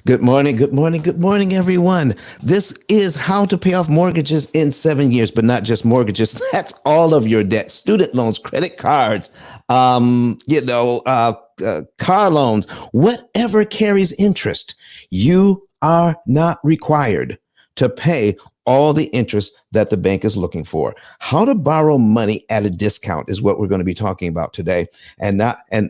Good morning, good morning, good morning, everyone. This is how to pay off mortgages in 7 years, but not just mortgages. That's all of your debt, student loans, credit cards, car loans, whatever carries interest. You are not required to pay all the interest that the bank is looking for. How to borrow money at a discount is what we're going to be talking about today. And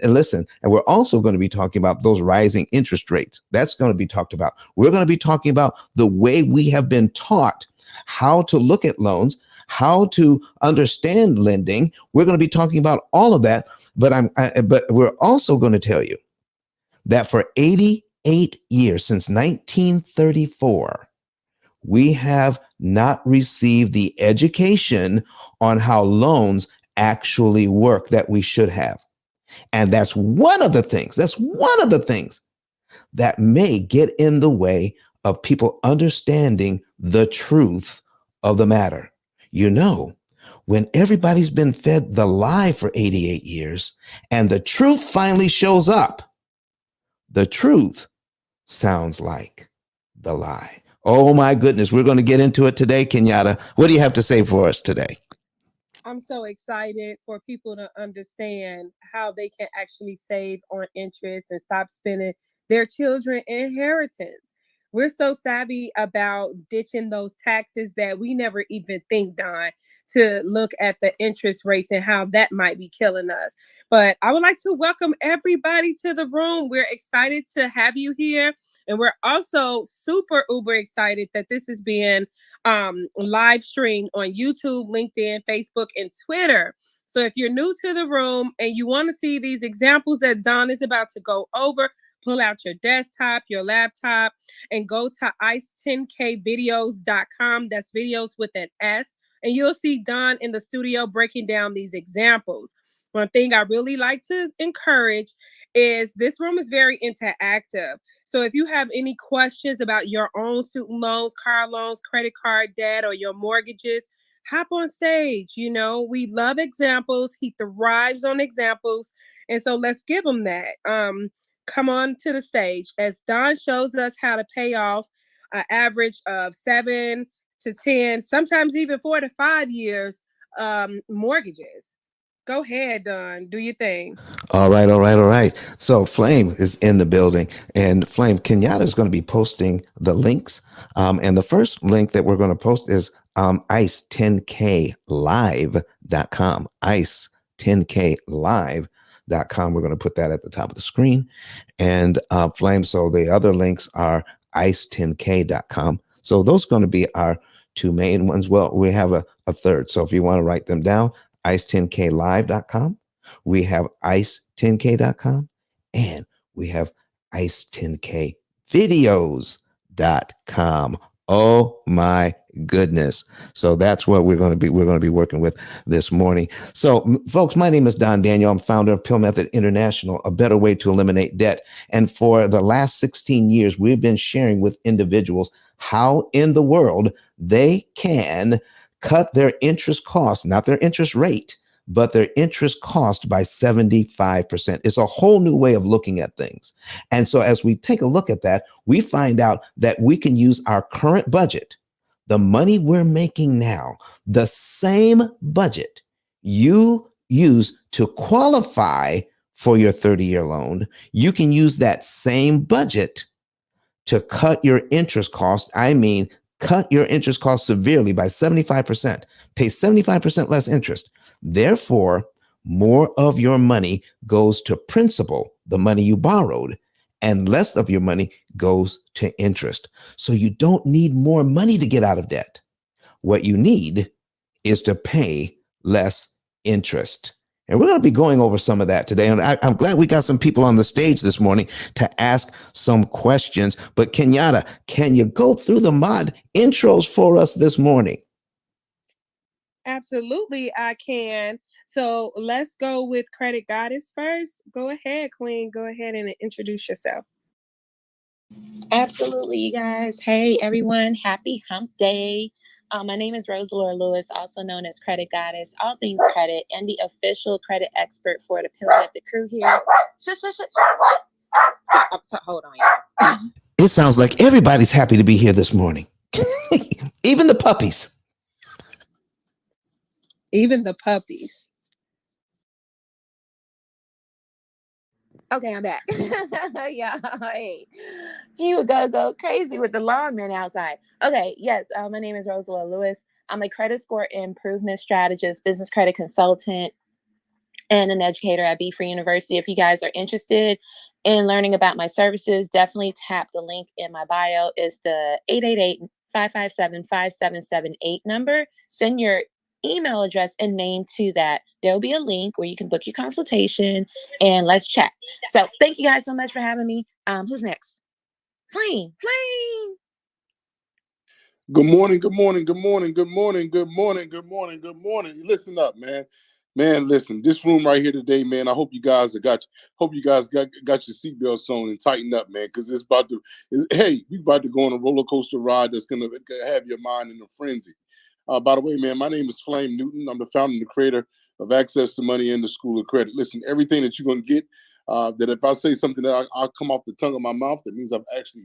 listen, and we're also going to be talking about those rising interest rates. That's going to be talked about. We're going to be talking about the way we have been taught how to look at loans, how to understand lending. We're going to be talking about all of that, but we're also going to tell you that for 88 years, since 1934, we have not received the education on how loans actually work that we should have. And that's one of the things that may get in the way of people understanding the truth of the matter. You know, when everybody's been fed the lie for 88 years and the truth finally shows up, the truth sounds like the lie. Oh my goodness, we're going to get into it today, Kenyatta. What do you have to say for us today? I'm so excited for people to understand how they can actually save on interest and stop spending their children's inheritance. We're so savvy about ditching those taxes that we never even think, Don, to look at the interest rates and how that might be killing us. But I would like to welcome everybody to the room. We're excited to have you here. And we're also super uber excited that this is being live streamed on YouTube, LinkedIn, Facebook, and Twitter. So if you're new to the room and you want to see these examples that Don is about to go over, pull out your desktop, your laptop, and go to ice10kvideos.com. That's videos with an S. And you'll see Don in the studio breaking down these examples. One thing I really like to encourage is this room is very interactive. So if you have any questions about your own student loans, car loans, credit card debt, or your mortgages, hop on stage. You know, we love examples. He thrives on examples. And so let's give him that. Come on to the stage as Don shows us how to pay off an average of 7 to 10, sometimes even 4 to 5 years mortgages. Go ahead, Don. Do your thing. All right, all right, all right. So Flame is in the building, and Flame Kenyatta is going to be posting the links. And the first link that we're going to post is ice10klive.com. ice10klive.com. We're going to put that at the top of the screen. And Flame, so the other links are ice10k.com. So those are going to be our two main ones. Well, we have a third. So if you want to write them down, ice10klive.com. We have ice10k.com, and we have ice10kvideos.com. Oh my goodness. So that's what we're going to be working with this morning. So folks, my name is Don Daniel. I'm founder of P.I.L.L Method International, a better way to eliminate debt. And for the last 16 years, we've been sharing with individuals how in the world they can cut their interest cost, not their interest rate, but their interest cost by 75%. It's a whole new way of looking at things. And so as we take a look at that, we find out that we can use our current budget, the money we're making now, the same budget you use to qualify for your 30-year loan. You can use that same budget to cut your interest cost. I mean, cut your interest cost severely by 75%, pay 75% less interest. Therefore, more of your money goes to principal, the money you borrowed, and less of your money goes to interest. So you don't need more money to get out of debt. What you need is to pay less interest. And we're going to be going over some of that today. And I'm glad we got some people on the stage this morning to ask some questions. But Kenyatta, can you go through the mod intros for us this morning? Absolutely, I can. So let's go with Credit Goddess first. Go ahead, Queen. Go ahead and introduce yourself. Absolutely, you guys. Hey, everyone. Happy Hump Day. My name is Rosalora Lewis, also known as Credit Goddess, all things credit, and the official credit expert for the P.I.L.L Method crew here. Hold on, y'all. It sounds like everybody's happy to be here this morning, even the puppies. Even the puppies. Okay, I'm back. Yeah, hey, he would go crazy with the lawman outside. Okay, yes, my name is Rosalind Lewis. I'm a credit score improvement strategist, business credit consultant, and an educator at B.RRRR University. If you guys are interested in learning about my services, definitely tap the link in my bio. It's the 888-557-5778 number. Send your email address and name to that. There'll be a link where you can book your consultation and let's chat. So thank you guys so much for having me. Who's next? Flame. Good morning, good morning, good morning, good morning, good morning, good morning, good morning. Listen up, man. Man, listen, this room right here today, man. I hope you guys hope you guys got your seatbelts on and tightened up, man, because hey, we about to go on a roller coaster ride that's gonna have your mind in a frenzy. By the way, man, my name is Flame Newton. I'm the founder and the creator of Access to Money in the School of Credit. Listen, everything that you're gonna get, that if I say something that I'll come off the tongue of my mouth, that means I've actually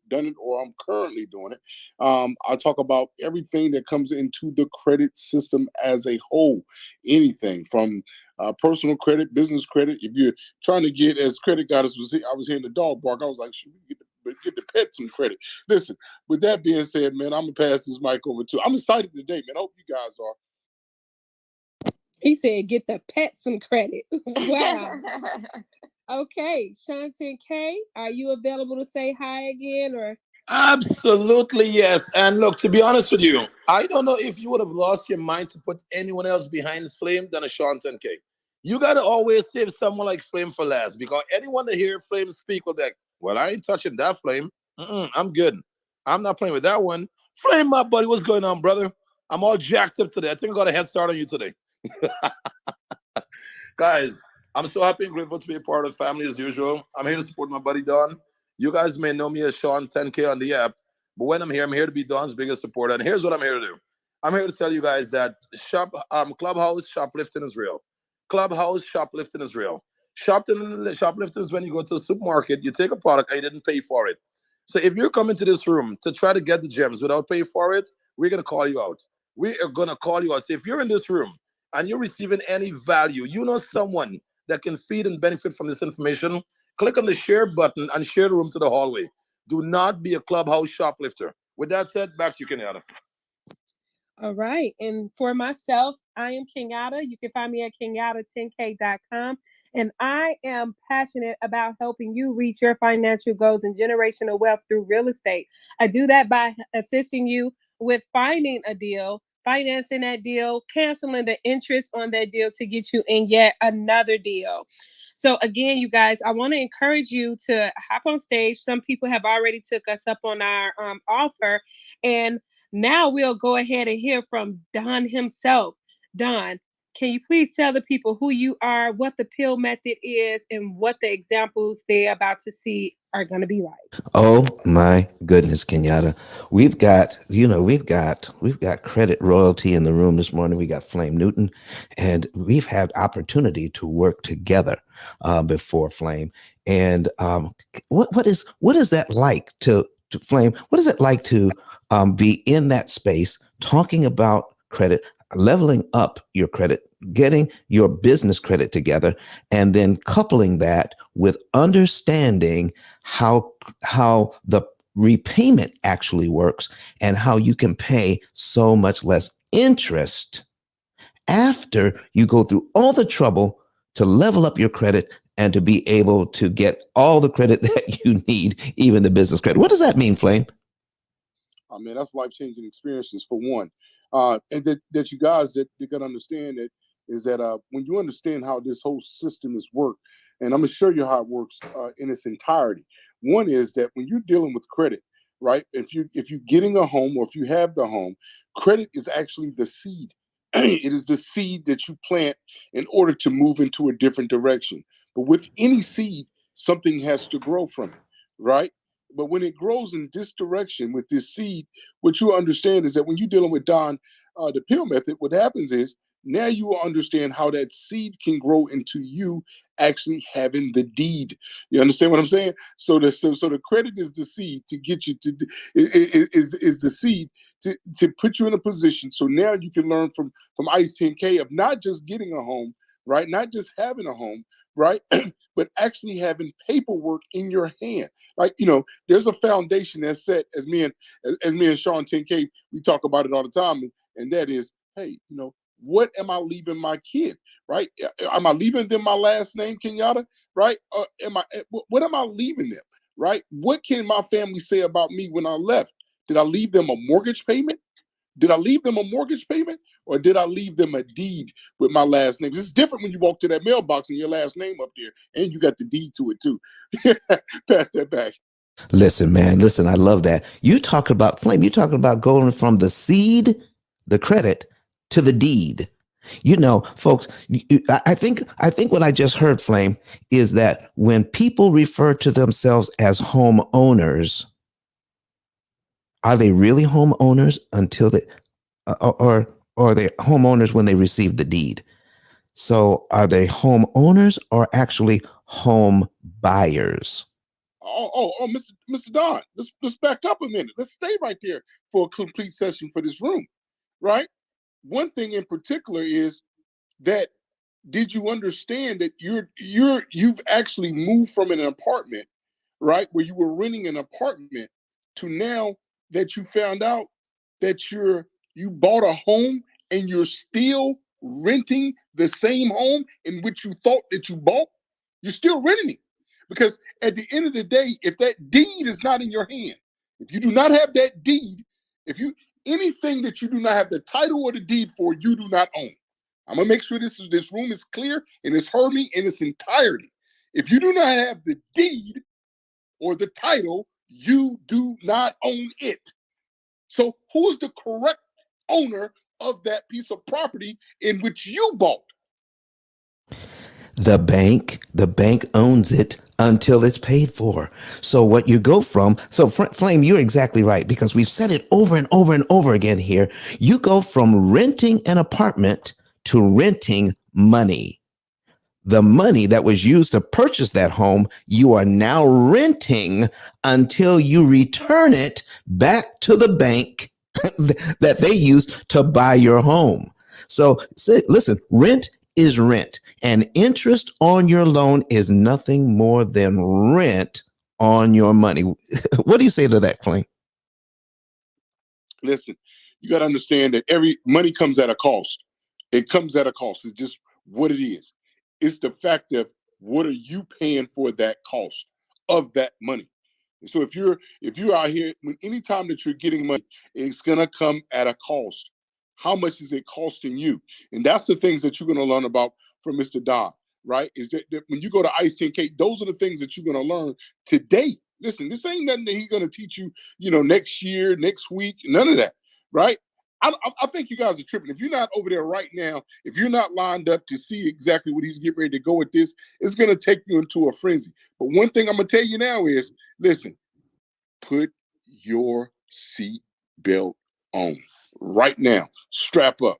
done it, or I'm currently doing it. I talk about everything that comes into the credit system as a whole, anything from personal credit, business credit. If you're trying to get, as Credit Goddess was here, I was hearing the dog bark. I was like, should we get the pet some credit? Listen, with that being said, man, I'm gonna pass this mic over to. I'm excited today, man. I hope you guys are. He said, get the pet some credit. Wow. Okay, Shanton K, are you available to say hi again, or? Absolutely, yes. And look, to be honest with you, I don't know if you would have lost your mind to put anyone else behind Flame than a Sean 10K. You got to always save someone like Flame for last, because anyone that hear Flame speak will be like, well, I ain't touching that Flame. I'm good. I'm not playing with that one. Flame, my buddy, what's going on, brother? I'm all jacked up today. I think I got a head start on you today. Guys, I'm so happy and grateful to be a part of the family as usual. I'm here to support my buddy Don. You guys may know me as Sean 10K on the app, but when I'm here to be Don's biggest supporter. And here's what I'm here to do. I'm here to tell you guys that Clubhouse shoplifting is real. Clubhouse shoplifting is real. Shoplifting is when you go to a supermarket, you take a product and you didn't pay for it. So if you're coming to this room to try to get the gems without paying for it, we're gonna call you out. We are gonna call you out. So if you're in this room and you're receiving any value, you know someone that can feed and benefit from this information, click on the share button and share the room to the hallway. Do not be a clubhouse shoplifter. With that said, back to you, Kenyatta. All right. And for myself, I am Kenyatta. You can find me at kenyatta10k.com. And I am passionate about helping you reach your financial goals and generational wealth through real estate. I do that by assisting you with finding a deal, financing that deal, canceling the interest on that deal to get you in yet another deal. So again, you guys, I want to encourage you to hop on stage. Some people have already took us up on our offer, and now we'll go ahead and hear from Don himself. Don, can you please tell the people who you are, what the P.I.L.L method is, and what the examples they're about to see are going to be like? Oh my goodness, Kenyatta. We've got credit royalty in the room this morning. We got Flame Newton, and we've had opportunity to work together before Flame. And what is that like to Flame? What is it like to be in that space talking about credit, leveling up your credit, getting your business credit together, and then coupling that with understanding how the repayment actually works and how you can pay so much less interest after you go through all the trouble to level up your credit and to be able to get all the credit that you need, even the business credit. What does that mean, Flame? I mean, that's life-changing experiences for one. And that you guys that you got to understand that is that when you understand how this whole system is worked, and I'm gonna show you how it works in its entirety. One is that when you're dealing with credit, right? If you're getting a home, or if you have the home, credit is actually the seed. It is the seed that you plant in order to move into a different direction. But with any seed, something has to grow from it, right? But when it grows in this direction with this seed, what you understand is that when you're dealing with Don, the P.I.L.L method, what happens is Now you will understand how that seed can grow into you actually having the deed. You understand what I'm saying? So the credit is the seed to get you to is the seed to put you in a position. So now you can learn from ICE 10K of not just getting a home, right? Not just having a home, right? But actually having paperwork in your hand. Like, there's a foundation that's set as me and Sean 10K, we talk about it all the time, and that is, hey, what am I leaving my kid? Right? Am I leaving them my last name, Kenyatta? Right? What am I leaving them? Right? What can my family say about me when I left? Did I leave them a mortgage payment? Did I leave them a mortgage payment, or did I leave them a deed with my last name? It's different when you walk to that mailbox and your last name up there, and you got the deed to it too. Pass that back. Listen, man, listen, I love that. You talk about Flame, you talking about going from the seed, the credit, to the deed. Folks, I think what I just heard, Flame, is that when people refer to themselves as homeowners, are they really homeowners until they or are they homeowners when they receive the deed? So are they homeowners or actually home buyers? Mr. Don, let's back up a minute. Let's stay right there for a complete session for this room, right? One thing in particular is that, did you understand that you've actually moved from an apartment, right, where you were renting an apartment, to now that you found out that you bought a home and you're still renting the same home in which you thought that you bought? You're still renting it. Because at the end of the day, if that deed is not in your hand, if you do not have that deed, if you anything that you do not have the title or the deed for, you do not own. I'm gonna make sure this room is clear and it's heard me in its entirety. If you do not have the deed or the title, you do not own it. So who is the correct owner of that piece of property in which you bought? The bank owns it until it's paid for. So what you go from, so Flame, you're exactly right, because we've said it over and over and over again here. You go from renting an apartment to renting money. The money that was used to purchase that home, you are now renting until you return it back to the bank that they use to buy your home. So listen, rent is rent, and interest on your loan is nothing more than rent on your money. What do you say to that, Flame? Listen, you got to understand that every money comes at a cost. It comes at a cost. It's just what it is. It's the fact of, what are you paying for that cost of that money? And so if you're out here, when anytime that you're getting money, it's gonna come at a cost. How much is it costing you? And that's the things that you're gonna learn about from Mr. Don, right? Is that when you go to ICE 10K, those are the things that you're gonna learn today. Listen, this ain't nothing that he's gonna teach you, next year, next week, none of that, right? I think you guys are tripping. If you're not over there right now, if you're not lined up to see exactly what he's getting ready to go with this, it's going to take you into a frenzy. But one thing I'm going to tell you now is, listen, put your seat belt on right now. Strap up.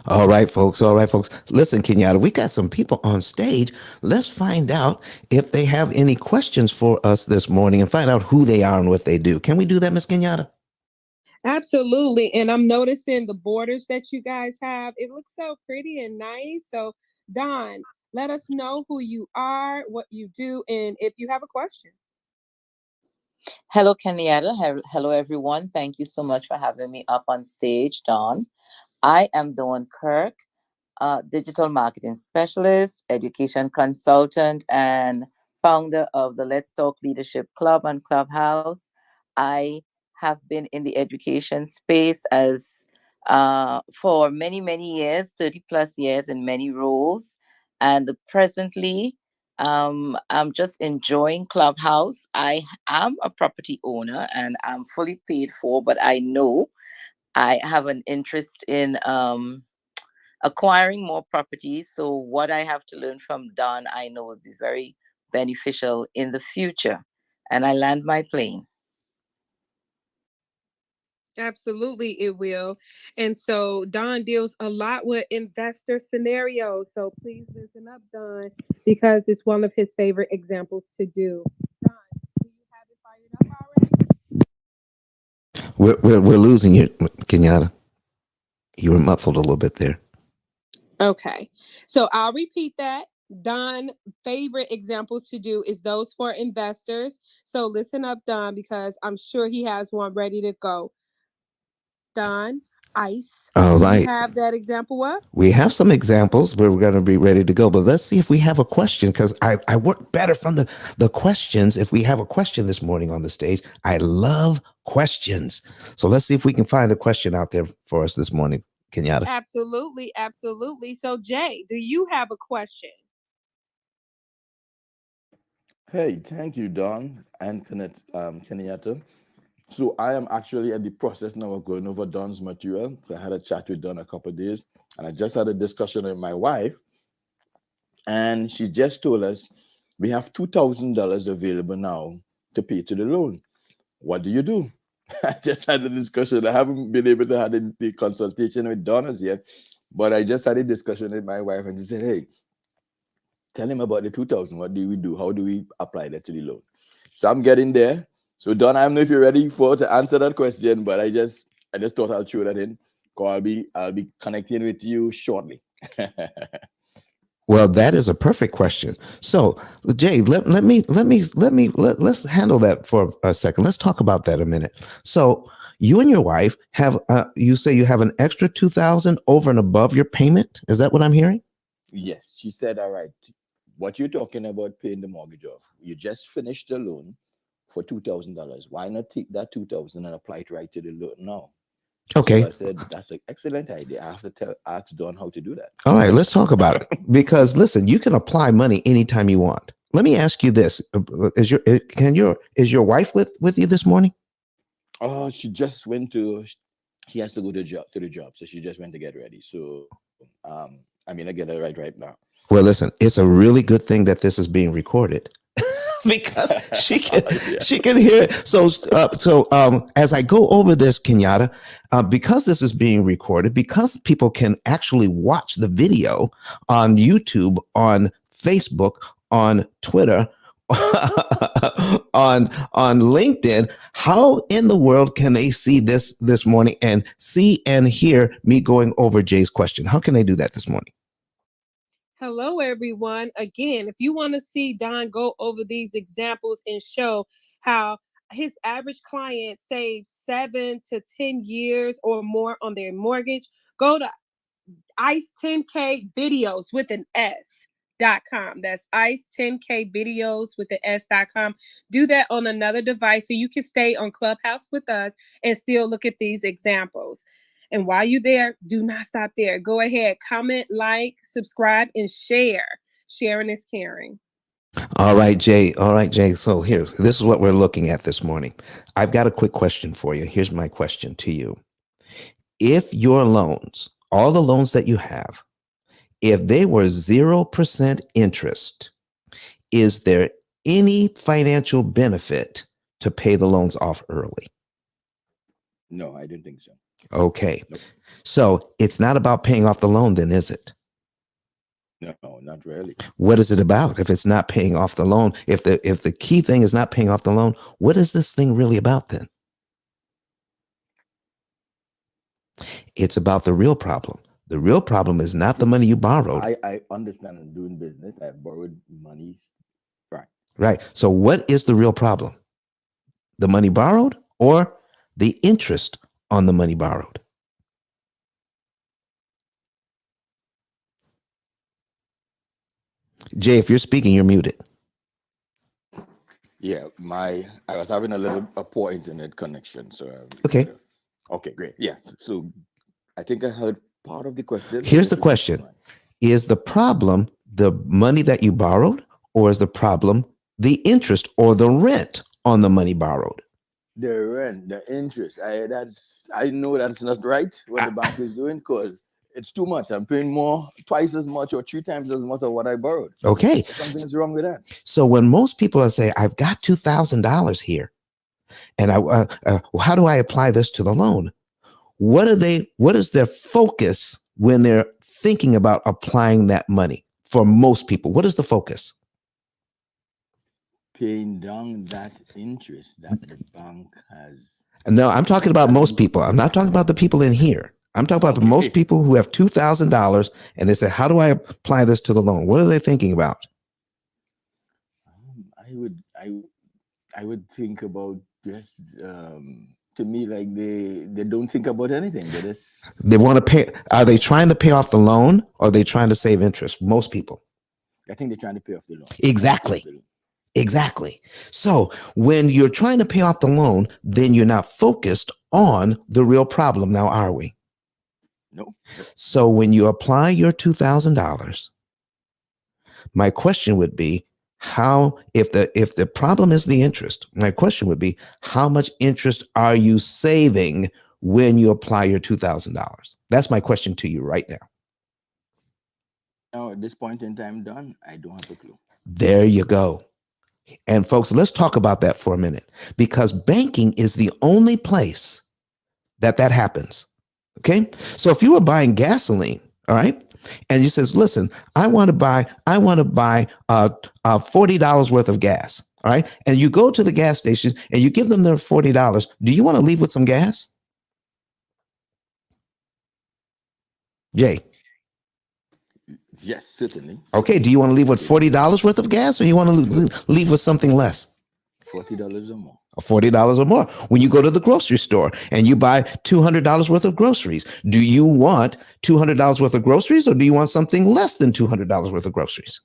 All right, folks. All right, folks. Listen, Kenyatta, we got some people on stage. Let's find out if they have any questions for us this morning and find out who they are and what they do. Can we do that, Miss Kenyatta? Absolutely. And I'm noticing the borders that you guys have. It looks so pretty and nice. So, Don, let us know who you are, what you do, and if you have a question. Hello, Kenyatta. Hello, everyone. Thank you so much for having me up on stage, Dawn. I am Dawn Kirk, digital marketing specialist, education consultant, and founder of the Let's Talk Leadership Club and Clubhouse. I have been in the education space as for many, many years, 30 plus years in many roles. And presently, I'm just enjoying Clubhouse. I am a property owner and I'm fully paid for, but I know I have an interest in acquiring more properties. So what I have to learn from Don, I know would be very beneficial in the future. And I land my plane. Absolutely, it will. And so Don deals a lot with investor scenarios. So please listen up, Don, because it's one of his favorite examples to do. Don, do you have it fired up already? We're losing you, Kenyatta. You were muffled a little bit there. Okay. So I'll repeat that. Don favorite examples to do is those for investors. So listen up, Don, because I'm sure he has one ready to go. Don, Ice, All do you right. have that example up? We have some examples where we're going to be ready to go, but let's see if we have a question because I work better from the questions. If we have a question this morning on the stage, I love questions. So let's see if we can find a question out there for us this morning, Kenyatta. Absolutely, absolutely. So Jay, do you have a question? Hey, thank you, Don and Kenyatta. So I am actually at the process now of going over Don's material. So I had a chat with Don a couple of days, and I just had a discussion with my wife, and she just told us we have $2,000 available now to pay to the loan. What do you do? I just had a discussion. I haven't been able to have the consultation with Don as yet, but I just had a discussion with my wife, and she said, "Hey, tell him about the 2000. What do we do? How do we apply that to the loan?" So I'm getting there. So Don, I don't know if you're ready for to answer that question, but I just thought I'll throw that in. I'll be connecting with you shortly. Well, that is a perfect question. So, Jay, let's handle that for a second. Let's talk about that a minute. So, you and your wife have you say you have an extra 2,000 over and above your payment. Is that what I'm hearing? Yes, she said, all right, what you're talking about paying the mortgage off, you just finished the loan for $2,000. Why not take that 2,000 and apply it right to the loan now? So Okay. I said, that's an excellent idea. I have to ask Don how to do that. All right, let's talk about it. Because listen, you can apply money anytime you want. Let me ask you this: is your wife with you this morning? Oh, she has to go to the job. So she just went to get ready. So I mean, I get it right now. Well, listen, it's a really good thing that this is being recorded because Yeah. she can hear it. So as I go over this, Kenyatta, because this is being recorded, because people can actually watch the video on YouTube, on Facebook, on Twitter, on LinkedIn, how in the world can they see this morning and see and hear me going over Jay's question? How can they do that this morning? Hello, everyone. Again, if you want to see Don go over these examples and show how his average client saves 7 to 10 years or more on their mortgage, go to Ice 10K videos with an S.com. That's Ice 10K videos with the S.com. Do that on another device so you can stay on Clubhouse with us and still look at these examples. And while you're there, do not stop there. Go ahead, comment, like, subscribe, and share. Sharing is caring. All right, Jay. All right, Jay. So this is what we're looking at this morning. I've got a quick question for you. Here's my question to you. If your loans, all the loans that you have, if they were 0% interest, is there any financial benefit to pay the loans off early? No, I didn't think so. Okay. Nope. So it's not about paying off the loan, then, is it? No, not really. What is it about? If it's not paying off the loan, if the key thing is not paying off the loan, what is this thing really about then? It's about the real problem. The real problem is not the money you borrowed. I understand in doing business. I borrowed money. Right. Right. So what is the real problem? The money borrowed or the interest on the money borrowed? Jay, if you're speaking, you're muted. Yeah, I was having a poor internet connection. So Okay. Okay, great. Yes. So I think I heard part of the question. Here's the question. Is the problem the money that you borrowed, or is the problem the interest or the rent on the money borrowed? The rent, the interest. I know that's not right what the bank is doing because it's too much. I'm paying twice as much or 3 times as much of what I borrowed. Okay. Something's wrong with that. So when most people are saying, I've got $2,000 here, And how do I apply this to the loan? What is their focus when they're thinking about applying that money? For most people, what is the focus? Paying down that interest that the bank has. No, I'm talking about most people. I'm not talking about the people in here. I'm talking about the most people who have $2,000 and they say, how do I apply this to the loan? What are they thinking about? I would think about just to me, like they don't think about anything. They want to pay. Are they trying to pay off the loan or are they trying to save interest? Most people. I think they're trying to pay off the loan. Exactly. Exactly. So when you're trying to pay off the loan, then you're not focused on the real problem. Now, are we? No. So when you apply your $2,000, my question would be, how, if the problem is the interest, my question would be, how much interest are you saving when you apply your $2,000? That's my question to you right now. Now, at this point in time, Don, I don't have a clue. There you go. And folks, let's talk about that for a minute, because banking is the only place that happens. Okay. So if you were buying gasoline, all right, and you says, listen, I want to buy $40 worth of gas. All right. And you go to the gas station and you give them their $40. Do you want to leave with some gas? Jay? Yes, certainly. Okay. Do you want to leave with $40 worth of gas, or you want to leave with something less? $40 or more. $40 or more. When you go to the grocery store and you buy $200 worth of groceries, do you want $200 worth of groceries, or do you want something less than $200 worth of groceries?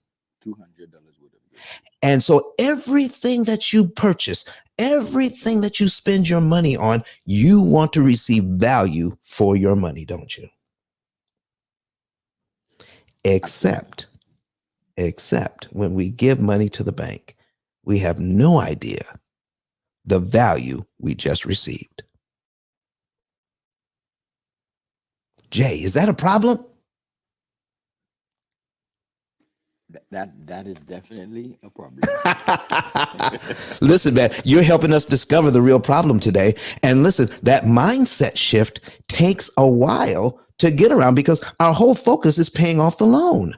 $200 worth of groceries. And so everything that you purchase, everything that you spend your money on, you want to receive value for your money, don't you? Except when we give money to the bank, we have no idea the value we just received. Jay, is that a problem? That is definitely a problem. Listen, man, you're helping us discover the real problem today. And listen, that mindset shift takes a while to get around because our whole focus is paying off the loan.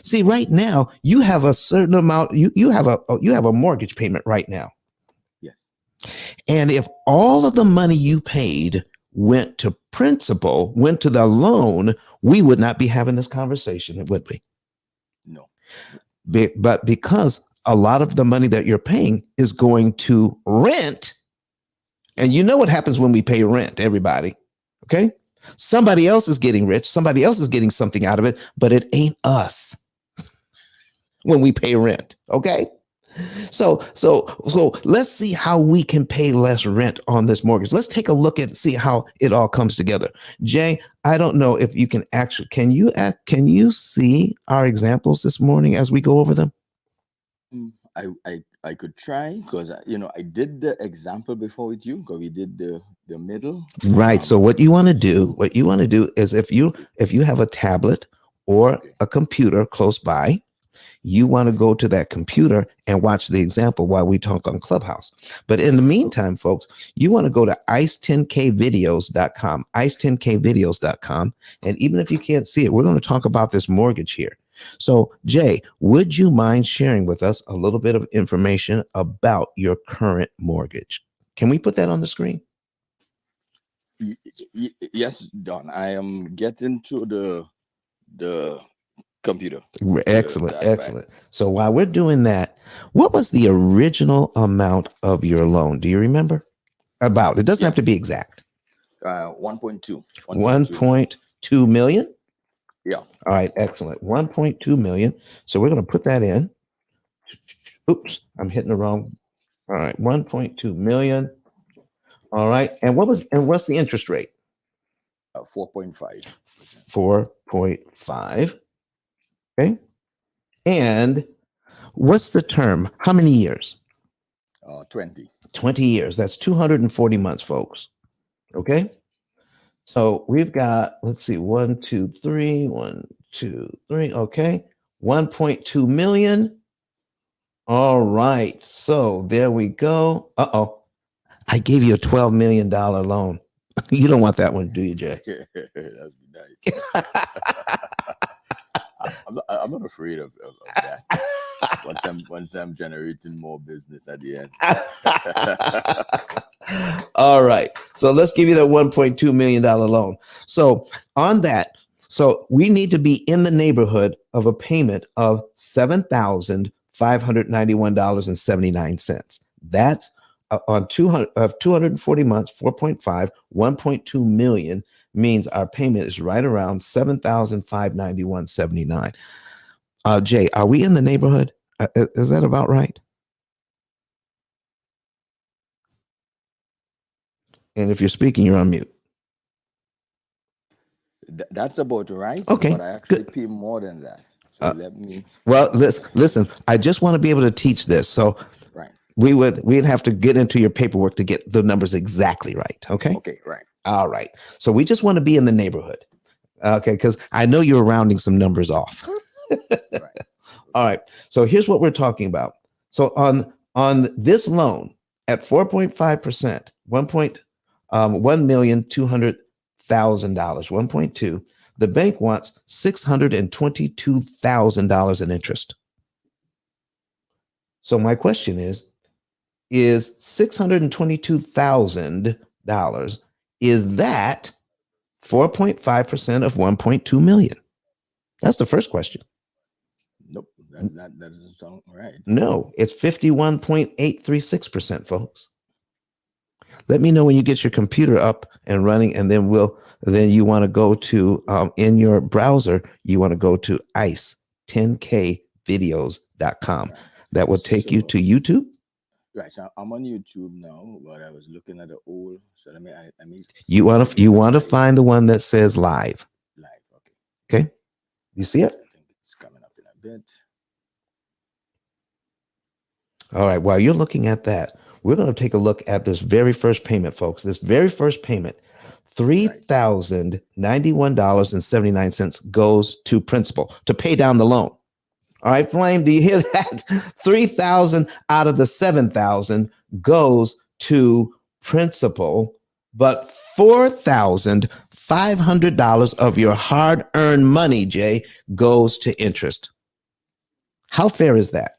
See, right now, you have a certain amount, you have a mortgage payment right now. Yes. And if all of the money you paid went to principal, went to the loan, we would not be having this conversation, would we? No. But because a lot of the money that you're paying is going to rent, and you know what happens when we pay rent, everybody, okay? Somebody else is getting rich, somebody else is getting something out of it, but it ain't us when we pay rent, okay? So let's see how we can pay less rent on this mortgage. Let's take a look at see how it all comes together. Jay, I don't know if you can actually, can you see our examples this morning as we go over them? I could try, because I did the example before with you, because we did the middle. Right. So what you want to do is if you have a tablet or a computer close by, you want to go to that computer and watch the example while we talk on Clubhouse. But in the meantime, folks, you want to go to ice10kvideos.com, ice10kvideos.com. And even if you can't see it, we're going to talk about this mortgage here. So, Jay, would you mind sharing with us a little bit of information about your current mortgage? Can we put that on the screen? Yes, Don. I am getting to the computer. Excellent. So while we're doing that, what was the original amount of your loan? Do you remember? About, it doesn't have to be exact. 1.2. 1.2 million? Yeah. All right, excellent. 1.2 million. So we're going to put that in. Oops, I'm hitting the wrong. All right, 1.2 million. All right. And what's the interest rate? 4.5. 4.5. Okay. And what's the term? How many years? 20. 20 years. That's 240 months, folks. Okay. So we've got, let's see, 1, 2, 3, 1, 2, 3. Okay. 1.2 million. All right. So there we go. Uh-oh. I gave you a $12 million loan. You don't want that one, do you, Jay? That'd be nice. I'm not afraid of that. Once I'm generating more business at the end. All right. So let's give you that $1.2 million loan. So on that, so we need to be in the neighborhood of a payment of $7,591.79. That's on 240 months, 4.5, 1.2 million means our payment is right around $7,591.79. Jay, are we in the neighborhood? Is that about right? And if you're speaking, you're on mute. That's about right. Okay, but I actually good. pay more than that. So let me. Well, listen. I just want to be able to teach this, so Right. we'd have to get into your paperwork to get the numbers exactly right. Okay. Okay. Right. All right. So we just want to be in the neighborhood. Okay, because I know you're rounding some numbers off. Right. All right. So here's what we're talking about. So on this loan at 4.5%, $1,200,000, 1.2, the bank wants $622,000 in interest. So my question is $622,000, is that 4.5% of 1.2 million? That's the first question. Nope. That doesn't sound right. No, it's 51.836%, folks. Let me know when you get your computer up and running, and then you want to go to in your browser, you want to go to ice10kvideos.com. Right. That will take you to YouTube. Right. So I'm on YouTube now, but I was looking at the old. So let me. You want to find the one that says live. Live. Okay. Okay. You see it? I think it's coming up in a bit. All right. While you're looking at that, we're going to take a look at this very first payment, folks. This very first payment, $3,091.79 goes to principal to pay down the loan. All right, Flame, do you hear that? 3,000 out of the 7,000 goes to principal, but $4,500 of your hard-earned money, Jay, goes to interest. How fair is that?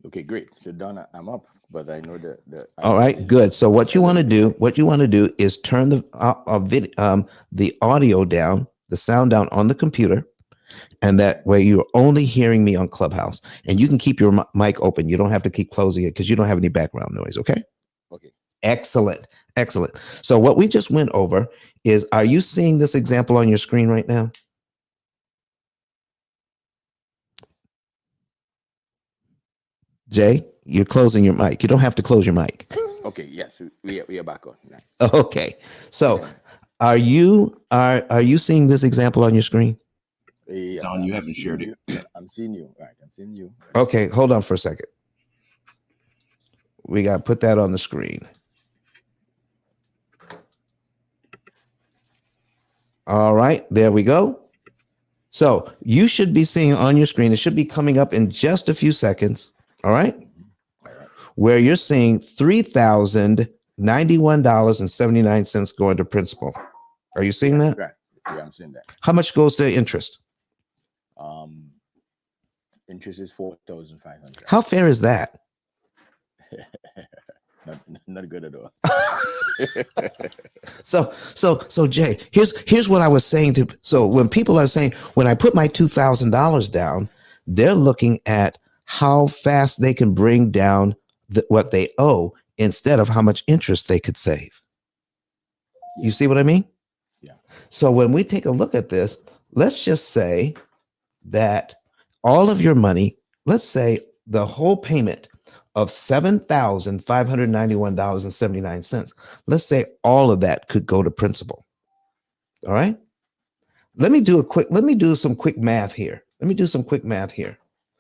Okay, great. So Donna, I'm up, but I know the. All right, good. So what you want to do is turn the audio down, the sound down on the computer, and that way you're only hearing me on Clubhouse. And you can keep your mic open. You don't have to keep closing it because you don't have any background noise. Okay. Okay. Excellent. So what we just went over is, are you seeing this example on your screen right now? Jay, you're closing your mic. You don't have to close your mic. Okay. Yes, we are back on. Nice. Okay. So are you seeing this example on your screen? Yes, Don, you haven't shared it. I'm seeing you. Right. I'm seeing you. Okay. Hold on for a second. We got to put that on the screen. All right. There we go. So you should be seeing on your screen, it should be coming up in just a few seconds. All right. Where you're seeing $3,091.79 going to principal. Are you seeing that? Right. Yeah, I'm seeing that. How much goes to interest? Interest is 4,500. How fair is that? Not good at all. So Jay, here's what I was saying to. So when people are saying, when I put my $2,000 down, they're looking at how fast they can bring down what they owe instead of how much interest they could save. Yeah. You see what I mean? Yeah. So when we take a look at this, let's just say that all of your money, let's say the whole payment of $7,591.79. Let's say all of that could go to principal. All right. Let me do some quick math here.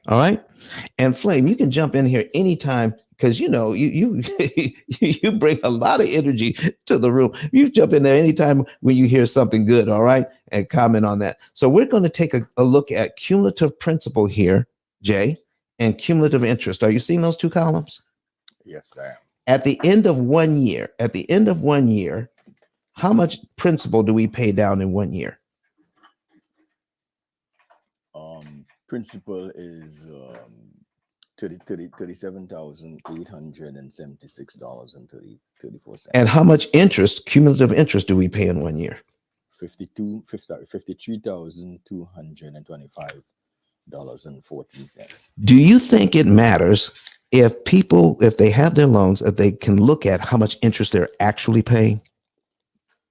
All right. And Flame, you can jump in here anytime because you you bring a lot of energy to the room. You jump in there anytime when you hear something good, all right, and comment on that. So we're going to take a look at cumulative principal here, Jay, and cumulative interest. Are you seeing those two columns? Yes, I am. At the end of 1 year, how much principal do we pay down in 1 year? Principal is $37,876.34. And how much interest, cumulative interest, do we pay in 1 year? $53,225.14. Do you think it matters if they have their loans, if they can look at how much interest they're actually paying?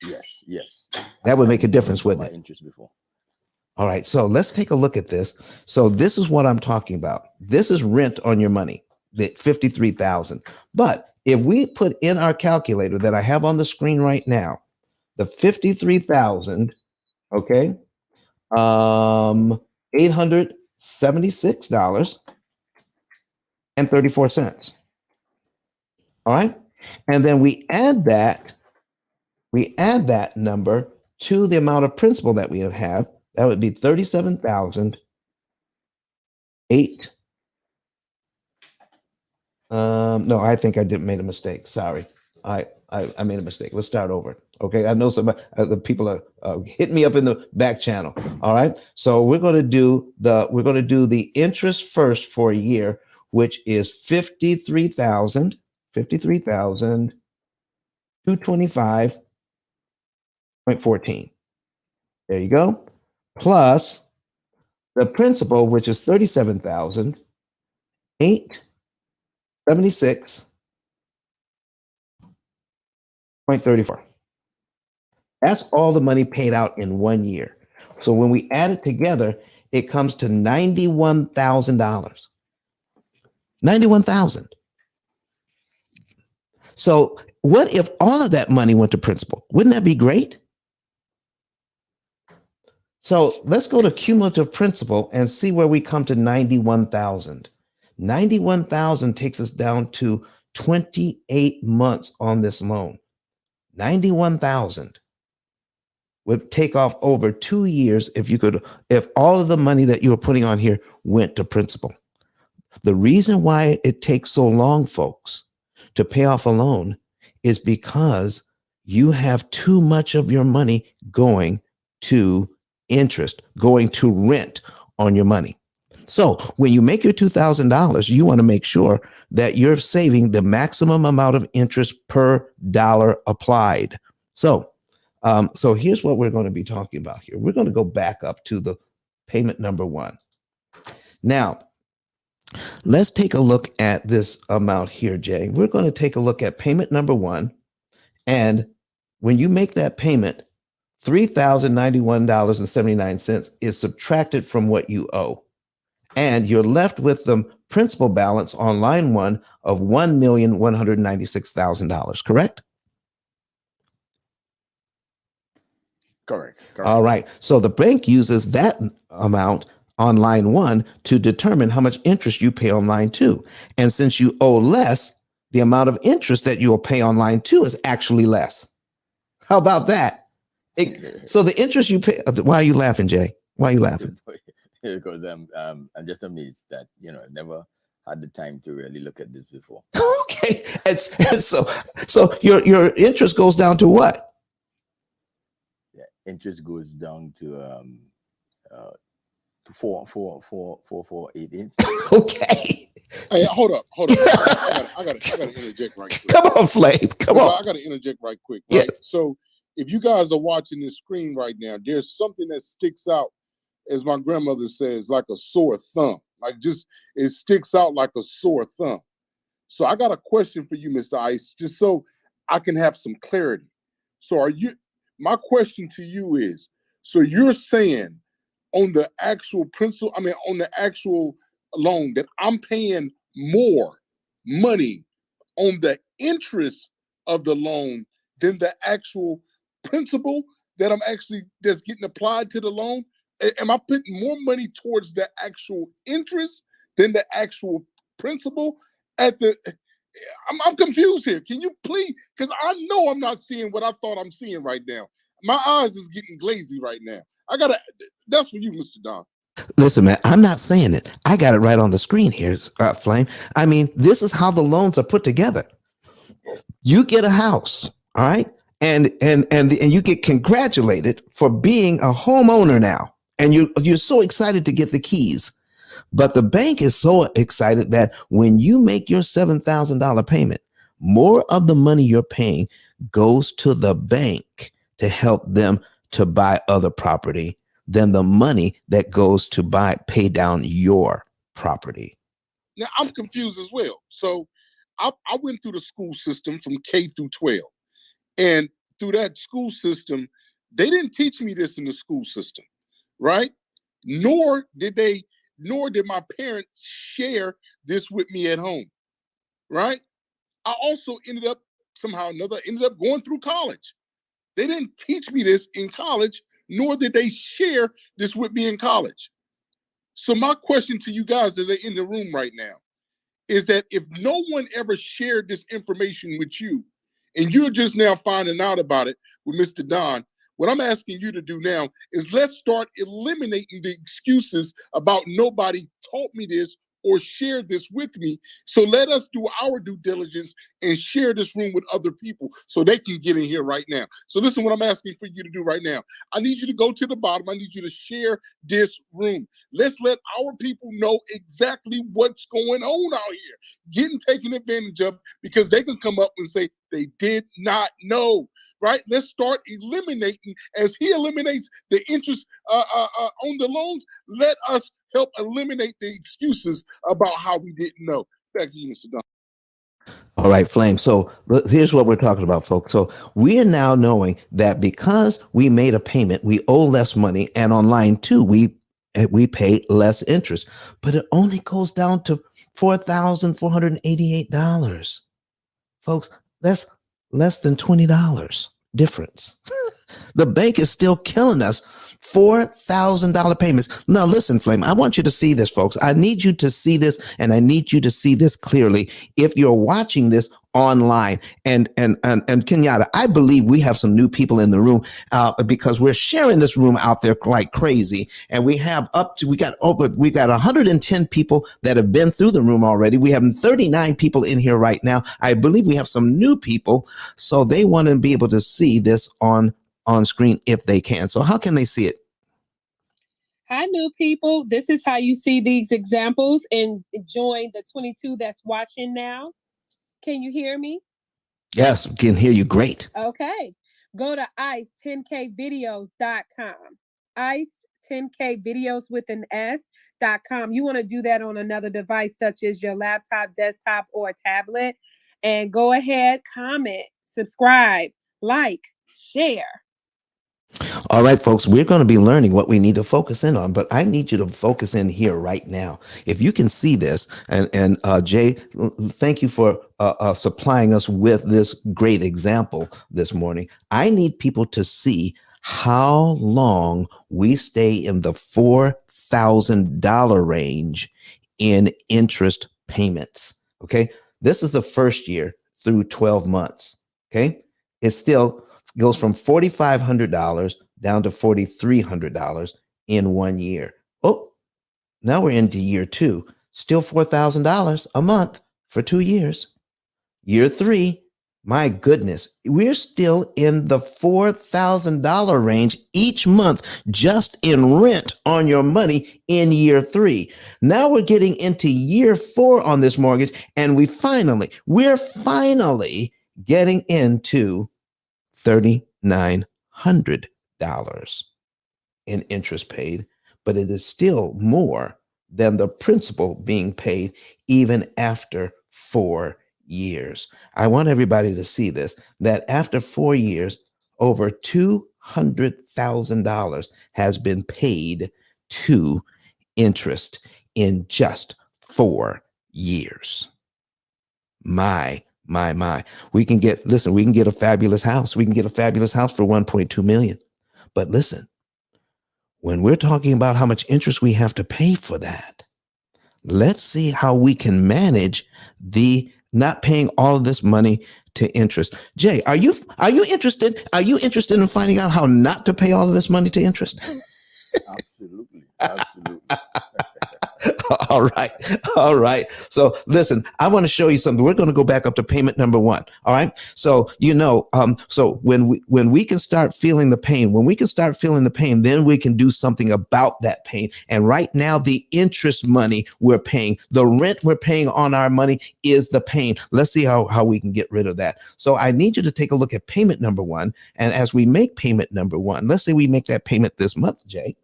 Yes. That would make a difference, wouldn't it? Interest before. All right, so let's take a look at this. So this is what I'm talking about. This is rent on your money, the $53,000. But if we put in our calculator that I have on the screen right now, the $53,000, okay, $876.34. All right, and then we add that number to the amount of principal that we have. That would be 37,008. No, I think I made a mistake. Sorry. I made a mistake. Let's start over. Okay. I know some the people are hitting me up in the back channel. All right. So we're going to do the interest first for a year, which is 53,225.14. There you go. Plus the principal, which is 37,876.34. That's all the money paid out in 1 year. So when we add it together, it comes to $91,000. 91,000. So what if all of that money went to principal? Wouldn't that be great? So let's go to cumulative principal and see where we come to 91,000. 91,000 takes us down to 28 months on this loan. 91,000 would take off over 2 years if all of the money that you were putting on here went to principal. The reason why it takes so long, folks, to pay off a loan is because you have too much of your money going to interest, going to rent on your money. So when you make your $2,000, you want to make sure that you're saving the maximum amount of interest per dollar applied. So here's what we're going to be talking about here. We're going to go back up to the payment number 1. Now, let's take a look at this amount here, Jay. We're going to take a look at payment number 1. And when you make that payment, $3,091.79 is subtracted from what you owe. And you're left with the principal balance on line 1 of $1,196,000, correct? Correct. All right. So the bank uses that amount on line 1 to determine how much interest you pay on line 2. And since you owe less, the amount of interest that you will pay on line 2 is actually less. How about that? So the interest you pay. Why are you laughing, Jay? Why are you laughing? Because I'm just amazed that I never had the time to really look at this before. Okay, and so your interest goes down to what? Yeah, interest goes down to 4.88. Okay. Hey, hold up. I gotta interject right quick. Come on, Flame. Come on. I gotta interject right quick. Yeah. Right. So if you guys are watching this screen right now, there's something that sticks out, as my grandmother says, like a sore thumb. It sticks out like a sore thumb. So I got a question for you, Mr. Ice, just so I can have some clarity. So my question to you is, so you're saying on the actual principal, on the actual loan, that I'm paying more money on the interest of the loan than the actual principal that's getting applied to the loan? Am I putting more money towards the actual interest than the actual principal at the. I'm confused here. Can you please? Because I know I'm not seeing what I thought I'm seeing right now. My eyes is getting glazy right now. That's for you, Mr. Don. Listen, man, I'm not saying it. I got it right on the screen here, Flame. I mean, this is how the loans are put together. You get a house, all right, and you get congratulated for being a homeowner now, and you're so excited to get the keys. But the bank is so excited that when you make your $7,000 payment, more of the money you're paying goes to the bank to help them to buy other property than the money that goes to pay down your property. Now I'm confused as well. So I went through the school system from K through 12, and through that school system, they didn't teach me this in the school system, right? Nor did my parents share this with me at home, right? I also ended up going through college. They didn't teach me this in college, nor did they share this with me in college. So my question to you guys that are in the room right now is that if no one ever shared this information with you, and you're just now finding out about it with Mr. Don, what I'm asking you to do now is let's start eliminating the excuses about nobody taught me this or shared this with me. So let us do our due diligence and share this room with other people so they can get in here right now. So listen, what I'm asking for you to do right now. I need you to go to the bottom. I need you to share this room. Let's let our people know exactly what's going on out here, getting taken advantage of, because they can come up and say they did not know. Right? Let's start eliminating, as he eliminates the interest on the loans. Let us help eliminate the excuses about how we didn't know. Back to you, Mr. Don. All right, Flame. So here's what we're talking about, folks. So we are now knowing that because we made a payment, we owe less money, and on line two, we pay less interest, but it only goes down to $4,488. Folks, that's less than $20 difference. The bank is still killing us. $4,000 payments. Now, listen, Flame, I want you to see this, folks. I need you to see this, and I need you to see this clearly. If you're watching this online, and Kenyatta, I believe we have some new people in the room because we're sharing this room out there like crazy, and we got 110 people that have been through the room already. We have 39 people in here right now. I believe we have some new people, so they want to be able to see this on screen if they can. So how can they see it? Hi, new people. This is how you see these examples and join the 22 that's watching now. Can you hear me? Yes, we can hear you great. Okay. Go to ice10kvideos.com. ice10kvideos with an S.com. You want to do that on another device such as your laptop, desktop, or tablet. And go ahead, comment, subscribe, like, share. All right, folks, we're going to be learning what we need to focus in on, but I need you to focus in here right now. If you can see this, and Jay, thank you for supplying us with this great example this morning. I need people to see how long we stay in the $4,000 range in interest payments. Okay, this is the first year through 12 months. Okay, it's still goes from $4,500 down to $4,300 in 1 year. Oh, now we're into year two, still $4,000 a month for 2 years. Year three, my goodness, we're still in the $4,000 range each month just in rent on your money in year three. Now we're getting into year four on this mortgage, and we're finally getting into $3,900 in interest paid, but it is still more than the principal being paid even after 4 years. I want everybody to see this, that after 4 years, over $200,000 has been paid to interest in just 4 years. My. We can get a fabulous house. We can get a fabulous house for 1.2 million. But listen, when we're talking about how much interest we have to pay for that, let's see how we can manage the not paying all of this money to interest. Jay, are you interested? Are you interested in finding out how not to pay all of this money to interest? Absolutely. Absolutely. All right. All right. So listen, I want to show you something. We're going to go back up to payment number 1. All right. So, so when we can start feeling the pain, then we can do something about that pain. And right now, the interest money we're paying, the rent we're paying on our money is the pain. Let's see how we can get rid of that. So I need you to take a look at payment number 1. And as we make payment number 1, let's say we make that payment this month, Jay.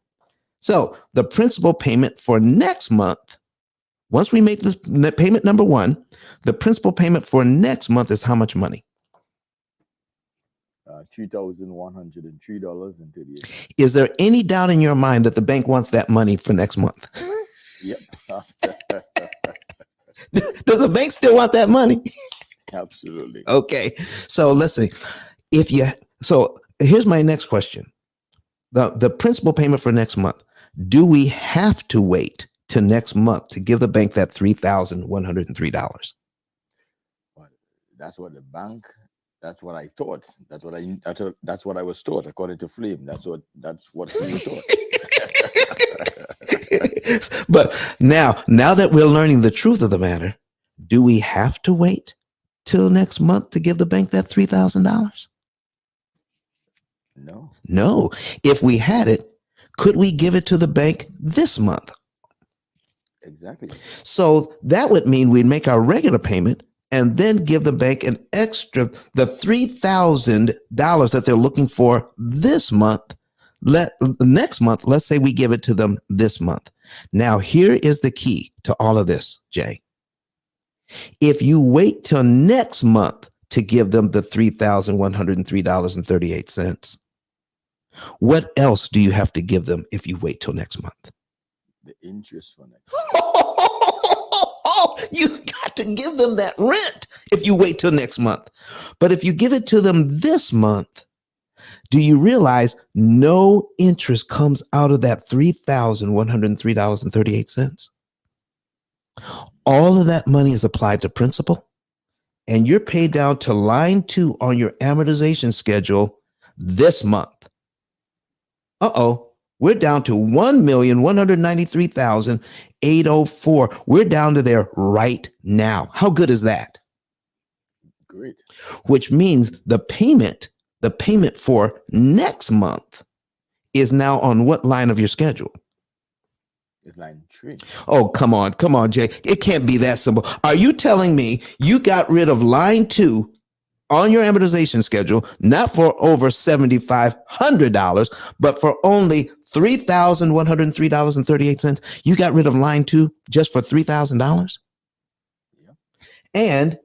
So the principal payment for next month, once we make this payment number 1, the principal payment for next month is how much money? $3,103.38. Is there any doubt in your mind that the bank wants that money for next month? Yep. Does the bank still want that money? Absolutely. Okay. So listen, so here's my next question. The principal payment for next month, do we have to wait till next month to give the bank that $3,103? That's what the bank. That's what I thought. That's what I was taught, according to Flame. That's what we were taught. But now that we're learning the truth of the matter, do we have to wait till next month to give the bank that $3,000? No. If we had it, could we give it to the bank this month? Exactly. So that would mean we'd make our regular payment and then give the bank an extra, the $3,000 that they're looking for this month. Next month, let's say we give it to them this month. Now, here is the key to all of this, Jay. If you wait till next month to give them the $3,103.38, what else do you have to give them if you wait till next month? The interest for next month. You got to give them that rent if you wait till next month. But if you give it to them this month, do you realize no interest comes out of that $3,103.38? All of that money is applied to principal, and you're paid down to line 2 on your amortization schedule this month. We're down to $1,193,804. We're down to there right now. How good is that? Great. Which means the payment for next month is now on what line of your schedule? It's line 3. Oh, come on, Jay. It can't be that simple. Are you telling me you got rid of line 2 on your amortization schedule, not for over $7,500, but for only $3,103.38? You got rid of line 2 just for $3,000? Yeah. And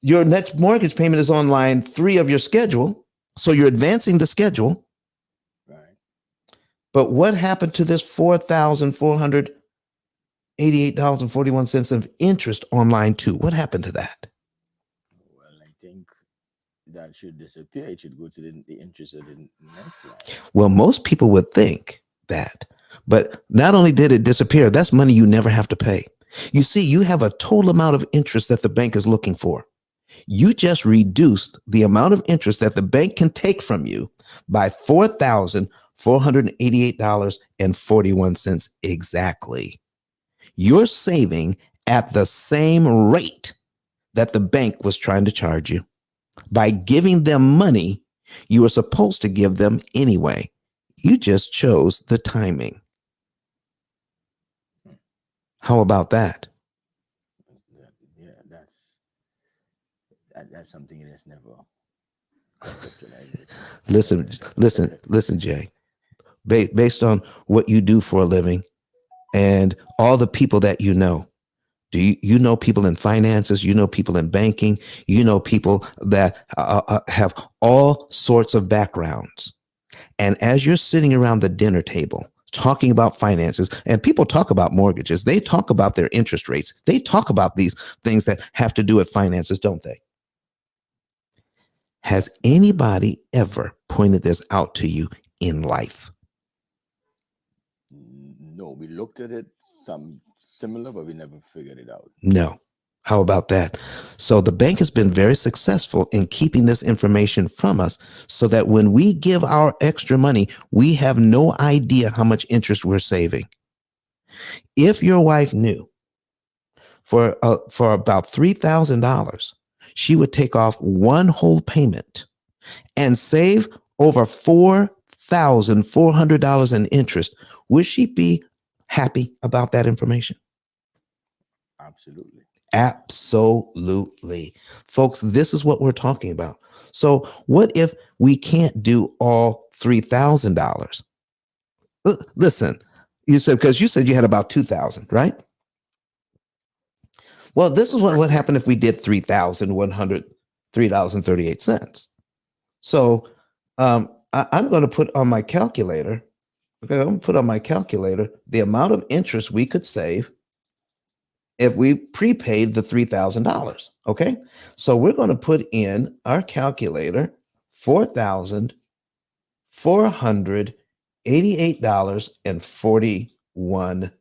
your next mortgage payment is on line 3 of your schedule. So you're advancing the schedule. Right. But what happened to this $4,488.41 of interest on line 2? What happened to that? Well, I think that should disappear. It should go to the interest of the next line. Well, most people would think that. But not only did it disappear, that's money you never have to pay. You see, you have a total amount of interest that the bank is looking for. You just reduced the amount of interest that the bank can take from you by $4,488.41 exactly. You're saving at the same rate that the bank was trying to charge you. By giving them money you were supposed to give them anyway. You just chose the timing. How about that? Yeah, that's something that's never conceptualized. Listen, Jay. Based on what you do for a living and all the people that you know, do you know people in finances? You know people in banking. You know people that have all sorts of backgrounds. And as you're sitting around the dinner table talking about finances, and people talk about mortgages, they talk about their interest rates, they talk about these things that have to do with finances, don't they? Has anybody ever pointed this out to you in life? No, we looked at it similar, but we never figured it out. No. How about that? So the bank has been very successful in keeping this information from us so that when we give our extra money, we have no idea how much interest we're saving. If your wife knew for about $3,000, she would take off one whole payment and save over $4,400 in interest, would she be happy about that information? Absolutely. Absolutely. Folks, this is what we're talking about. So what if we can't do all $3,000? Listen, you said, because you said you had about 2,000, right? Well, this is what would happen if we did $3,103.38. So I'm going to put on my calculator. Okay, I'm going to put on my calculator the amount of interest we could save if we prepaid the $3,000. Okay, so we're going to put in our calculator $4,488.41.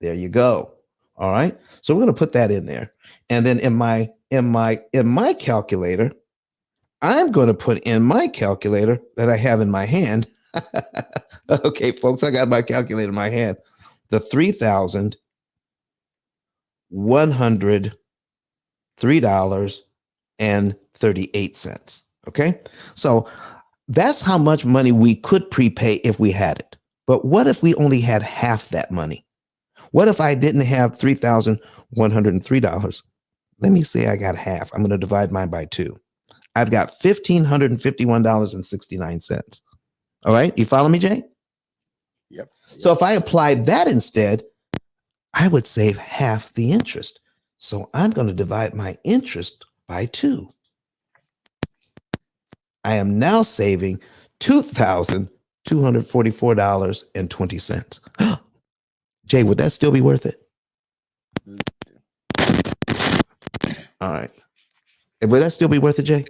There you go. All right, so we're going to put that in there, and then in my calculator, I'm going to put in my calculator that I have in my hand. Okay, folks, I got my calculator in my hand. The $3,103.38. Okay, so that's how much money we could prepay if we had it. But what if we only had half that money? What if I didn't have $3,103? Let me say I got half. I'm going to divide mine by 2. I've got $1,551.69. All right. You follow me, Jay? Yep. So if I applied that instead, I would save half the interest. So I'm going to divide my interest by 2. I am now saving $2,244.20. Jay, would that still be worth it? All right. Would that still be worth it, Jay?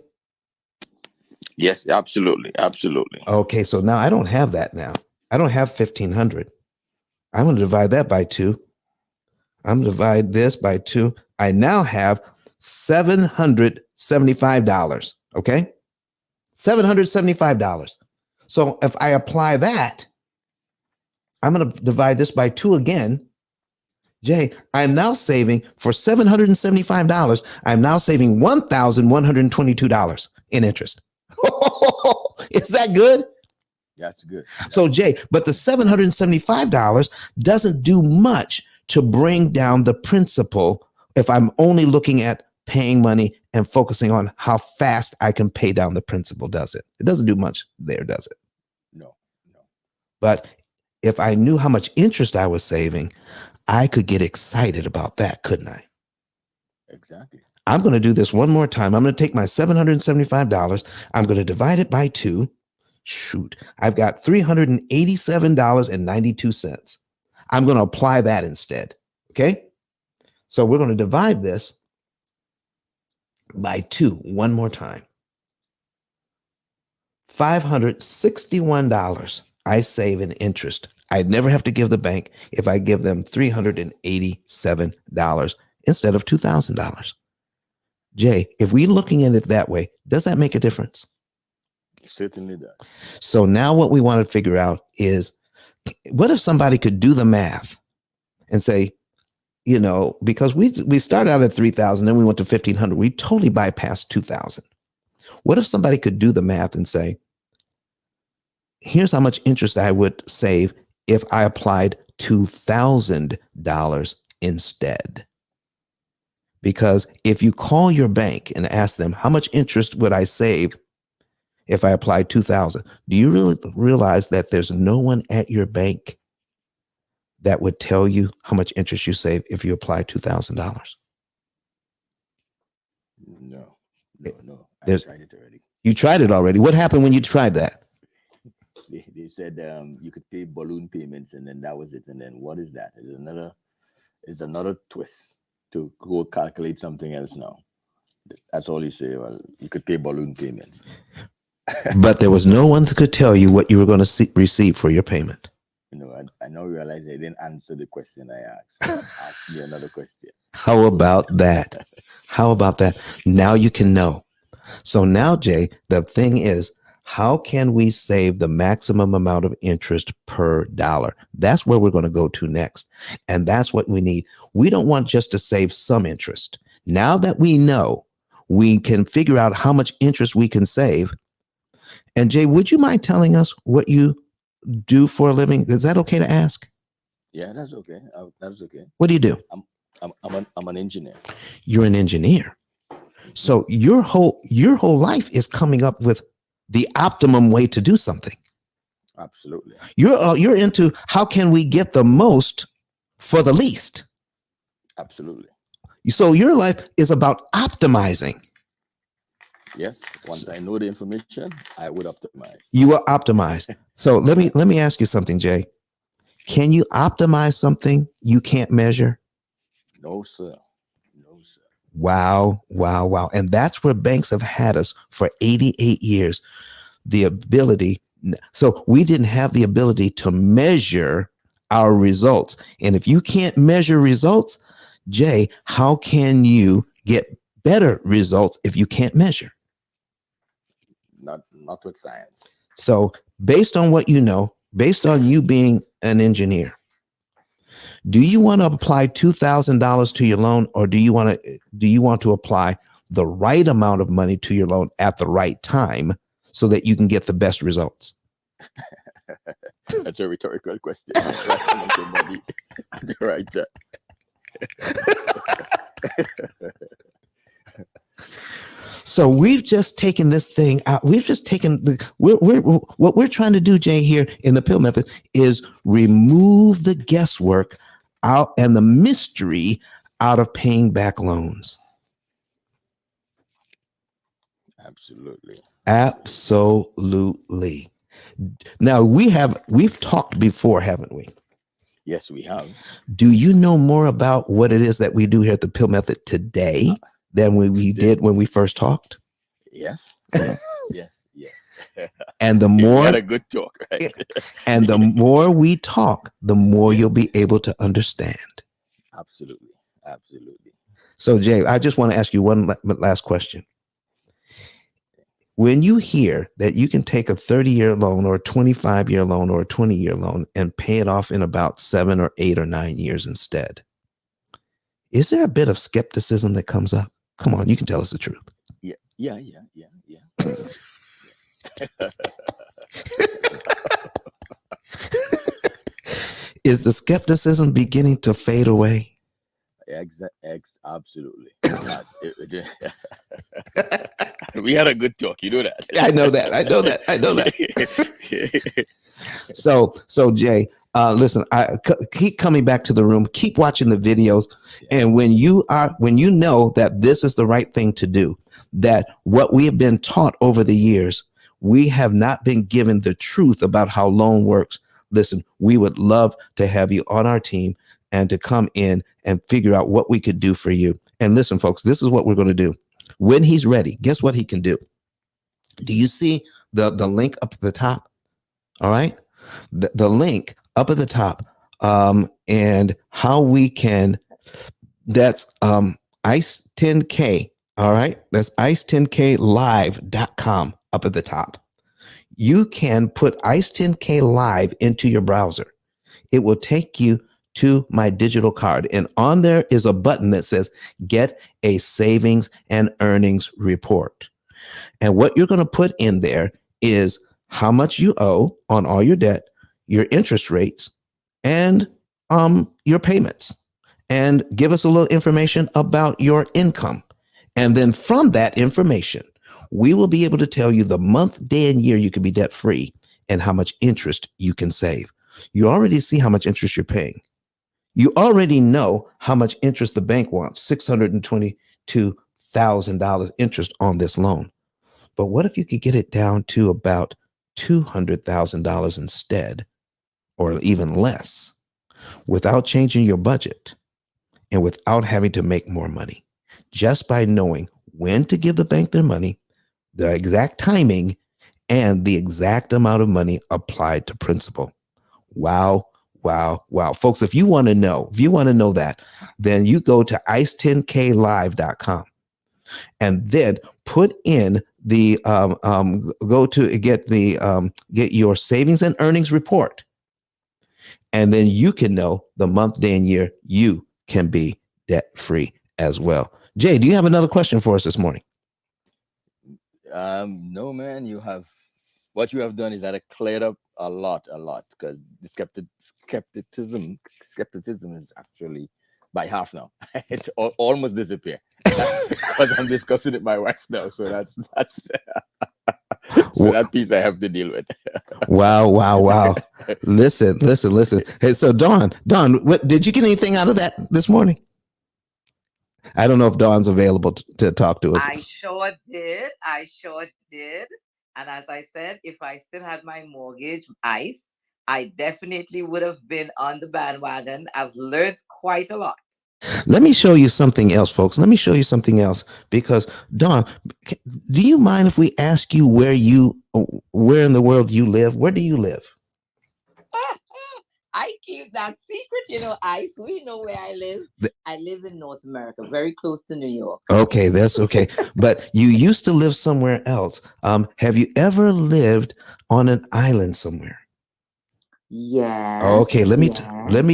Yes, absolutely. Absolutely. Okay, so now I don't have that now. I don't have 1,500. I'm going to divide that by 2. I'm going to divide this by 2. I now have $775. Okay? $775. So if I apply that, I'm going to divide this by 2 again. Jay, I'm now saving for $775. I'm now saving $1,122 in interest. Is that good? That's good. So Jay, but the $775 doesn't do much to bring down the principal if I'm only looking at paying money and focusing on how fast I can pay down the principal, does it? It doesn't do much there, does it? No. But if I knew how much interest I was saving, I could get excited about that, couldn't I? Exactly. I'm going to do this one more time. I'm going to take my $775. I'm going to divide it by 2. Shoot, I've got $387.92. I'm going to apply that instead. Okay. So we're going to divide this by 2 one more time. $561 I save in interest. I'd never have to give the bank if I give them $387 instead of $2,000. Jay, if we're looking at it that way, does that make a difference? It certainly does. So now what we want to figure out is, what if somebody could do the math and say, you know, because we started out at 3,000, then we went to 1,500. We totally bypassed 2,000. What if somebody could do the math and say, here's how much interest I would save if I applied $2,000 instead? Because if you call your bank and ask them, how much interest would I save if I applied 2,000? Do you really realize that there's no one at your bank that would tell you how much interest you save if you apply $2,000? No. I tried it already. You tried it already. What happened when you tried that? They said you could pay balloon payments, and then that was it. And then what is that? It's another twist to go calculate something else now. That's all you say. Well, you could pay balloon payments. But there was no one that could tell you what you were going to receive for your payment. I now realize I didn't answer the question I asked. Ask me another question. How about that? How about that? Now you can know. So now, Jay, the thing is, how can we save the maximum amount of interest per dollar? That's where we're going to go to next. And that's what we need. We don't want just to save some interest. Now that we know, we can figure out how much interest we can save. And Jay, would you mind telling us what you do for a living? Is that okay to ask? Yeah, that's okay. That's okay. What do you do? I'm an engineer. You're an engineer. So your whole life is coming up with the optimum way to do something. Absolutely. You're into how can we get the most for the least. Absolutely. So your life is about optimizing. Yes. Once I know the information, I would optimize. You will optimize. So let me ask you something, Jay. Can you optimize something you can't measure? No, sir. No, sir. Wow, wow, wow. And that's where banks have had us for 88 years. The ability. So we didn't have the ability to measure our results. And if you can't measure results, Jay, how can you get better results if you can't measure? Not with science. So based on what you know, based on you being an engineer, do you want to apply $2,000 to your loan, or do you want to apply the right amount of money to your loan at the right time so that you can get the best results? That's a rhetorical question. Money at the right time. So we've just taken this thing out. We've just taken what we're trying to do, Jay, here in the P.I.L.L method is remove the guesswork out and the mystery out of paying back loans. Absolutely. Absolutely. Now we've talked before, haven't we? Yes, we have. Do you know more about what it is that we do here at the P.I.L.L method today than we did when we first talked? Yes. Yes. And the more we had a good talk, right? And the more we talk, the more you'll be able to understand. Absolutely. So, Jay, I just want to ask you one last question. When you hear that you can take a 30-year loan or a 25-year loan or a 20-year loan and pay it off in about 7 or 8 or 9 years instead, is there a bit of skepticism that comes up? Come on, you can tell us the truth. Yeah. Is the skepticism beginning to fade away? Absolutely. We had a good talk. You know that. I know that. So Jay, listen, keep coming back to the room, keep watching the videos. Yeah. And when you know that this is the right thing to do, that what we have been taught over the years, we have not been given the truth about how loan works. Listen, we would love to have you on our team and to come in and figure out what we could do for you. And listen, folks, this is what we're going to do. When he's ready, guess what he can do? Do you see the link up at the top? All right. The link up at the top, and how we can, that's ICE 10K. All right. That's ICE10KLive.com up at the top. You can put ICE 10K Live into your browser. It will take you to my digital card. And on there is a button that says, get a savings and earnings report. And what you're going to put in there is how much you owe on all your debt, your interest rates, and your payments. And give us a little information about your income. And then from that information, we will be able to tell you the month, day, and year you can be debt free and how much interest you can save. You already see how much interest you're paying. You already know how much interest the bank wants, $622,000 interest on this loan. But what if you could get it down to about $200,000 instead, or even less, without changing your budget and without having to make more money, just by knowing when to give the bank their money, the exact timing, and the exact amount of money applied to principal. Wow. Wow. Wow. Folks, if you want to know that, then you go to ice10klive.com and then put in the go to get your savings and earnings report. And then you can know the month, day, and year you can be debt free as well. Jay, do you have another question for us this morning? No, man. What you have done is that it cleared up a lot, because the skepticism is actually by half now. It's almost disappeared because I'm discussing it with my wife now. So that's so that piece I have to deal with. Wow. Listen. Hey, so Dawn, what did you get anything out of that this morning? I don't know if Dawn's available to talk to us. I sure did. And as I said, if I still had my mortgage, ICE, I definitely would have been on the bandwagon. I've learned quite a lot. Let me show you something else, folks. Let me show you something else, because Dawn, do you mind if we ask you where in the world you live? Where do you live? I keep that secret, ICE. We know where I live. I live in North America, very close to New York. Okay, that's okay. But you used to live somewhere else. Have you ever lived on an island somewhere? Yes. Okay, let me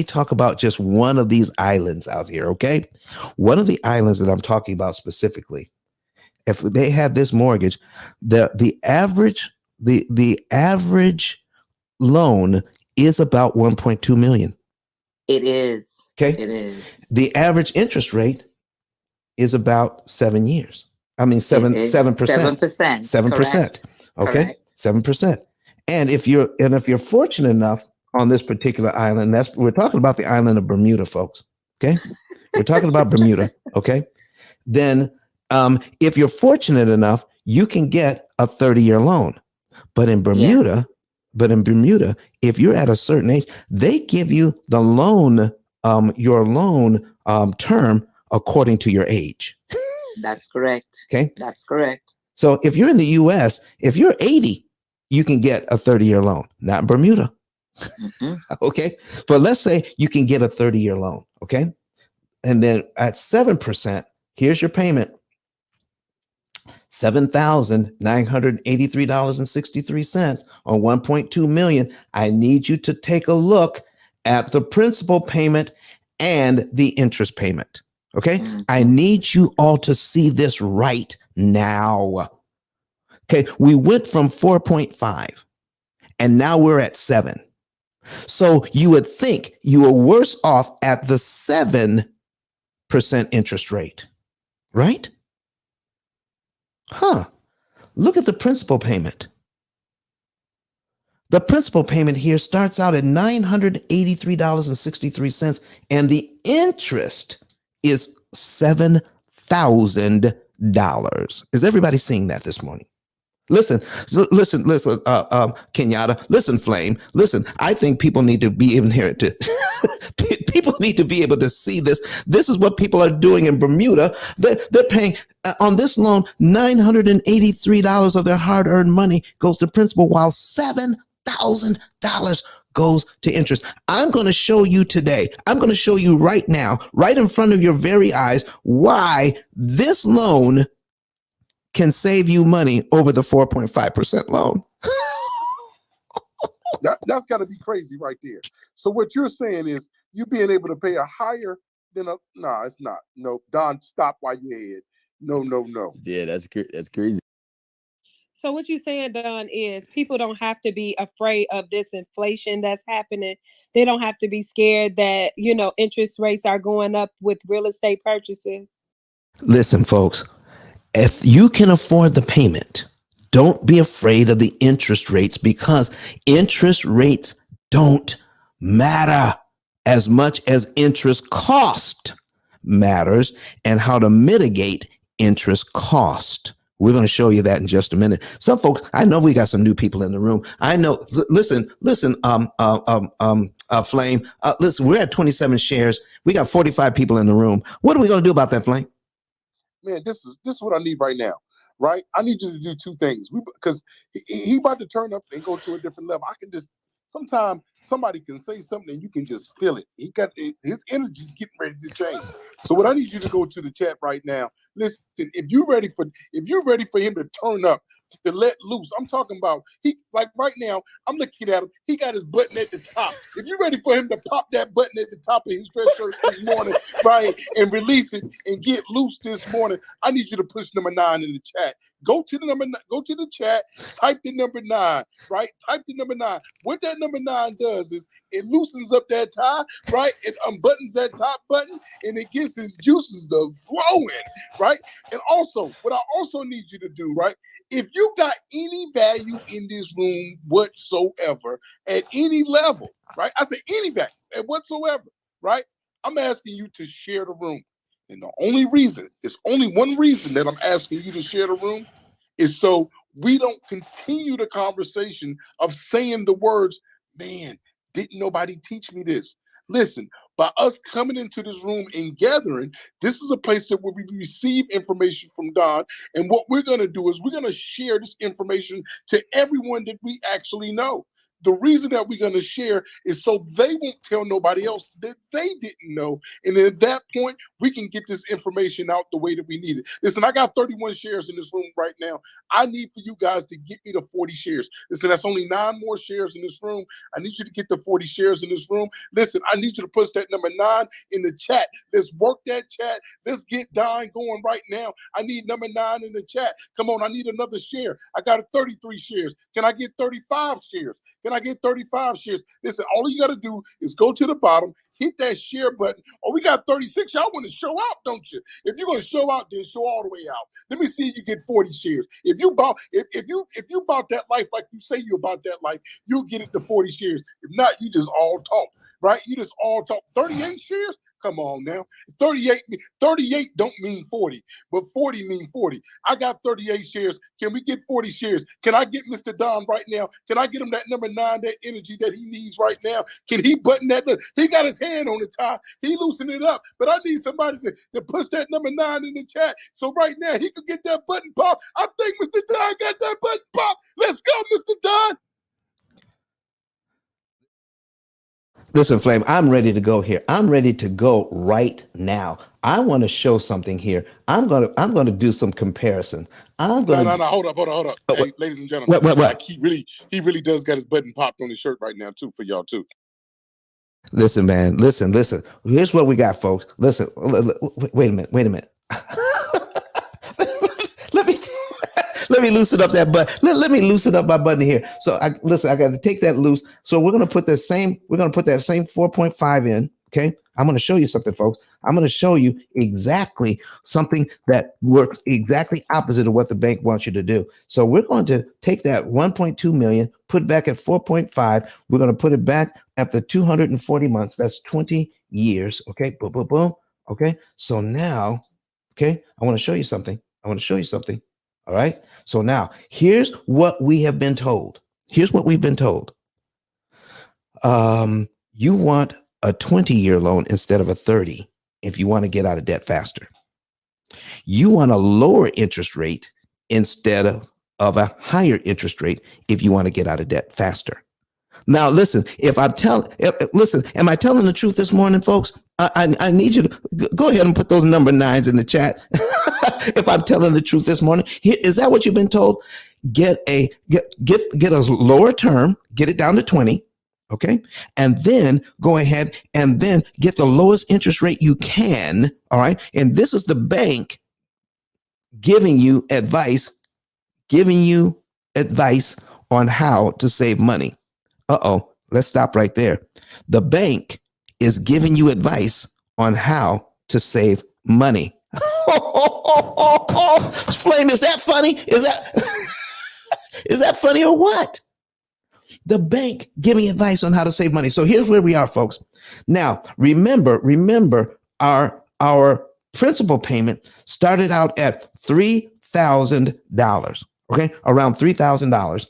talk about just one of these islands out here, okay? One of the islands that I'm talking about specifically, if they had this mortgage, the average loan is about 1.2 million. It is. Okay. It is. The average interest rate is about 7 years. I mean, 7%. 7%. Okay. 7%. And if you're fortunate enough on this particular island, we're talking about the island of Bermuda, folks. Okay. We're talking about Bermuda. Okay. Then if you're fortunate enough, you can get a 30-year loan. But in Bermuda, if you're at a certain age, they give you the loan, your loan term according to your age. That's correct. Okay. That's correct. So if you're in the US, if you're 80, you can get a 30-year loan, not in Bermuda. Okay. But let's say you can get a 30-year loan. Okay. And then at 7%, here's your payment. $7,983.63 on 1.2 million. I need you to take a look at the principal payment and the interest payment. Okay. I need you all to see this right now. Okay. We went from 4.5 and now we're at 7. So you would think you were worse off at the 7% interest rate, right? Huh. Look at the principal payment. The principal payment here starts out at $983.63, and the interest is $7,000. Is everybody seeing that this morning? Listen, Kenyatta, listen, Flame, listen, I think people need to be in here to people need to be able to see this. This is what people are doing in Bermuda. They're paying on this loan, $983 of their hard-earned money goes to principal, while $7,000 goes to interest. I'm going to show you today. I'm going to show you right now, right in front of your very eyes, why this loan can save you money over the 4.5% loan. That's got to be crazy right there. So what you're saying is you being able to pay a higher than no, it's not. No, Don, stop while you ahead. No. Yeah, that's crazy. So what you're saying, Don, is people don't have to be afraid of this inflation that's happening. They don't have to be scared that, interest rates are going up with real estate purchases. Listen, folks, if you can afford the payment, don't be afraid of the interest rates, because interest rates don't matter as much as interest cost matters, and how to mitigate interest cost. We're going to show you that in just a minute. Some folks, I know we got some new people in the room. I know. Listen, Flame. Listen, we're at 27 shares. We got 45 people in the room. What are we going to do about that, Flame? Man, this is what I need right now, right? I need you to do two things. Because he about to turn up and go to a different level. I can just sometimes somebody can say something and you can just feel it. His energy's getting ready to change. So what I need you to go to the chat right now. Listen, if you're ready for him to turn up, to let loose. I'm talking about like right now, I'm looking at him. He got his button at the top. If you're ready for him to pop that button at the top of his dress shirt this morning, right, and release it and get loose this morning, I need you to push number 9 in the chat. Go to the chat, type the number 9, right? Type the number 9. What that number 9 does is it loosens up that tie, right? It unbuttons that top button and it gets his juices to flowing, right? And also, what I also need you to do, right? If you got any value in this room whatsoever at any level, right? I say any value at whatsoever, right? I'm asking you to share the room. And the only reason, it's only one reason that I'm asking you to share the room is so we don't continue the conversation of saying the words, man, didn't nobody teach me this? Listen, by us coming into this room and gathering, this is a place that where we receive information from Don. And what we're going to do is we're going to share this information to everyone that we actually know. The reason that we're going to share is so they won't tell nobody else that they didn't know. And at that point, we can get this information out the way that we need it. Listen, I got 31 shares in this room right now. I need for you guys to get me to 40 shares. Listen, that's only 9 more shares in this room. I need you to get to 40 shares in this room. Listen, I need you to push that number 9 in the chat. Let's work that chat. Let's get Don going right now. I need number 9 in the chat. Come on, I need another share. I got 33 shares. Can I get 35 shares? Can I get 35 shares? Listen, all you got to do is go to the bottom, hit that share button. Oh, we got 36. Y'all want to show out, don't you? If you're going to show out, then show all the way out. Let me see if you get 40 shares. If you bought that life like you say you about that life, you'll get it to 40 shares. If not, you just all talk, right? You just all talk. 38 shares? Come on now. 38 don't mean 40, but 40 mean 40. I got 38 shares. Can we get 40 shares? Can I get Mr. Don right now? Can I get him that number 9, that energy that he needs right now? Can he button that? He got his hand on the tie. He loosened it up, but I need somebody to push that number 9 in the chat. So right now he could get that button pop. I think Mr. Don got that button pop. Let's go, Mr. Don. Listen, Flame, I'm ready to go here. I'm ready to go right now. I want to show something here. I'm gonna do some comparison. No, hold up. Hey, ladies and gentlemen, what? Like he really does got his button popped on his shirt right now too, for y'all too. Listen, man. Listen. Here's what we got, folks. Listen. Wait a minute. Let me loosen up that button. Let me loosen up my button here. So I got to take that loose. So we're gonna put that same 4.5 in. Okay. I'm gonna show you something, folks. I'm gonna show you exactly something that works exactly opposite of what the bank wants you to do. So we're going to take that 1.2 million, put it back at 4.5. We're going to put it back after 240 months. That's 20 years. Okay. Boom, boom, boom. Okay. So now, okay, I want to show you something. All right. So now here's what we have been told. You want a 20-year loan instead of a 30 if you want to get out of debt faster. You want a lower interest rate instead of a higher interest rate if you want to get out of debt faster. Now, listen, am I telling the truth this morning, folks? I need you to go ahead and put those number 9s in the chat. If I'm telling the truth this morning, is that what you've been told? Get a lower term, get it down to 20. Okay. And then go ahead and then get the lowest interest rate you can. All right. And this is the bank giving you advice on how to save money. Let's stop right there. The bank is giving you advice on how to save money. Flame, is that funny? Is that funny or what? The bank giving advice on how to save money. So here's where we are, folks. Now, remember our principal payment started out at $3,000. Okay, around $3,000.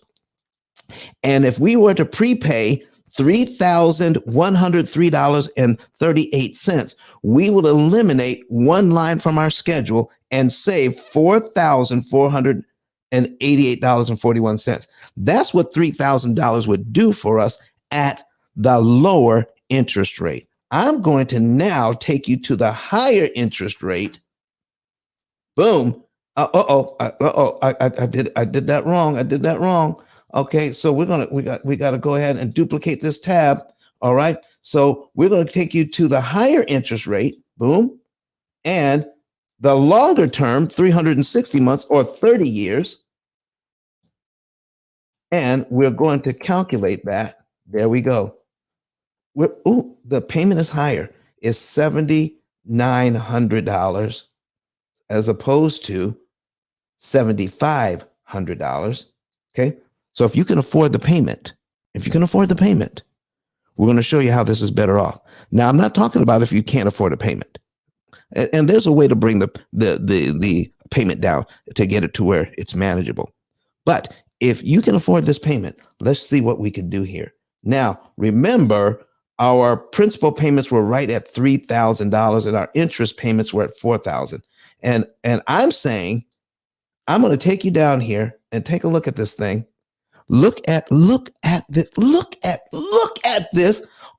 And if we were to prepay $3,103.38, we would eliminate one line from our schedule and save $4,488.41. That's what $3,000 would do for us at the lower interest rate. I'm going to now take you to the higher interest rate. Boom. I did that wrong. Okay, so we got to go ahead and duplicate this tab. All right. So we're going to take you to the higher interest rate. Boom. And the longer term, 360 months or 30 years. And we're going to calculate that. There we go. The payment is higher. It's $7,900 as opposed to $7,500. Okay. So if you can afford the payment, we're going to show you how this is better off. Now, I'm not talking about if you can't afford a payment. And there's a way to bring the payment down to get it to where it's manageable. But if you can afford this payment, let's see what we can do here. Now, remember, our principal payments were right at $3,000 and our interest payments were at $4,000. And I'm saying, I'm going to take you down here and take a look at this thing. Look at this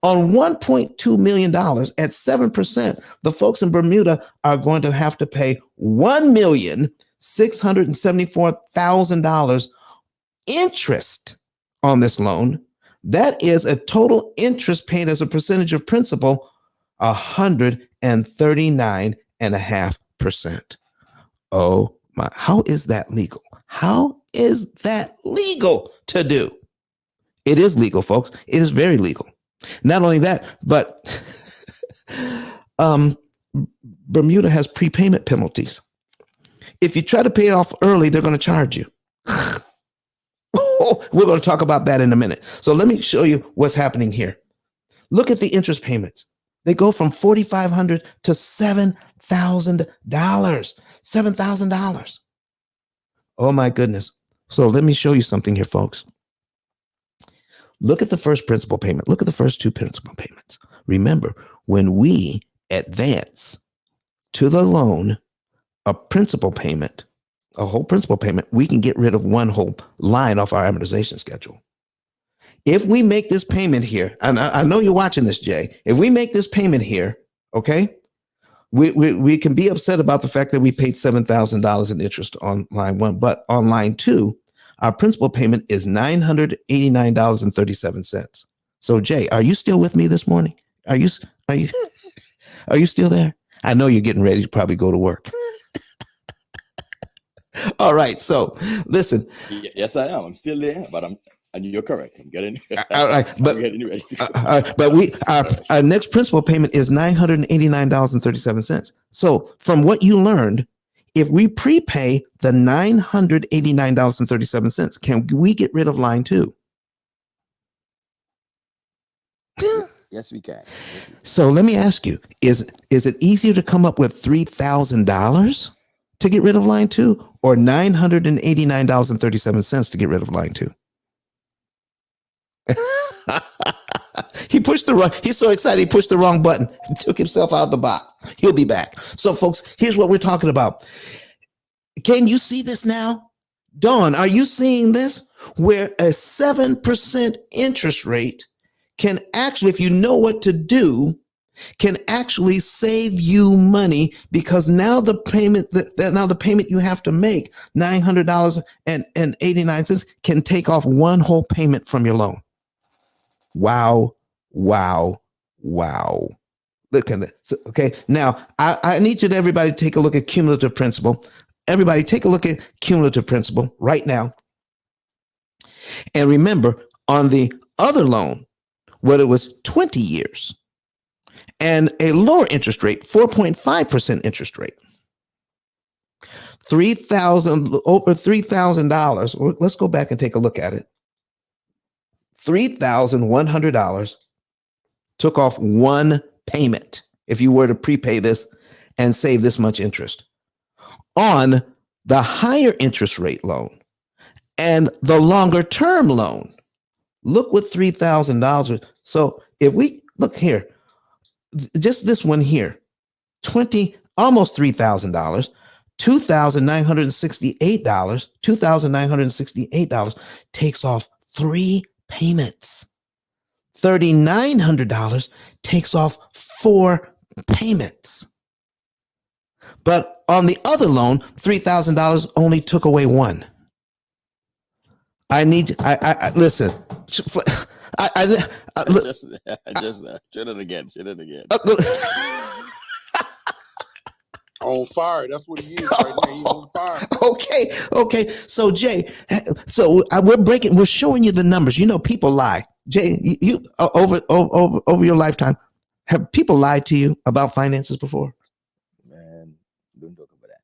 on $1.2 million at 7%. The folks in Bermuda are going to have to pay $1,674,000 interest on this loan. That is a total interest paid as a percentage of principal, 139.5%. Oh my, how is that legal? How is that legal to do? It is legal, folks. It is very legal. Not only that, but Bermuda has prepayment penalties. If you try to pay it off early, they're going to charge you. We're going to talk about that in a minute. So let me show you what's happening here. Look at the interest payments. They go from $4,500 to $7,000. $7,000. Oh my goodness. So let me show you something here, folks. Look at the first principal payment. Look at the first two principal payments. Remember, when we advance to the loan a principal payment, a whole principal payment, we can get rid of one whole line off our amortization schedule. If we make this payment here, and I know you're watching this, Jay, if we make this payment here, okay, we can be upset about the fact that we paid $7,000 in interest on line one, but on line two, our principal payment is $989.37. So, Jay, are you still with me this morning? Are you still there? I know you're getting ready to probably go to work. All right. So, listen. Yes, I am. I'm still there, but and you're correct. I'm getting. All right, but getting ready to go. But our next principal payment is $989.37. So, from what you learned, if we prepay the $989.37, can we get rid of line two? Yes, we can. So let me ask you, is it easier to come up with $3,000 to get rid of line two or $989.37 to get rid of line two? He's so excited he pushed the wrong button. He took himself out of the box. He'll be back. So folks, here's what we're talking about. Can you see this now? Dawn, are you seeing this? Where a 7% interest rate can actually, if you know what to do, can actually save you money, because now the payment you have to make, $900.89, can take off one whole payment from your loan. Wow. Look at this. Okay. Now I need everybody to take a look at cumulative principal. Everybody take a look at cumulative principal right now. And remember, on the other loan, whether it was 20 years and a lower interest rate, 4.5% interest rate, over $3,000. Let's go back and take a look at it. $3,100 took off one payment if you were to prepay this and save this much interest. On the higher interest rate loan and the longer term loan, look what $3,000. So if we look here, just this one here, almost $3,000, $2,968 takes off three payments. $3,900 takes off 4 payments. But on the other loan, $3,000 only took away 1. I need, I listen. Look, just shit it again. On fire. That's what he is right now. He's on fire. Okay. So Jay, we're showing you the numbers. You know, people lie. Jay, you over your lifetime, have people lied to you about finances before? Man, don't talk about that.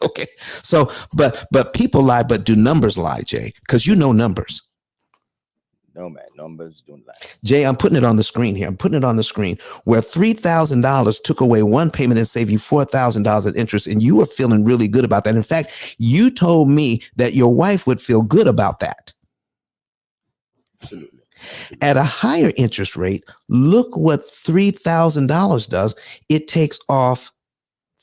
Okay. So, but people lie, but do numbers lie, Jay? Because you know numbers. No, man, numbers don't lie. Jay, I'm putting it on the screen here. I'm putting it on the screen where $3,000 took away 1 payment and saved you $4,000 in interest. And you were feeling really good about that. In fact, you told me that your wife would feel good about that. Absolutely. At a higher interest rate, look what $3,000 does. It takes off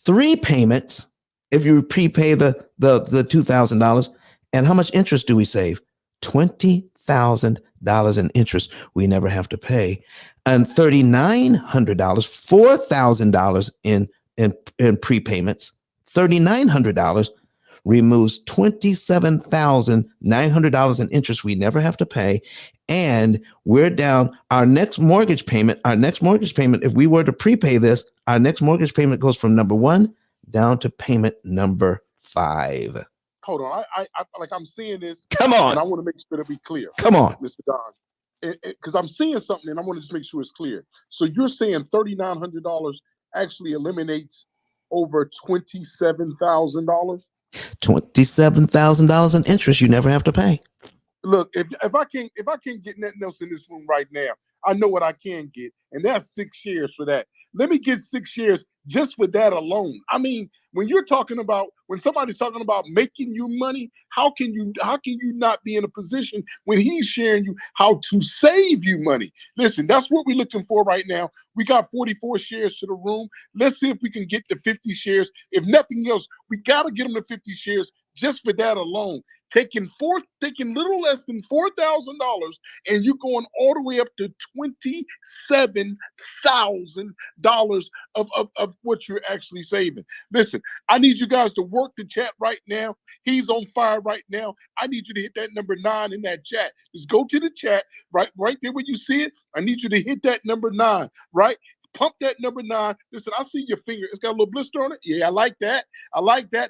3 payments if you prepay the $2,000. And how much interest do we save? $20,000 in interest we never have to pay, and $3,900, $4,000 in prepayments. $3,900 removes $27,900 in interest we never have to pay, and we're down. Our next mortgage payment, if we were to prepay this, our next mortgage payment goes from number 1 down to payment number 5. Hold on. I like I'm seeing this. Come on. And I want to make sure to be clear. Come on. Mr. Don. Because I'm seeing something and I want to just make sure it's clear. So you're saying $3,900 actually eliminates over $27,000? $27,000 in interest you never have to pay. Look, if I can't get nothing else in this room right now, I know what I can get, and that's 6 shares for that. Let me get 6 shares just for that alone. I mean, when somebody's talking about making you money, how can you not be in a position when he's sharing you how to save you money? Listen, that's what we're looking for right now. We got 44 shares to the room. Let's see if we can get to 50 shares. If nothing else, we got to get them to 50 shares just for that alone. Taking little less than $4,000, and you're going all the way up to $27,000 of what you're actually saving. Listen, I need you guys to work the chat right now. He's on fire right now. I need you to hit that number 9 in that chat. Just go to the chat right there where you see it. I need you to hit that number 9, right? Pump that number 9. Listen, I see your finger. It's got a little blister on it. Yeah, I like that.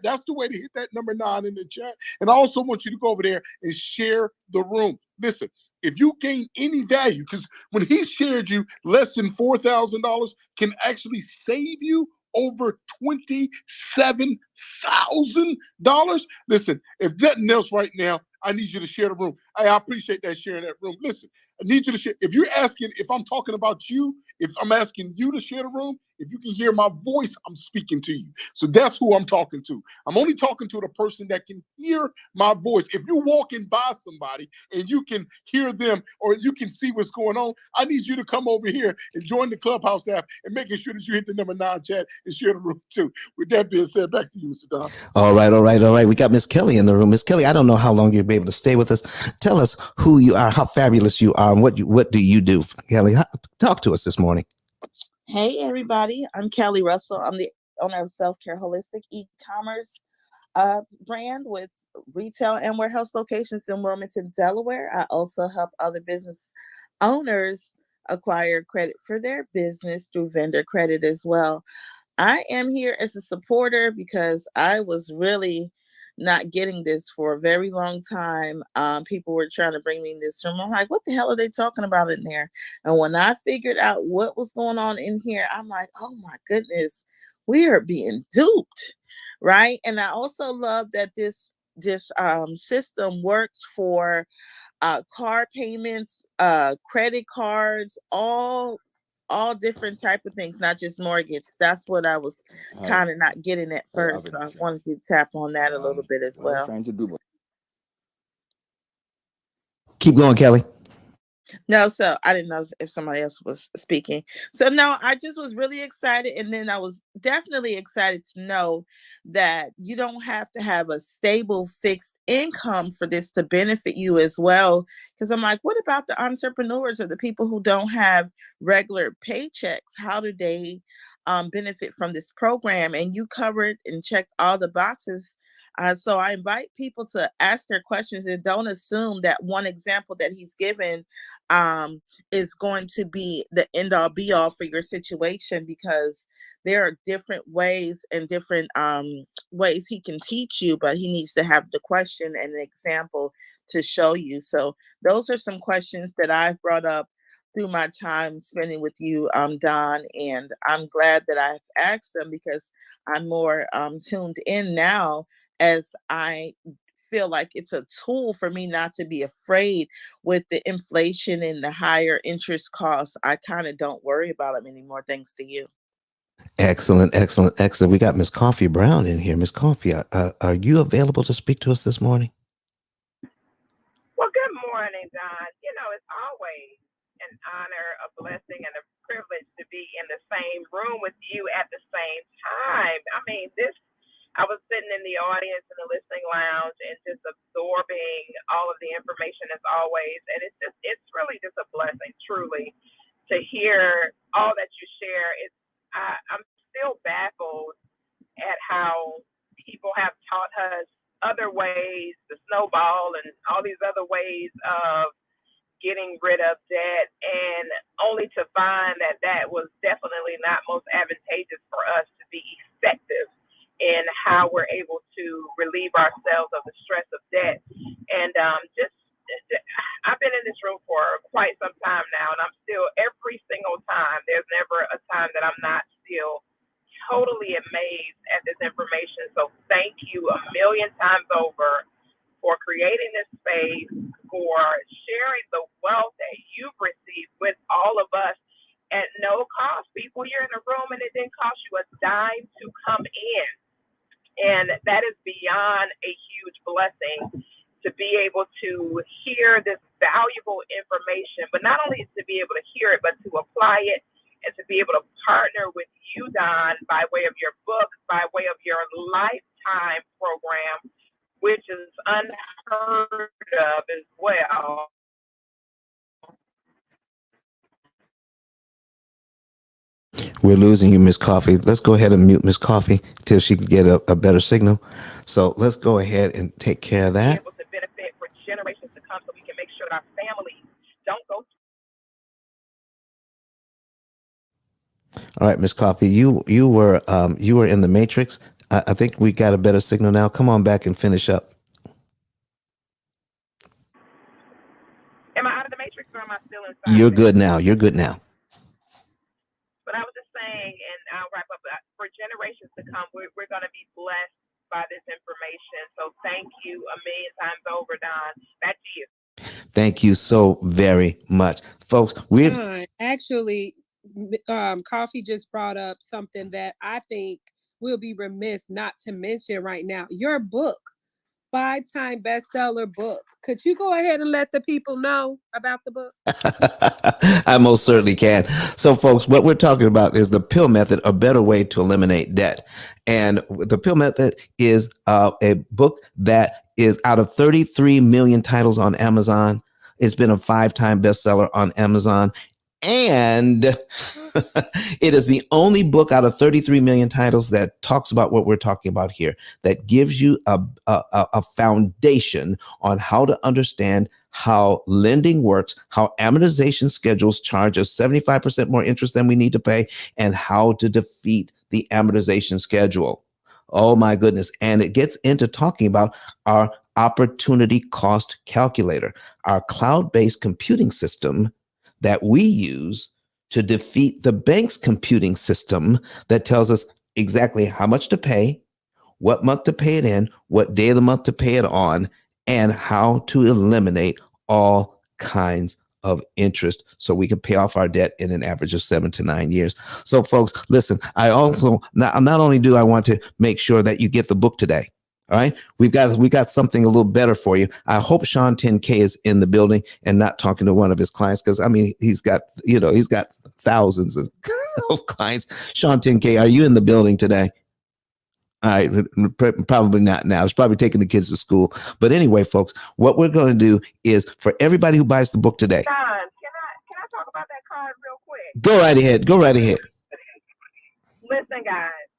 That's the way to hit that number 9 in the chat. And I also want you to go over there and share the room. Listen, if you gain any value, because when he shared you less than $4,000 can actually save you over $27,000. Listen, if nothing else right now, I need you to share the room. I appreciate that sharing that room. Listen, I need you to share. If you're asking, if I'm talking about you, if I'm asking you to share the room, if you can hear my voice, I'm speaking to you. So that's who I'm talking to. I'm only talking to the person that can hear my voice. If you're walking by somebody and you can hear them or you can see what's going on, I need you to come over here and join the Clubhouse app and making sure that you hit the number 9 chat and share the room too. With that being said, back to you, Mr. Don. All right. We got Miss Kelly in the room. Miss Kelly, I don't know how long you'll be able to stay with us. Tell us who you are, how fabulous you are, and what do you do, Kelly? Talk to us this morning. Hey, everybody. I'm Kelly Russell. I'm the owner of Self-Care Holistic e-commerce brand with retail and warehouse locations in Wilmington, Delaware. I also help other business owners acquire credit for their business through vendor credit as well. I am here as a supporter because I was really not getting this for a very long time. People were trying to bring me in this room. I'm like, what the hell are they talking about in there? And when I figured out what was going on in here, I'm like, oh my goodness, we are being duped, right? And I also love that this system works for car payments, credit cards, all different type of things, not just mortgage. That's what I was kind of not getting at first. So I wanted to tap on that a little bit as well. Trying to do. Keep going, Kelly. No, so I didn't know if somebody else was speaking. So no, I just was really excited, and then I was definitely excited to know that you don't have to have a stable fixed income for this to benefit you as well. Because I'm like, what about the entrepreneurs or the people who don't have regular paychecks? How do they benefit from this program? And you covered and checked all the boxes. So I invite people to ask their questions and don't assume that one example that he's given is going to be the end all be all for your situation, because there are different ways and different ways he can teach you, but he needs to have the question and an example to show you. So those are some questions that I've brought up through my time spending with you, Don, and I'm glad that I've asked them because I'm more tuned in now, as I feel like it's a tool for me not to be afraid with the inflation and the higher interest costs. I kind of don't worry about them anymore, thanks to you. Excellent, excellent, excellent. We got Miss Coffee Brown in here. Miss Coffee, are you available to speak to us this morning? Well, good morning, Don. You know, it's always an honor, a blessing, and a privilege to be in the same room with you at the same time. I mean, I was sitting in the audience in the listening lounge and just absorbing all of the information as always. And it's really just a blessing, truly, to hear all that you share. I'm still baffled at how people have taught us other ways, the snowball and all these other ways of getting rid of debt, and only to find that that was definitely not most advantageous for us to be effective in how we're able to relieve ourselves of the stress of debt. And just I've been in this room for quite some time now, and I'm still every single time. There's never a time that I'm not still totally amazed at this information. So thank you a million times over for creating this space, for sharing the wealth that you've received with all of us at no cost. People, you're in the room and it didn't cost you a dime to come in. And that is beyond a huge blessing to be able to hear this valuable information, but not only to be able to hear it, but to apply it and to be able to partner with you, Don, by way of your book, by way of your lifetime program, which is unheard of as well. We're losing you, Miss Coffee. Let's go ahead and mute Miss Coffee till she can get a better signal. So let's go ahead and take care of Be that. able to benefit for generations to come, so we can make sure that our families don't go. All right, Miss Coffee, you were in the matrix. I think we got a better signal now. Come on back and finish up. Am I out of the matrix, or am I still inside? You're good now. You're good now. But I was just saying, and I'll wrap up, for generations to come, we're going to be blessed by this information. So thank you a million times over, Don. Back to you. Thank you so very much, folks. Actually, Coffee just brought up something that I think we'll be remiss not to mention right now. Your book, 5-time bestseller book. Could you go ahead and let the people know about the book? I most certainly can. So, folks, what we're talking about is the P.I.L.L method, a better way to eliminate debt. And the P.I.L.L method is a book that is out of 33 million titles on Amazon. It's been a 5-time bestseller on Amazon. And it is the only book out of 33 million titles that talks about what we're talking about here, that gives you a foundation on how to understand how lending works, how amortization schedules charge us 75% more interest than we need to pay, and how to defeat the amortization schedule. Oh my goodness. And it gets into talking about our opportunity cost calculator, our cloud-based computing system that we use to defeat the bank's computing system that tells us exactly how much to pay, what month to pay it in, what day of the month to pay it on, and how to eliminate all kinds of interest so we can pay off our debt in an average of 7 to 9 years. So folks, listen, I also not only do I want to make sure that you get the book today, All right, we got something a little better for you. I hope Sean 10K is in the building and not talking to one of his clients, because I mean he's got thousands of, of clients. Sean 10K, are you in the building today? All right, probably not now. It's probably taking the kids to school. But anyway, folks, what we're going to do is, for everybody who buys the book today, Don, can I talk about that card real quick? go right ahead. Go right ahead. Listen, guys,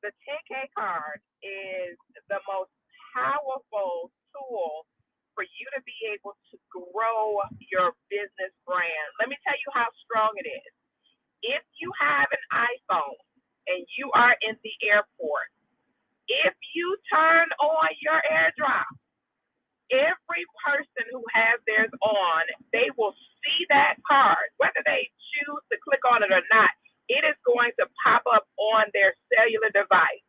the 10K card is the most powerful tool for you to be able to grow your business brand. Let me tell you how strong it is. If you have an iPhone and you are in the airport, if you turn on your AirDrop, every person who has theirs on, they will see that card, whether they choose to click on it or not. It is going to pop up on their cellular device.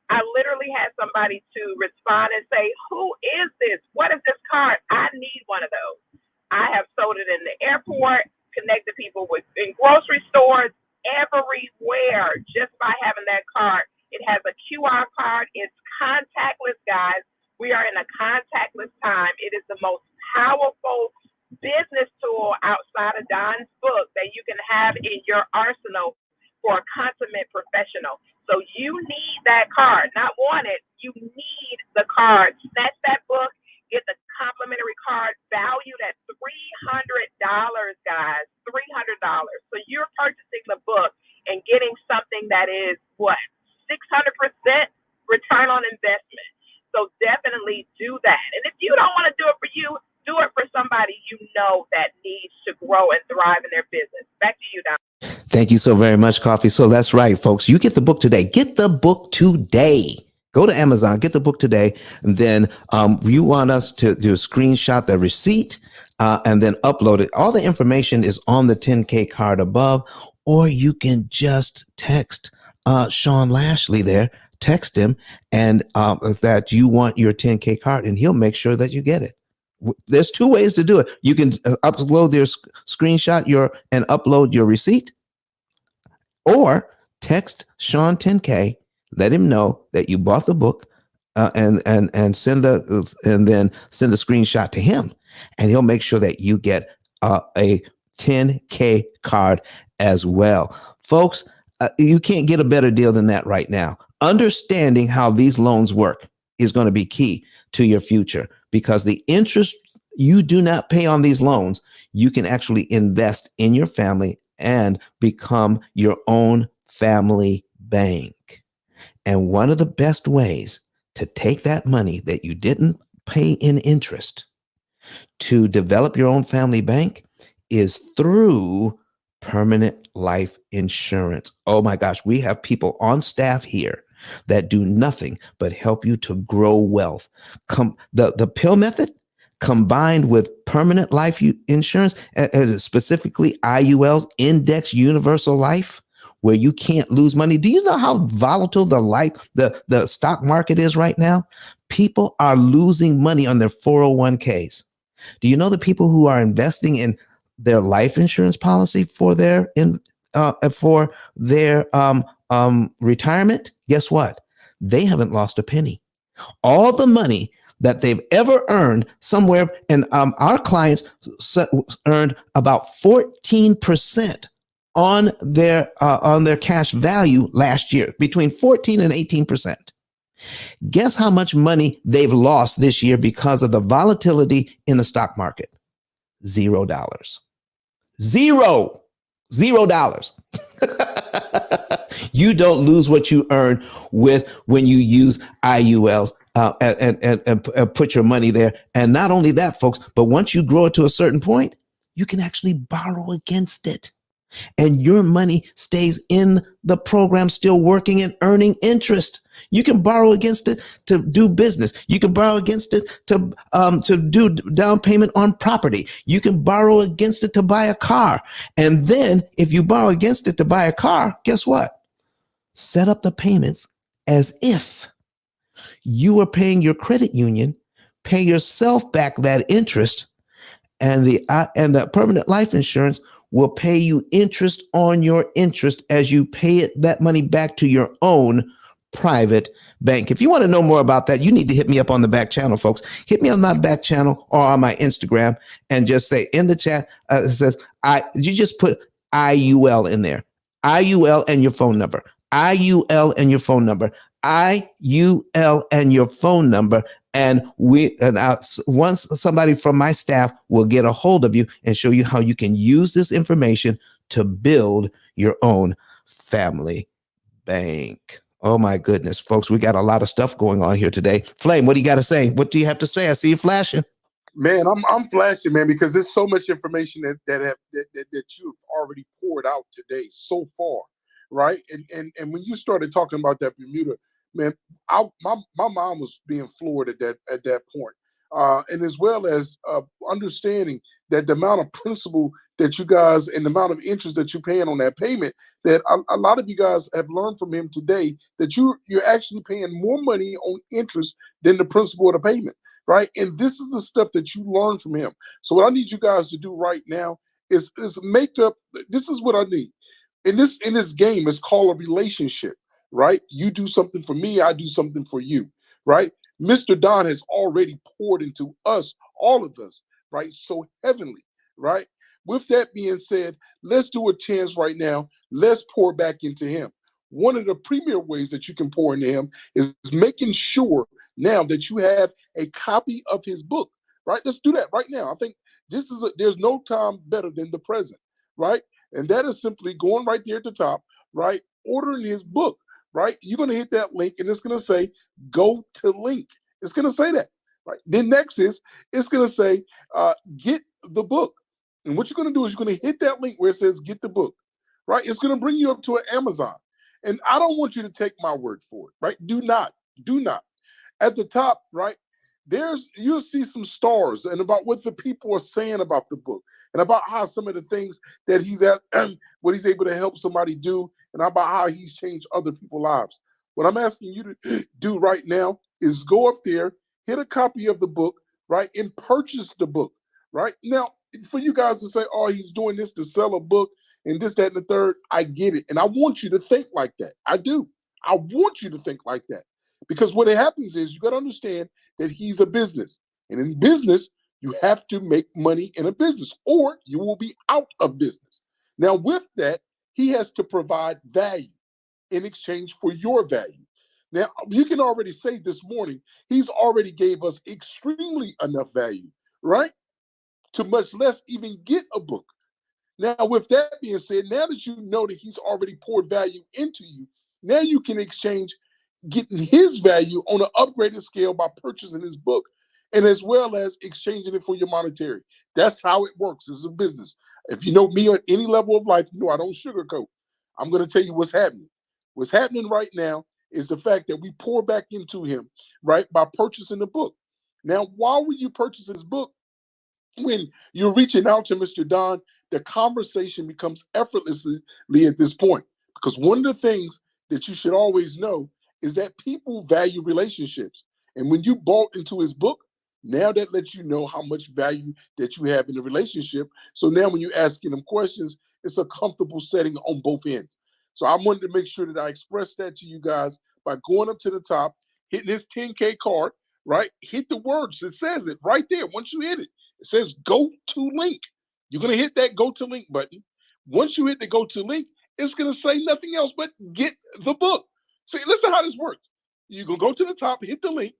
I literally had somebody to respond and say, who is this? What is this card? I need one of those. I have sold it in the airport, connected people in grocery stores, everywhere, just by having that card. It has a QR card. It's contactless, guys. We are in a contactless time. It is the most powerful business tool outside of Don's book that you can have in your arsenal for a consummate professional. So you need that card, not want it. You need the card. Snatch that book, get the complimentary card valued at $300, guys, $300. So you're purchasing the book and getting something that is what, 600% return on investment. So definitely do that. And if you don't want to do it for you, do it for somebody you know that needs to grow and thrive in their business. Back to you, Don. Thank you so very much, Coffee. So that's right, folks. You get the book today. Get the book today. Go to Amazon, get the book today, and then you want us to screenshot the receipt and then upload it. All the information is on the 10K card above, or you can just text Sean Lashley there. Text him and that you want your 10K card, and he'll make sure that you get it. There's two ways to do it. You can upload their screenshot and upload your receipt, or text Sean 10K, let him know that you bought the book, and then send a screenshot to him, and he'll make sure that you get a 10K card as well. Folks, you can't get a better deal than that right now. Understanding how these loans work is going to be key to your future, because the interest you do not pay on these loans, you can actually invest in your family and become your own family bank. And one of the best ways to take that money that you didn't pay in interest to develop your own family bank is through permanent life insurance. Oh my gosh, we have people on staff here that do nothing but help you to grow wealth. The P.I.L.L method combined with permanent life insurance, specifically IUL's Index Universal Life, where you can't lose money. Do you know how volatile the stock market is right now? People are losing money on their 401ks. Do you know the people who are investing in their life insurance policy for their retirement? Guess what? They haven't lost a penny. All the money that they've ever earned somewhere, and our clients earned about 14% on their cash value last year, between 14 and 18%. Guess how much money they've lost this year because of the volatility in the stock market? $0. $0. You don't lose what you earn when you use IULs and put your money there. And not only that, folks, but once you grow it to a certain point, you can actually borrow against it. And your money stays in the program, still working and earning interest. You can borrow against it to do business. You can borrow against it to do down payment on property. You can borrow against it to buy a car. And then if you borrow against it to buy a car, guess what? Set up the payments as if you were paying your credit union, pay yourself back that interest, and the permanent life insurance will pay you interest on your interest as you pay that money back to your own private bank. If you want to know more about that, you need to hit me up on the back channel, folks. Hit me on my back channel or on my Instagram and just say in the chat, it says, you just put IUL in there. IUL and your phone number. IUL and your phone number. IUL and your phone number. And once somebody from my staff will get a hold of you and show you how you can use this information to build your own family bank. Oh my goodness, folks, we got a lot of stuff going on here today. Flame, what do you got to say? What do you have to say? I see you flashing. Man, I'm flashing, man, because there's so much information that you've already poured out today so far, right? And when you started talking about that Bermuda, man, my mom was being floored at that point, and as well as understanding that the amount of principal that you guys and the amount of interest that you're paying on that payment, that a lot of you guys have learned from him today that you're actually paying more money on interest than the principal of the payment. Right. And this is the stuff that you learn from him. So what I need you guys to do right now is make up. This is what I need. In this game, it's called a relationship, right? You do something for me, I do something for you, right? Mr. Don has already poured into us, all of us, right? So heavenly, right? With that being said, let's do a chance right now. Let's pour back into him. One of the premier ways that you can pour into him is making sure now that you have a copy of his book, right? Let's do that right now. I think there's no time better than the present, right? And that is simply going right there at the top, right? Ordering his book, right? You're going to hit that link and it's going to say, go to link. It's going to say that, right? Then next is, it's going to say, get the book. And what you're going to do is you're going to hit that link where it says, get the book, right? It's going to bring you up to an Amazon. And I don't want you to take my word for it, right? Do not. At the top, right, you'll see some stars and about what the people are saying about the book and about how some of the things that he's at, what he's able to help somebody do, and about how he's changed other people's lives. What I'm asking you to do right now is go up there, hit a copy of the book, right, and purchase the book, right? Now, for you guys to say, oh, he's doing this to sell a book and this, that, and the third, I get it. And I want you to think like that. I do. I want you to think like that. Because what happens is you got to understand that he's a business. And in business, you have to make money in a business or you will be out of business. Now, with that, he has to provide value in exchange for your value. Now, you can already say this morning, he's already gave us extremely enough value, right? To much less even get a book. Now, with that being said, now that you know that he's already poured value into you, now you can exchange getting his value on an upgraded scale by purchasing his book and as well as exchanging it for your monetary. That's how it works. It's a business. If you know me on any level of life, you know I don't sugarcoat. I'm going to tell you what's happening. What's happening right now is the fact that we pour back into him, right, by purchasing the book. Now, why would you purchase his book? When you're reaching out to Mr. Don, the conversation becomes effortlessly at this point. Because one of the things that you should always know is that people value relationships. And when you bought into his book, now that lets you know how much value that you have in the relationship. So now when you're asking them questions, it's a comfortable setting on both ends. So I wanted to make sure that I express that to you guys by going up to the top, hitting this 10K card, right? Hit the words. It says it right there. Once you hit it, it says go to link. You're going to hit that go to link button. Once you hit the go to link, it's going to say nothing else but get the book. See, listen how this works. You're going to go to the top, hit the link.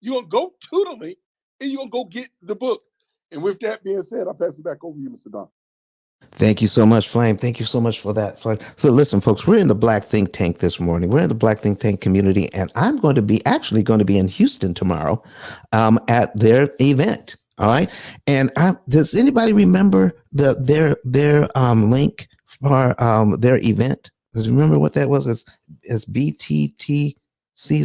You're going to go to the link, and you're going to go get the book. And with that being said, I'll pass it back over to you, Mr. Don. Thank you so much, Flame. Thank you so much for that. So listen, folks, we're in the Black Think Tank this morning. We're in the Black Think Tank community, and I'm going to be in Houston tomorrow at their event. All right. And does anybody remember their link for their event? Does you remember what that was? It's BTTC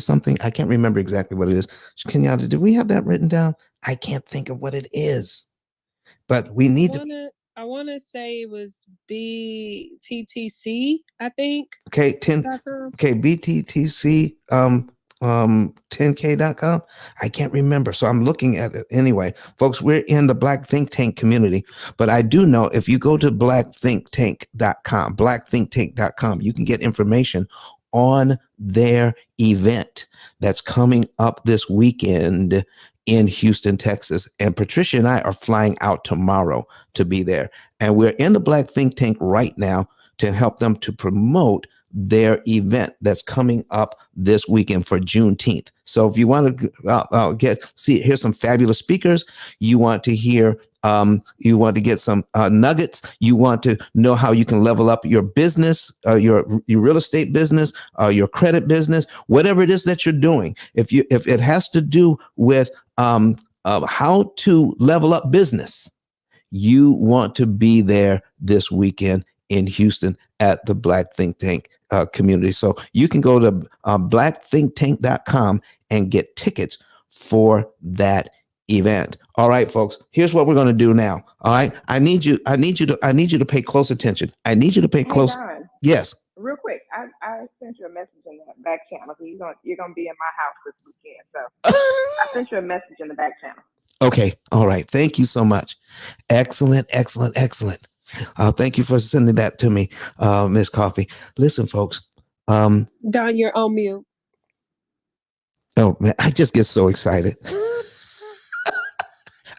something. I can't remember exactly what it is. Kenyatta, do we have that written down? I can't think of what it is. But we need I want to say it was BTTC, I think. Okay, BTTC 10K.com. I can't remember. So I'm looking at it anyway. Folks, we're in the Black Think Tank community, but I do know if you go to blackthinktank.com, you can get information on their event that's coming up this weekend in Houston, Texas. And Patricia and I are flying out tomorrow to be there. And we're in the Black Think Tank right now to help them to promote their event that's coming up this weekend for Juneteenth. So if you want to here's some fabulous speakers, you want to hear you want to get some nuggets. You want to know how you can level up your business, your real estate business, your credit business, whatever it is that you're doing. If it has to do with how to level up business, you want to be there this weekend in Houston at the Black Think Tank community. So you can go to blackthinktank.com and get tickets for that event. All right, folks, here's what we're going to do now. All right. I need you to pay close attention. I need you to pay close. Don, Yes. real quick, I sent you a message in the back channel. So you're gonna be in my house this weekend. So I sent you a message in the back channel. Okay. All right. Thank you so much. Excellent. Thank you for sending that to me, Miss Coffee. Listen, folks. Don, you're on mute. Oh man, I just get so excited.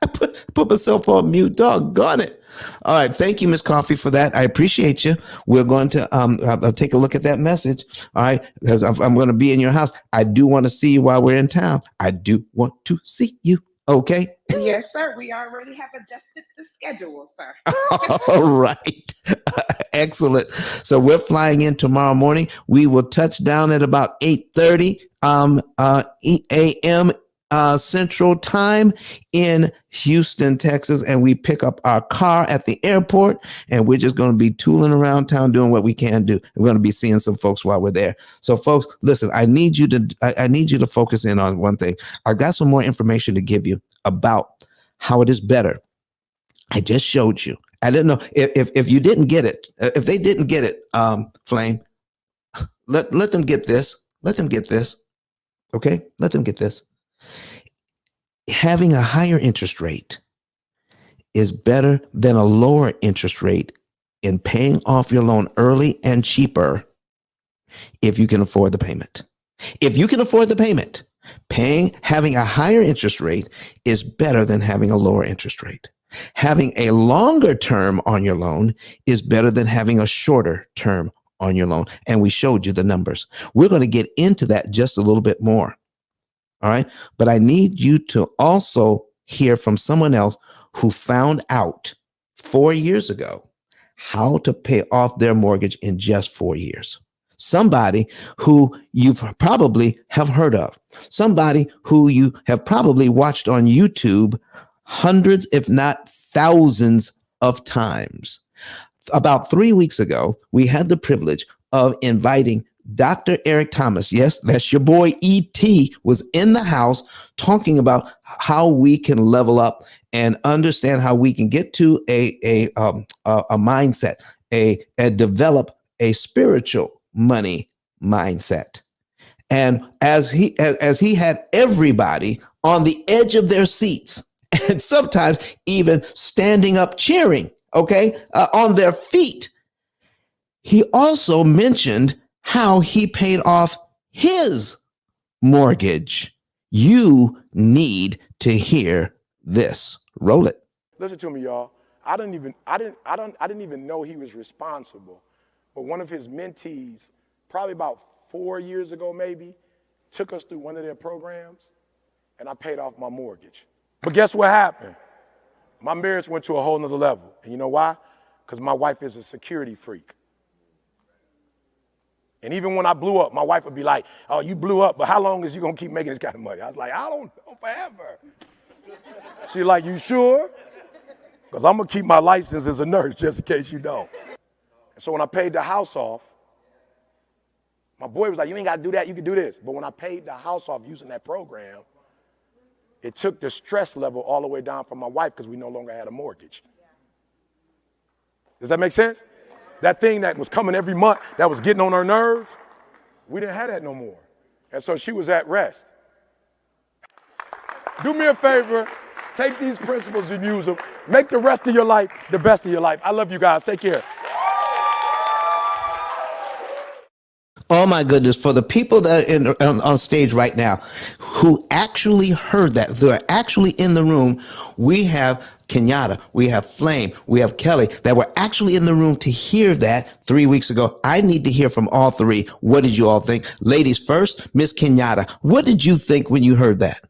I put myself on mute. Doggone it. All right. Thank you, Miss Coffee, for that. I appreciate you. We're going to take a look at that message. All right. Because I'm going to be in your house. I do want to see you while we're in town. I do want to see you. Okay. Yes, sir. We already have adjusted the schedule, sir. All right. Excellent. So we're flying in tomorrow morning. We will touch down at about 8:30 a.m. Central Time in Houston, Texas, and we pick up our car at the airport, and we're just going to be tooling around town doing what we can do. We're going to be seeing some folks while we're there. So, folks, listen, I need you to focus in on one thing. I've got some more information to give you about how it is better. I just showed you. I didn't know if you didn't get it. If they didn't get it, Flame, let them get this. Let them get this. Okay, let them get this. Having a higher interest rate is better than a lower interest rate in paying off your loan early and cheaper if you can afford the payment. If you can afford the payment, having a higher interest rate is better than having a lower interest rate. Having a longer term on your loan is better than having a shorter term on your loan. And we showed you the numbers. We're going to get into that just a little bit more. All right. But I need you to also hear from someone else who found out 4 years ago how to pay off their mortgage in just 4 years. Somebody who you've probably have heard of, somebody who you have probably watched on YouTube hundreds, if not thousands of times. About 3 weeks ago, we had the privilege of inviting Dr. Eric Thomas, yes, that's your boy E.T., was in the house talking about how we can level up and understand how we can get to a mindset, and develop a spiritual money mindset. And as he had everybody on the edge of their seats, and sometimes even standing up cheering, on their feet, he also mentioned how he paid off his mortgage. You need to hear this. Roll it. Listen to me, y'all. I didn't even know he was responsible. But one of his mentees, probably about 4 years ago maybe, took us through one of their programs, and I paid off my mortgage. But guess what happened? My marriage went to a whole nother level. And you know why? Because my wife is a security freak. And even when I blew up, my wife would be like, oh, you blew up, but how long is you gonna keep making this kind of money? I was like, I don't know, forever. She's like, you sure? Because I'm gonna keep my license as a nurse just in case you don't. And so when I paid the house off, my boy was like, you ain't gotta do that, you can do this. But when I paid the house off using that program, it took the stress level all the way down for my wife because we no longer had a mortgage. Does that make sense? That thing that was coming every month, that was getting on her nerves, we didn't have that no more. And so she was at rest. Do me a favor, take these principles and use them. Make the rest of your life the best of your life. I love you guys. Take care. Oh my goodness! For the people that are on stage right now, who actually heard that, who are actually in the room, we have Kenyatta, we have Flame, we have Kelly that were actually in the room to hear that 3 weeks ago. I need to hear from all three. What did you all think? Ladies first, Miss Kenyatta, what did you think when you heard that?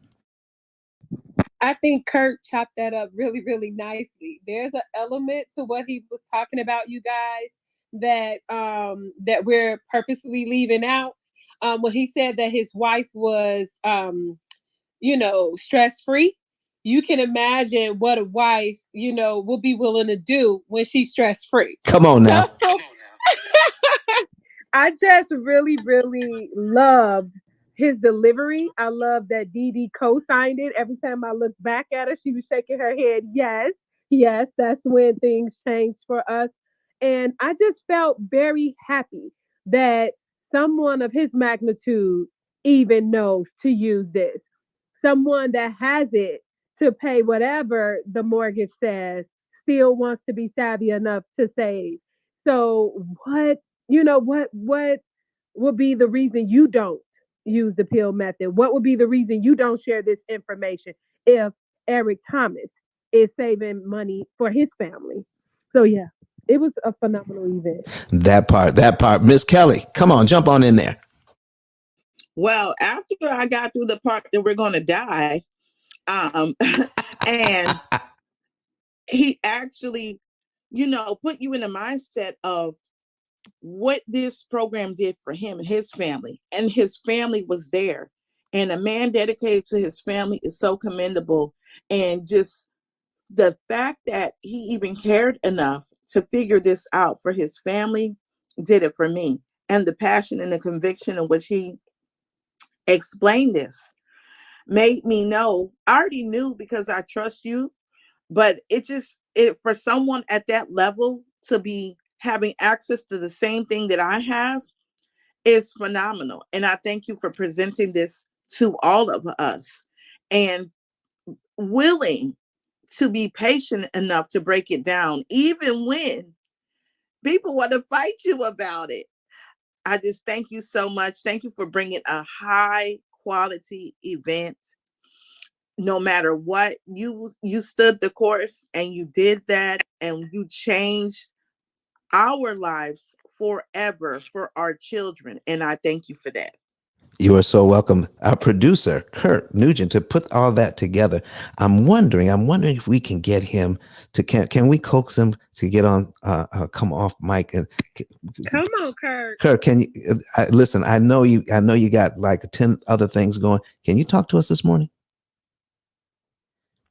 I think Kurt chopped that up really, really nicely. There's an element to what he was talking about, you guys, that we're purposely leaving out. When he said that his wife was, stress free, you can imagine what a wife, will be willing to do when she's stress free. Come on now. So I just really, really loved his delivery. I love that Dee Dee co-signed it. Every time I looked back at her, she was shaking her head. Yes, yes, that's when things changed for us. And I just felt very happy that someone of his magnitude even knows to use this. Someone that has it to pay whatever the mortgage says still wants to be savvy enough to save. So what would be the reason you don't use the pill method? What would be the reason you don't share this information if Eric Thomas is saving money for his family? So yeah, it was a phenomenal event. That part. Miss Kelly, come on, jump on in there. Well, after I got through the part that we're going to die, and he actually, put you in the mindset of what this program did for him and his family. And his family was there. And a man dedicated to his family is so commendable. And just the fact that he even cared enough to figure this out for his family did it for me. And the passion and the conviction in which he explained this made me know. I already knew because I trust you, but it for someone at that level to be having access to the same thing that I have is phenomenal. And I thank you for presenting this to all of us and willing to be patient enough to break it down, even when people want to fight you about it. I just thank you so much. Thank you for bringing a high quality event. No matter what, you stood the course and you did that and you changed our lives forever for our children. And I thank you for that. You are so welcome. Our producer, Kurt Nugent, to put all that together. I'm wondering if we can get him to, can we coax him to get on, come off mic and Come on, Kurt. Kurt, can you listen? I know you got like 10 other things going. Can you talk to us this morning?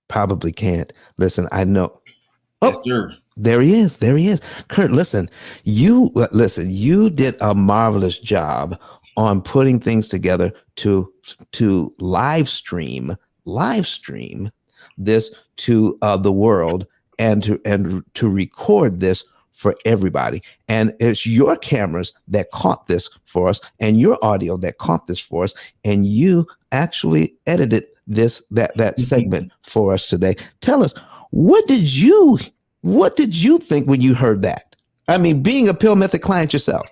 Probably can't. Listen, I know. Oh, yes, sir. There he is. There he is. Kurt, listen, you did a marvelous job on putting things together to live stream this to the world and to record this for everybody. And it's your cameras that caught this for us and your audio that caught this for us. And you actually edited that segment for us today. Tell us, what did you think when you heard that? I mean, being a Pill Method client yourself.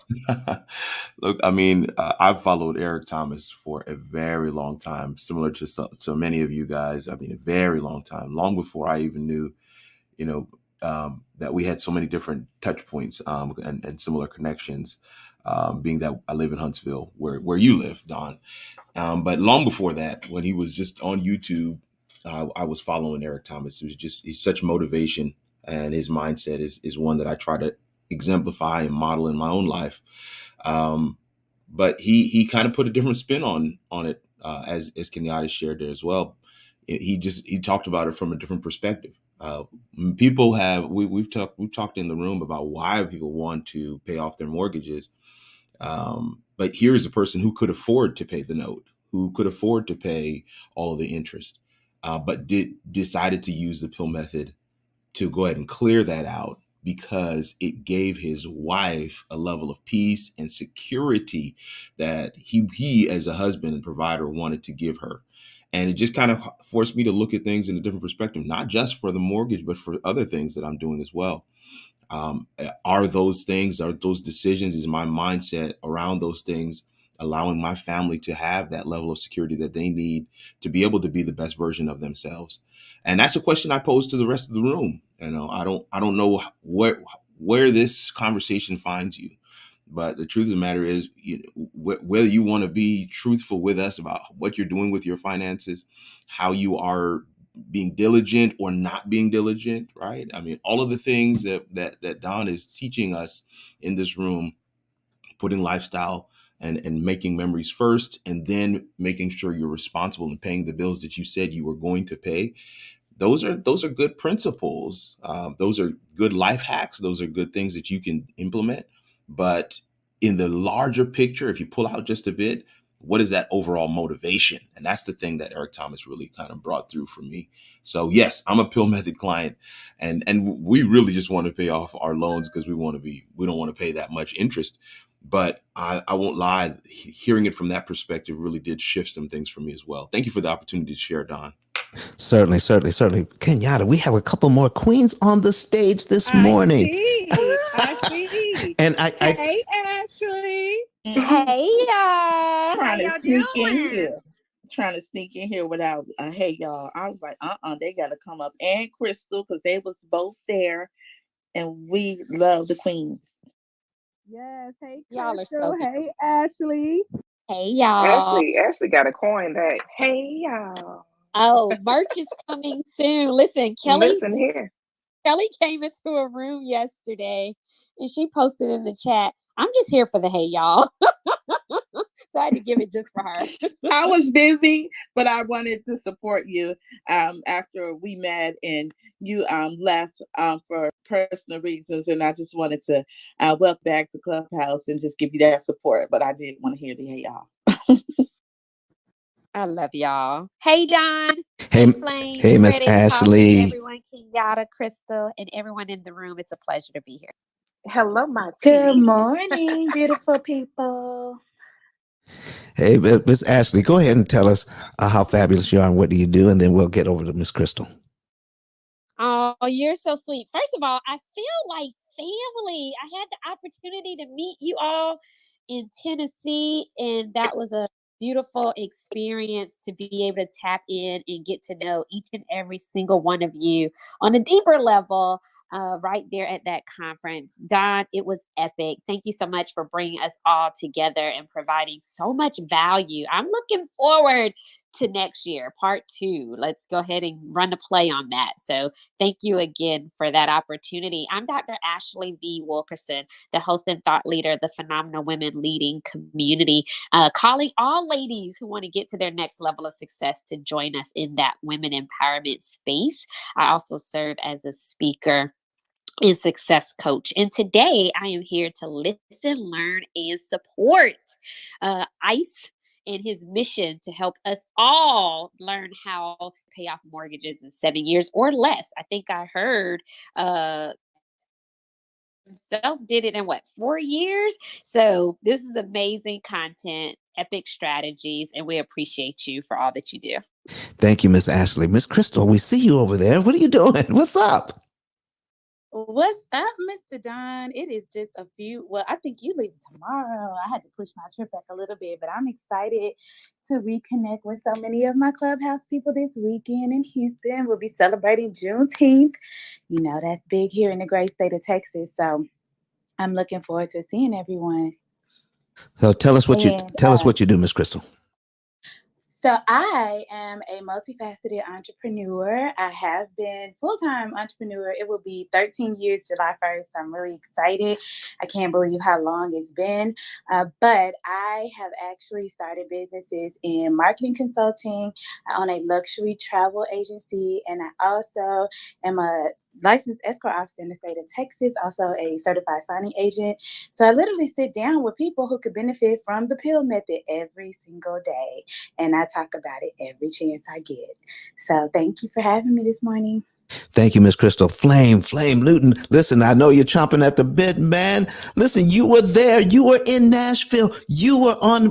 Look, I mean, I've followed Eric Thomas for a very long time, similar to so many of you guys. I mean, a very long time, long before I even knew, that we had so many different touch points and similar connections, being that I live in Huntsville, where you live, Don. But long before that, when he was just on YouTube, I was following Eric Thomas. He's such motivation, and his mindset is one that I try to exemplify and model in my own life. But he kind of put a different spin on it, as Kenyatta shared there as well. He talked about it from a different perspective. People we've talked in the room about why people want to pay off their mortgages. But here's a person who could afford to pay the note, who could afford to pay all of the interest, but decided to use the pill method to go ahead and clear that out because it gave his wife a level of peace and security that he as a husband and provider wanted to give her. And it just kind of forced me to look at things in a different perspective, not just for the mortgage, but for other things that I'm doing as well. Are those decisions, is my mindset around those things allowing my family to have that level of security that they need to be able to be the best version of themselves? And that's a question I pose to the rest of the room. I don't know where this conversation finds you, but the truth of the matter is, whether you want to be truthful with us about what you're doing with your finances, how you are being diligent or not being diligent, right? I mean, all of the things that Don is teaching us in this room, putting lifestyle and making memories first, and then making sure you're responsible and paying the bills that you said you were going to pay. Those are good principles. Those are good life hacks. Those are good things that you can implement. But in the larger picture, if you pull out just a bit, what is that overall motivation? And that's the thing that Eric Thomas really kind of brought through for me. So yes, I'm a P.I.L.L method client, and we really just want to pay off our loans because we don't want to pay that much interest. But I won't lie, hearing it from that perspective really did shift some things for me as well. Thank you for the opportunity to share, Don. Certainly. Kenyatta, we have a couple more queens on the stage this morning. I see. And Hey, Ashley. Hey How y'all. Trying to y'all sneak in doing? here. Trying to sneak in here without hey y'all. I was like, they gotta come up. And Crystal, because they was both there. And we love the queens. Yes. Hey, Y'all are Crystal. so good. Hey, Ashley. Hey, y'all. Ashley got to coin that. Hey y'all. Oh, merch is coming soon. Listen, Listen here. Kelly came into a room yesterday and she posted in the chat, I'm just here for the hey y'all. So I had to give it just for her. I was busy, but I wanted to support you after we met and you left for personal reasons. And I just wanted to welcome back to Clubhouse and just give you that support. But I did want to hear the hey y'all. I love y'all. Hey, Don. Hey, Flame. hey, Miss Credit, Ashley. Coffee, everyone, Kenyatta, Crystal, and everyone in the room. It's a pleasure to be here. Hello, my Good tea. morning, beautiful people. Hey, Miss Ashley, go ahead and tell us how fabulous you are and what do you do, and then we'll get over to Miss Crystal. Oh, you're so sweet. First of all, I feel like family. I had the opportunity to meet you all in Tennessee, and that was a beautiful experience to be able to tap in and get to know each and every single one of you on a deeper level right there at that conference. Don, it was epic. Thank you so much for bringing us all together and providing so much value. I'm looking forward to next year, part 2. Let's go ahead and run a play on that. So thank you again for that opportunity. I'm Dr. Ashley V. Wilkerson, the host and thought leader of the Phenomenal Women Leading Community, calling all ladies who want to get to their next level of success to join us in that women empowerment space. I also serve as a speaker and success coach. And today I am here to listen, learn, and support ICE in his mission to help us all learn how to pay off mortgages in 7 years or less. I think I heard himself did it in 4 years. So this is amazing content, epic strategies, and we appreciate you for all that you do. Thank you, Miss Ashley. Miss Crystal, we see you over there. What are you doing? What's up? What's up, Mr. Don? It is just I think you leave tomorrow. I had to push my trip back a little bit, but I'm excited to reconnect with so many of my Clubhouse people this weekend in Houston. We'll be celebrating Juneteenth. You know, that's big here in the great state of Texas. So I'm looking forward to seeing everyone. So tell us what you do, Miss Crystal. So I am a multifaceted entrepreneur. I have been full-time entrepreneur. It will be 13 years July 1st. I'm really excited. I can't believe how long it's been. But I have actually started businesses in marketing consulting. I own a luxury travel agency, and I also am a licensed escrow officer in the state of Texas, also a certified signing agent. So I literally sit down with people who could benefit from the P.I.L.L method every single day. And I talk about it every chance I get. So thank you for having me this morning. Thank you, Miss Crystal. Flame Luton. Listen, I know you're chomping at the bit, man. Listen, you were there. You were in Nashville. You were on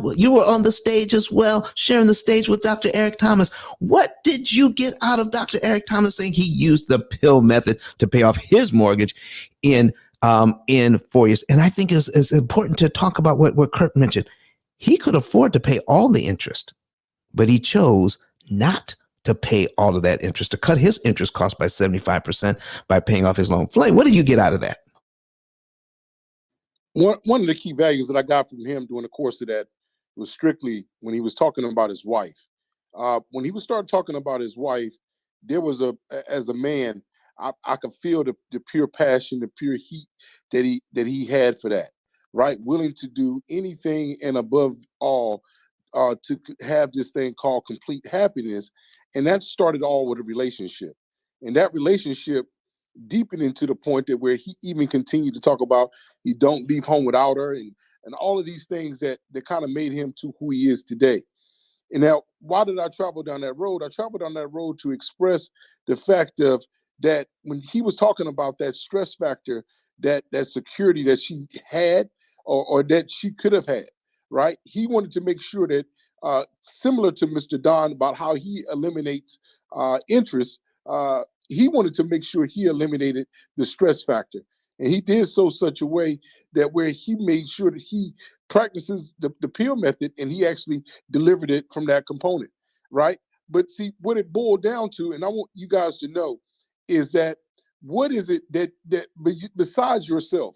the stage as well, sharing the stage with Dr. Eric Thomas. What did you get out of Dr. Eric Thomas saying he used the P.I.L.L method to pay off his mortgage in in 4 years. And I think it's important to talk about what Kurt mentioned. He could afford to pay all the interest, but he chose not to pay all of that interest, to cut his interest cost by 75% by paying off his loan. Flame, what did you get out of that? One of the key values that I got from him during the course of that was strictly when he was talking about his wife. When he was started talking about his wife, there was as a man, I could feel the pure passion, the pure heat that he had for that, right? Willing to do anything and above all to have this thing called complete happiness. And that started all with a relationship. And that relationship deepened into the point that where he even continued to talk about he don't leave home without her and all of these things that kind of made him to who he is today. And now, why did I travel down that road? I traveled down that road to express the fact of that when he was talking about that stress factor, that security that she had or that she could have had, right? He wanted to make sure that, similar to Mr. Don about how he eliminates interest, he wanted to make sure he eliminated the stress factor. And he did so such a way that where he made sure that he practices the P.I.L.L method and he actually delivered it from that component, right? But see, what it boiled down to, and I want you guys to know, is that what is it that besides yourself,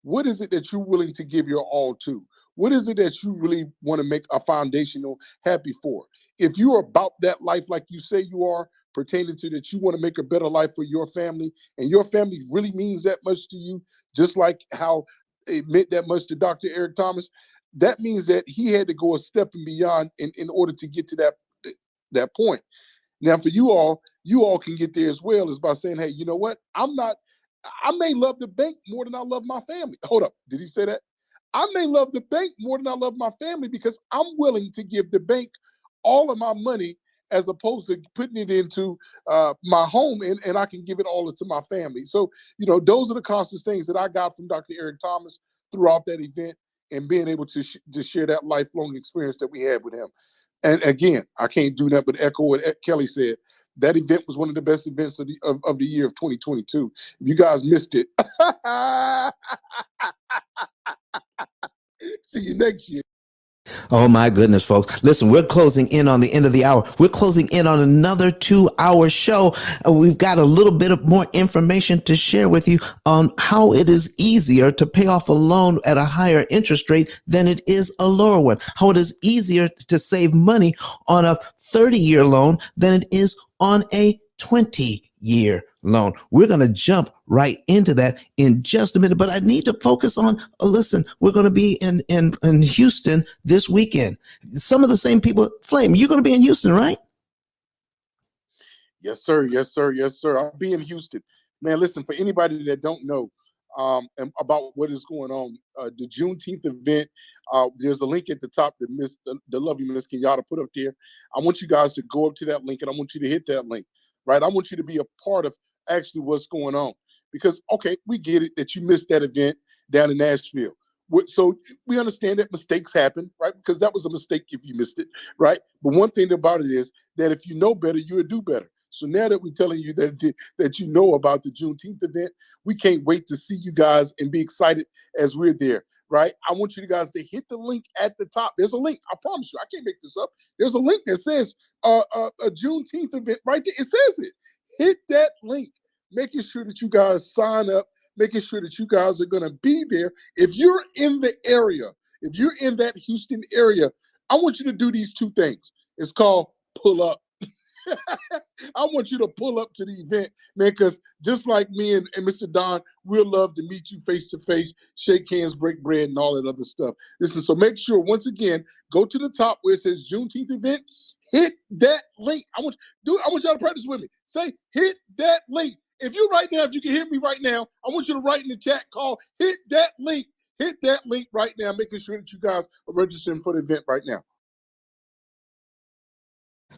what is it that you're willing to give your all to? What is it that you really want to make a foundational happy for? If you're about that life like you say you are, pertaining to that you want to make a better life for your family, and your family really means that much to you, just like how it meant that much to Dr. Eric Thomas, that means that he had to go a step and beyond in order to get to that point. Now, for you all can get there as well, is by saying, hey, you know what? I may love the bank more than I love my family. Hold up. Did he say that? I may love the bank more than I love my family because I'm willing to give the bank all of my money as opposed to putting it into my home and I can give it all to my family. So, those are the constant things that I got from Dr. Eric Thomas throughout that event and being able to share that lifelong experience that we had with him. And again, I can't do that but echo what Kelly said. That event was one of the best events of the year of 2022. If you guys missed it, see you next year. Oh my goodness, folks. Listen, we're closing in on the end of the hour. We're closing in on another 2-hour show. We've got a little bit of more information to share with you on how it is easier to pay off a loan at a higher interest rate than it is a lower one. How it is easier to save money on a 30-year loan than it is on a 20-year loan. We're going to jump right into that in just a minute, but I need to focus on, listen, we're going to be in Houston this weekend. Some of the same people, Flame, you're going to be in Houston, right? Yes, sir. Yes, sir. Yes, sir. I'll be in Houston. Man, listen, for anybody that don't know about what is going on, the Juneteenth event, there's a link at the top that the lovely Miss Kenyatta put up there. I want you guys to go up to that link and I want you to hit that link, right? I want you to be a part of actually what's going on. Because, okay, we get it that you missed that event down in Nashville. So we understand that mistakes happen, right? Because that was a mistake if you missed it, right? But one thing about it is that if you know better, you would do better. So now that we're telling you that you know about the Juneteenth event, we can't wait to see you guys and be excited as we're there, right? I want you guys to hit the link at the top. There's a link. I promise you, I can't make this up. There's a link that says a Juneteenth event right there. It says it. Hit that link, making sure that you guys sign up, making sure that you guys are going to be there. If you're in the area, if you're in that Houston area, I want you to do these two things. It's called pull up. I want you to pull up to the event, man, because just like me and Mr. Don, we'll love to meet you face to face, shake hands, break bread, and all that other stuff. Listen, so make sure, once again, go to the top where it says Juneteenth event, hit that link. I want y'all to practice with me. Say, hit that link. If you can hear me right now, I want you to write in the chat call, hit that link. Hit that link right now, making sure that you guys are registering for the event right now.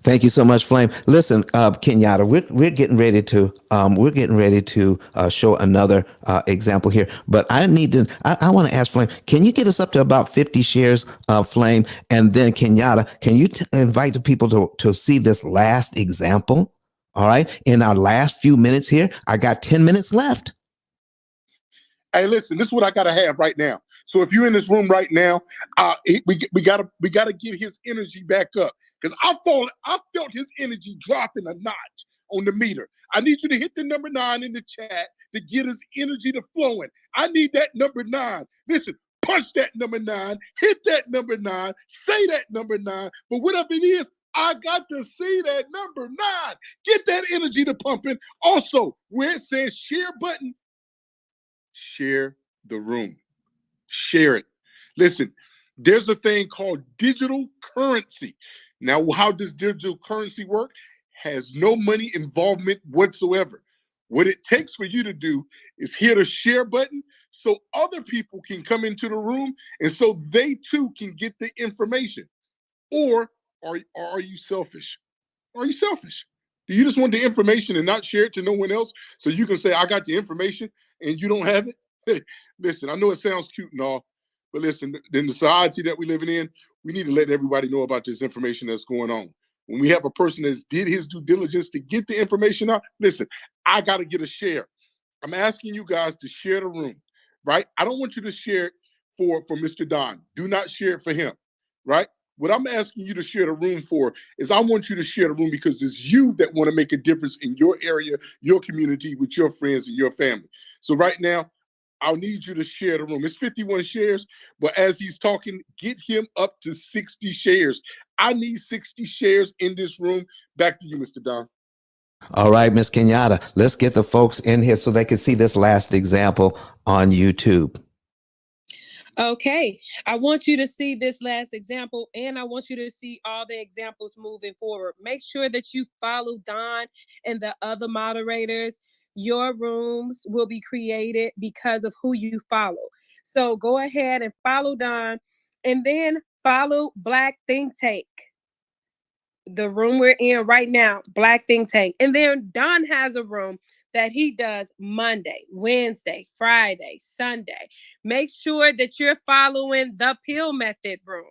Thank you so much, Flame. Listen, Kenyatta, we're getting ready to show another example here. But I want to ask Flame, can you get us up to about 50 shares, Flame, and then Kenyatta, can you invite the people to see this last example? All right, in our last few minutes here, I got 10 minutes left. Hey, listen, this is what I gotta have right now. So if you're in this room right now, we gotta get his energy back up, because I felt his energy dropping a notch on the meter. I need you to hit the number 9 in the chat to get his energy to flowing. I need that number 9. Listen, punch that number 9, hit that number 9, say that number 9. But whatever it is, I got to see that number 9. Get that energy to pumping. Also, where it says share button, share the room. Share it. Listen, there's a thing called digital currency. Now, how does digital currency work? Has no money involvement whatsoever. What it takes for you to do is hit a share button so other people can come into the room and so they too can get the information. Or are you selfish? Are you selfish? Do you just want the information and not share it to no one else so you can say, I got the information and you don't have it? Hey, listen, I know it sounds cute and all, but listen, in the society that we're living in, we need to let everybody know about this information that's going on. When we have a person that's did his due diligence to get the information out, listen, I got to get a share. I'm asking you guys to share the room, right? I don't want you to share it for Mr. Don. Do not share it for him, right? What I'm asking you to share the room for is I want you to share the room because it's you that want to make a difference in your area, your community, with your friends and your family. So right now, I'll need you to share the room. It's 51 shares, but as he's talking, get him up to 60 shares. I need 60 shares in this room. Back to you, Mr. Don. All right, Miss Kenyatta, let's get the folks in here so they can see this last example on YouTube. Okay, I want you to see this last example, and I want you to see all the examples moving forward. Make sure that you follow Don and the other moderators. Your rooms will be created because of who you follow. So go ahead and follow Don, and then follow Black Think Tank. The room we're in right now, Black Think Tank. And then Don has a room that he does Monday, Wednesday, Friday, Sunday. Make sure that you're following the P.I.L.L method room.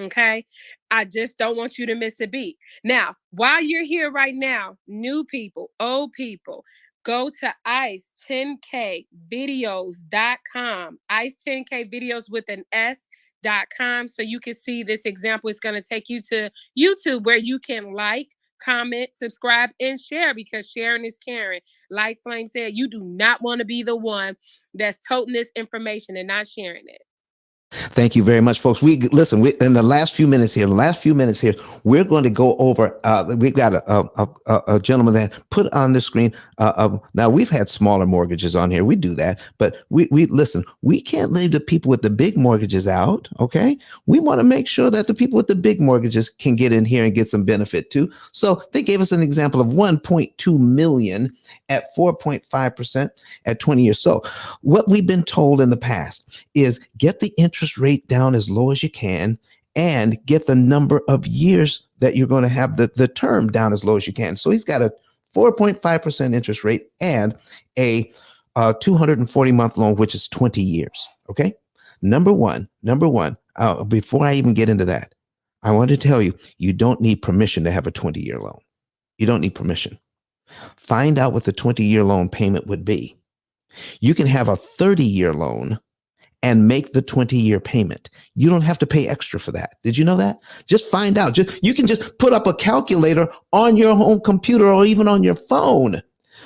Okay. I just don't want you to miss a beat. Now, while you're here right now, new people, old people, go to ice10kvideos.com. ice10kvideos with an S.com so you can see this example. It's going to take you to YouTube where you can like, comment, subscribe, and share, because sharing is caring. Like Flame said, you do not want to be the one that's toting this information and not sharing it. Thank you very much, folks. We in the last few minutes here, we're going to go over. We've got a gentleman that put on the screen. Now we've had smaller mortgages on here. We do that, but we listen. We can't leave the people with the big mortgages out. Okay, we want to make sure that the people with the big mortgages can get in here and get some benefit too. So they gave us an example of 1.2 million at 4.5% at 20 years. So what we've been told in the past is get the interest rate down as low as you can and get the number of years that you're going to have the term down as low as you can. So he's got a 4.5% interest rate and a 240-month loan, which is 20 years. Okay. Number one, before I even get into that, I want to tell you, you don't need permission to have a 20-year loan. You don't need permission. Find out what the 20-year loan payment would be. You can have a 30-year loan and make the 20-year payment. You don't have to pay extra for that. Did you know that? Just find out. You can just put up a calculator on your home computer or even on your phone.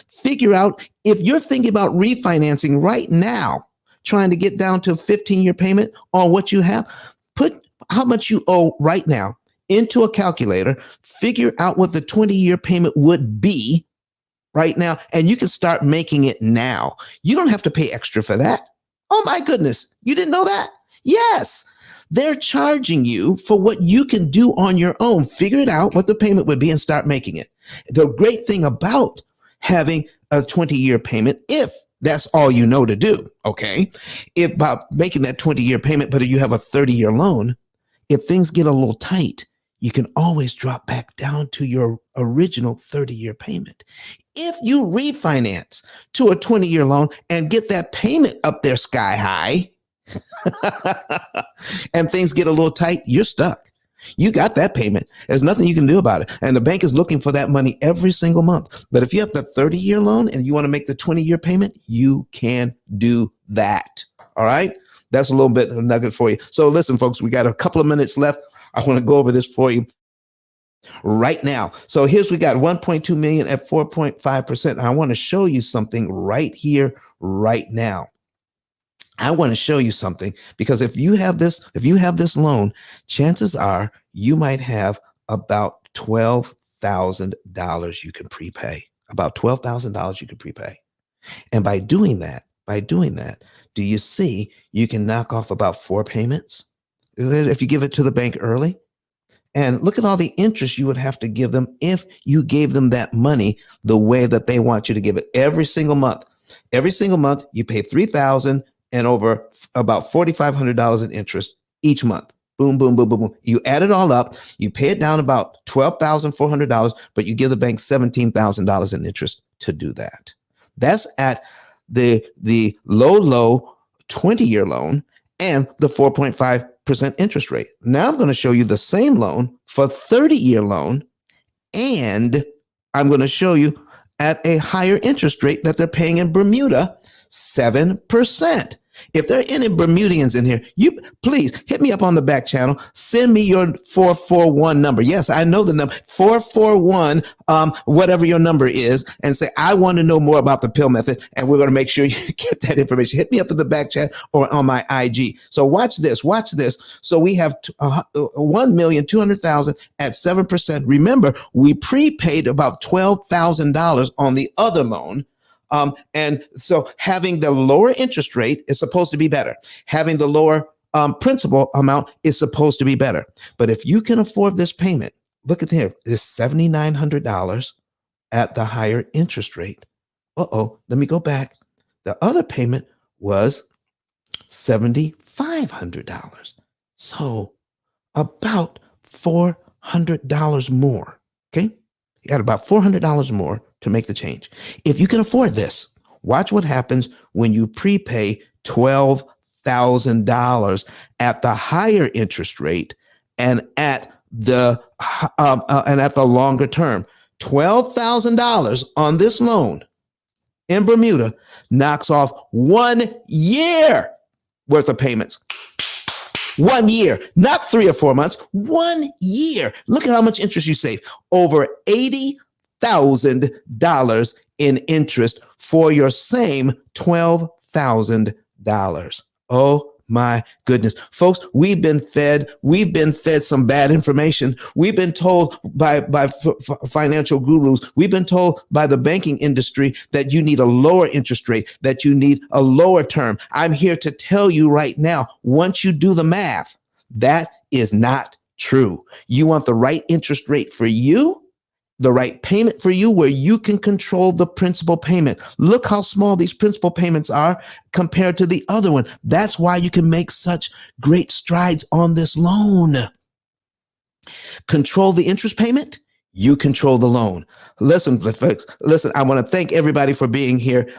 Figure out if you're thinking about refinancing right now, trying to get down to a 15-year payment on what you have, put how much you owe right now into a calculator, figure out what the 20-year payment would be right now, and you can start making it now. You don't have to pay extra for that. Oh my goodness, you didn't know that? Yes, they're charging you for what you can do on your own. Figure it out what the payment would be and start making it. The great thing about having a 20-year payment, if that's all you know to do, okay, if about making that 20-year payment, but if you have a 30-year loan, if things get a little tight, you can always drop back down to your original 30-year payment. If you refinance to a 20-year loan and get that payment up there sky high and things get a little tight, you're stuck. You got that payment. There's nothing you can do about it. And the bank is looking for that money every single month. But if you have the 30-year loan and you want to make the 20-year payment, you can do that. All right. That's a little bit of a nugget for you. So listen, folks, we got a couple of minutes left. I want to go over this for you right now. So we got 1.2 million at 4.5%. I want to show you something right here, right now. I want to show you something because if you have this loan, chances are you might have about $12,000 you can prepay. About $12,000 you can prepay. And by doing that, do you see you can knock off about 4 payments if you give it to the bank early? And look at all the interest you would have to give them if you gave them that money the way that they want you to give it every single month. Every single month, you pay $3,000 and over about $4,500 in interest each month. Boom, boom, boom, boom, boom. You add it all up, you pay it down about $12,400, but you give the bank $17,000 in interest to do that. That's at the low 20-year loan and the 4.5% interest rate. Now I'm going to show you the same loan for 30-year loan, and I'm going to show you at a higher interest rate that they're paying in Bermuda, 7%. If there are any Bermudians in here, you please hit me up on the back channel. Send me your 441 number. Yes, I know the number 441, whatever your number is, and say, I want to know more about the P.I.L.L method, and we're going to make sure you get that information. Hit me up in the back chat or on my IG. So watch this. So we have 1,200,000 at 7%. Remember, we prepaid about $12,000 on the other loan. And so having the lower interest rate is supposed to be better. Having the lower principal amount is supposed to be better. But if you can afford this payment, look at here, it's $7,900 at the higher interest rate. Let me go back. The other payment was $7,500. So about $400 more. Okay. You got about $400 more to make the change. If you can afford this, watch what happens when you prepay $12,000 at the higher interest rate and at the longer term. $12,000 on this loan in Bermuda knocks off 1 year worth of payments. 1 year, not 3 or 4 months, 1 year. Look at how much interest you save. Over $80,000 in interest for your same $12,000. Oh my goodness. Folks, we've been fed some bad information. We've been told by financial gurus, we've been told by the banking industry that you need a lower interest rate, that you need a lower term. I'm here to tell you right now, once you do the math, that is not true. You want the right interest rate for you, the right payment for you, where you can control the principal payment. Look how small these principal payments are compared to the other one. That's why you can make such great strides on this loan. Control the interest payment, you control the loan. Listen, folks, I want to thank everybody for being here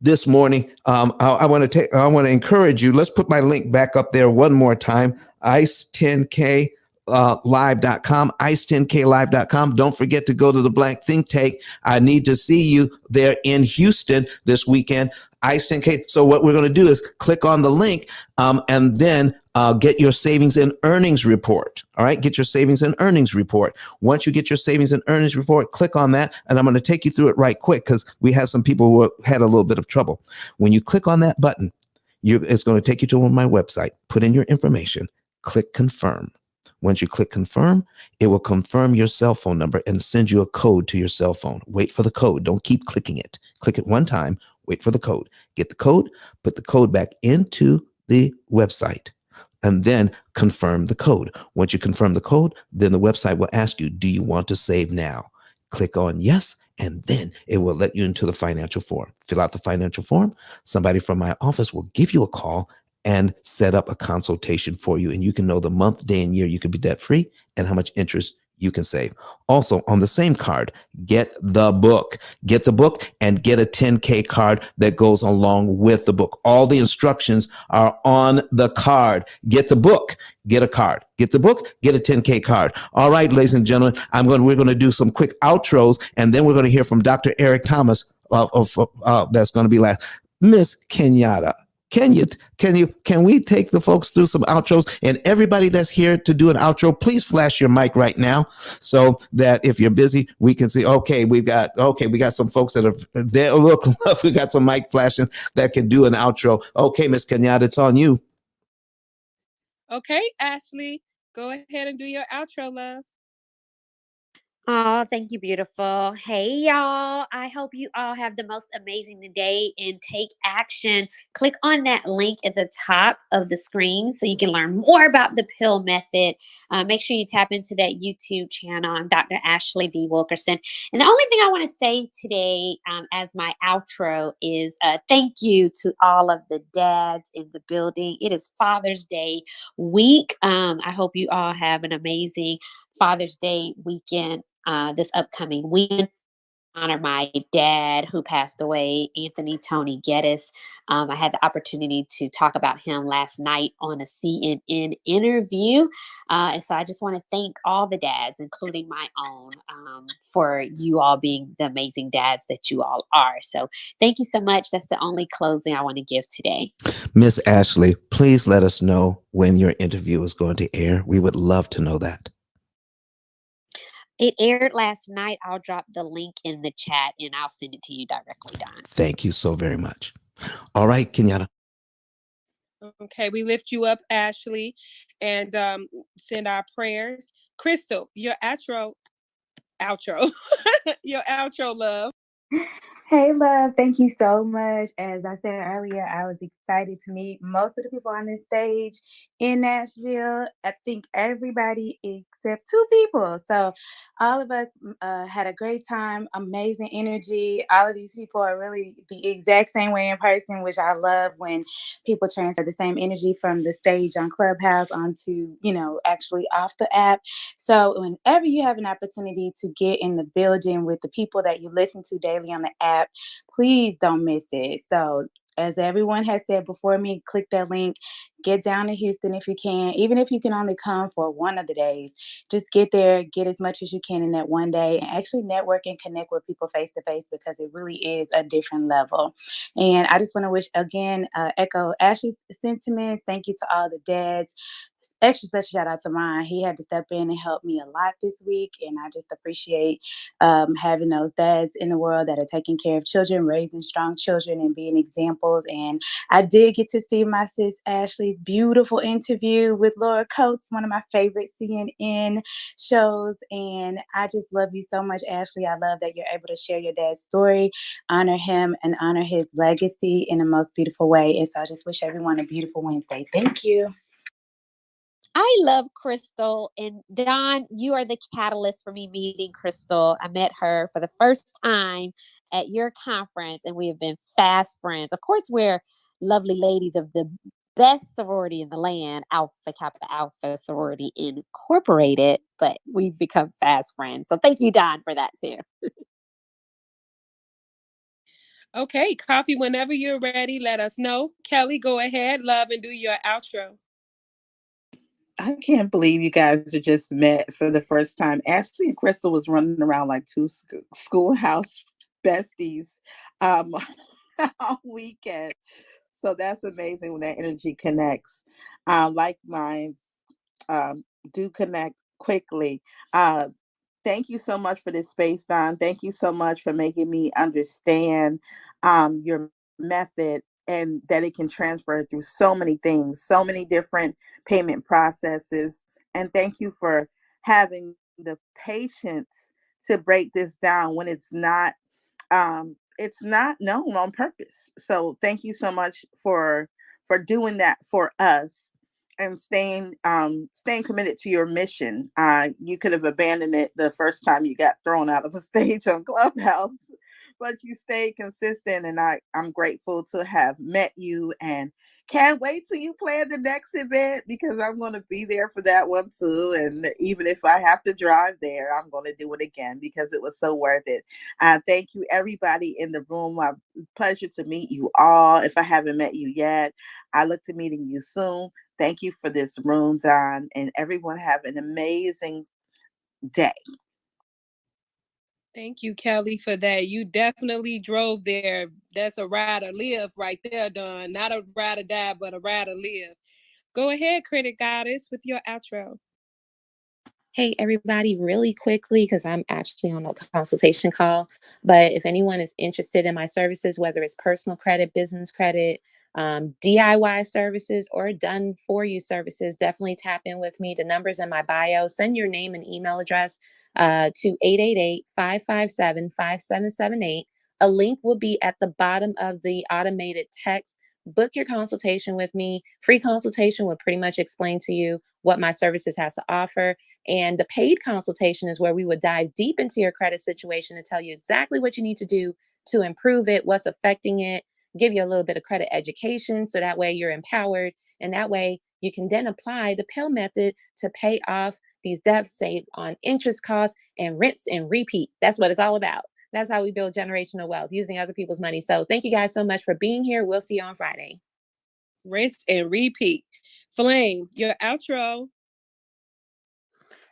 this morning. I want to encourage you. Let's put my link back up there one more time. ICE10K live.com, ice10klive.com. Don't forget to go to the Black Think Tank. I need to see you there in Houston this weekend. ICE10K. So what we're going to do is click on the link and then get your savings and earnings report. All right. Get your savings and earnings report. Once you get your savings and earnings report, click on that. And I'm going to take you through it right quick because we had some people who had a little bit of trouble. When you click on that button, it's going to take you to my website. Put in your information, click confirm. Once you click confirm, it will confirm your cell phone number and send you a code to your cell phone. Wait for the code. Don't keep clicking it. Click it one time. Wait for the code. Get the code. Put the code back into the website and then confirm the code. Once you confirm the code, then the website will ask you, do you want to save now? Click on yes, and then it will let you into the financial form. Fill out the financial form. Somebody from my office will give you a call and set up a consultation for you. And you can know the month, day, and year you can be debt free and how much interest you can save. Also, on the same card, get the book. Get the book and get a 10K card that goes along with the book. All the instructions are on the card. Get the book, get a card. Get the book, get a 10K card. All right, ladies and gentlemen, we're going to do some quick outros, and then we're going to hear from Dr. Eric Thomas. That's going to be last. Miss Kenyatta, Can we take the folks through some outros? And everybody that's here to do an outro, please flash your mic right now so that if you're busy, we can see. Okay, we got some folks that are there. Look, we got some mic flashing that can do an outro. Okay, Miss Kenyatta, it's on you. Okay, Ashley, go ahead and do your outro, love. Oh, thank you, beautiful. Hey, y'all. I hope you all have the most amazing day and take action. Click on that link at the top of the screen so you can learn more about the P.I.L.L method. Make sure you tap into that YouTube channel. I'm Dr. Ashley V. Wilkerson. And the only thing I want to say today as my outro is thank you to all of the dads in the building. It is Father's Day week. I hope you all have an amazing Father's Day weekend. This upcoming weekend. Honor my dad who passed away, Anthony Tony Geddes. I had the opportunity to talk about him last night on a CNN interview. And so I just want to thank all the dads, including my own, for you all being the amazing dads that you all are. So thank you so much. That's the only closing I want to give today. Miss Ashley, please let us know when your interview is going to air. We would love to know that. It aired last night. I'll drop the link in the chat and I'll send it to you directly, Don. Thank you so very much. All right, Kenyatta. Okay, we lift you up, Ashley, and send our prayers. Crystal, your outro, your outro, love. Hey, love. Thank you so much. As I said earlier, I was excited to meet most of the people on this stage in Nashville. I think everybody except two people. So all of us had a great time, amazing energy. All of these people are really the exact same way in person, which I love when people transfer the same energy from the stage on Clubhouse onto, actually off the app. So whenever you have an opportunity to get in the building with the people that you listen to daily on the app, please don't miss it. So as everyone has said before me, click that link, get down to Houston if you can. Even if you can only come for one of the days, just get there, get as much as you can in that one day, and actually network and connect with people face to face, because it really is a different level. And I just want to wish again, echo Ashley's sentiments. Thank you to all the dads. Extra special shout out to mine. He had to step in and help me a lot this week, and I just appreciate having those dads in the world that are taking care of children, raising strong children, and being examples. And I did get to see my sis Ashley's beautiful interview with Laura Coates, one of my favorite CNN shows. And I just love you so much, Ashley. I love that you're able to share your dad's story, honor him, and honor his legacy in the most beautiful way. And so I just wish everyone a beautiful Wednesday. Thank you. I love Crystal. And Don, you are the catalyst for me meeting Crystal. I met her for the first time at your conference, and we have been fast friends. Of course, we're lovely ladies of the best sorority in the land, Alpha Kappa Alpha Sorority Incorporated, but we've become fast friends. So thank you, Don, for that too. Okay, Coffee, whenever you're ready, let us know. Kelly, go ahead, love, and do your outro. I can't believe you guys are just met for the first time. Ashley and Crystal was running around like two schoolhouse besties all weekend. So that's amazing when that energy connects. Like mine do connect quickly. Thank you so much for this space, Don. Thank you so much for making me understand your method, and that it can transfer through so many things, so many different payment processes. And thank you for having the patience to break this down when it's not known on purpose. So thank you so much for doing that for us, and staying committed to your mission. You could have abandoned it the first time you got thrown out of a stage on Clubhouse, but you stayed consistent, and I'm grateful to have met you, and can't wait till you plan the next event, because I'm going to be there for that one too. And even if I have to drive there, I'm going to do it again, because it was so worth it. Thank you, everybody in the room. Pleasure to meet you all. If I haven't met you yet, I look to meeting you soon. Thank you for this room, Don, and everyone have an amazing day. Thank you, Kelly, for that. You definitely drove there. That's a ride or live right there, Don. Not a ride or die, but a ride or live. Go ahead, Credit Goddess, with your outro. Hey, everybody, really quickly, because I'm actually on a consultation call. But if anyone is interested in my services, whether it's personal credit, business credit, DIY services, or done for you services, definitely tap in with me. The number's in my bio. Send your name and email address to 888-557-5778. A link will be at the bottom of the automated text. Book your consultation with me. Free consultation will pretty much explain to you what my services has to offer. And the paid consultation is where we would dive deep into your credit situation and tell you exactly what you need to do to improve it, what's affecting it, give you a little bit of credit education so that way you're empowered. And that way you can then apply the P.I.L.L method to pay off these debts, save on interest costs, and rinse and repeat. That's what it's all about. That's how we build generational wealth, using other people's money. So thank you guys so much for being here. We'll see you on Friday. Rinse and repeat. Flame, your outro.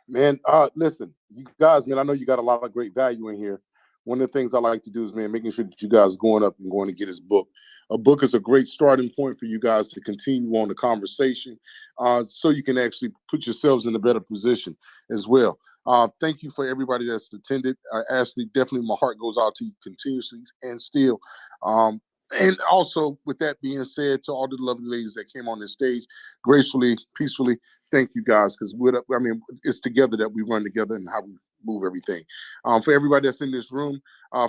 Man, listen, you guys, man, I know you got a lot of great value in here. One of the things I like to do is, man, making sure that you guys going up and going to get his book. A book is a great starting point for you guys to continue on the conversation, so you can actually put yourselves in a better position as well. Thank you for everybody that's attended. Ashley, definitely my heart goes out to you continuously and still. And also, with that being said, to all the lovely ladies that came on this stage, gracefully, peacefully, thank you guys, because it's together that we run together and how we move everything. For everybody that's in this room,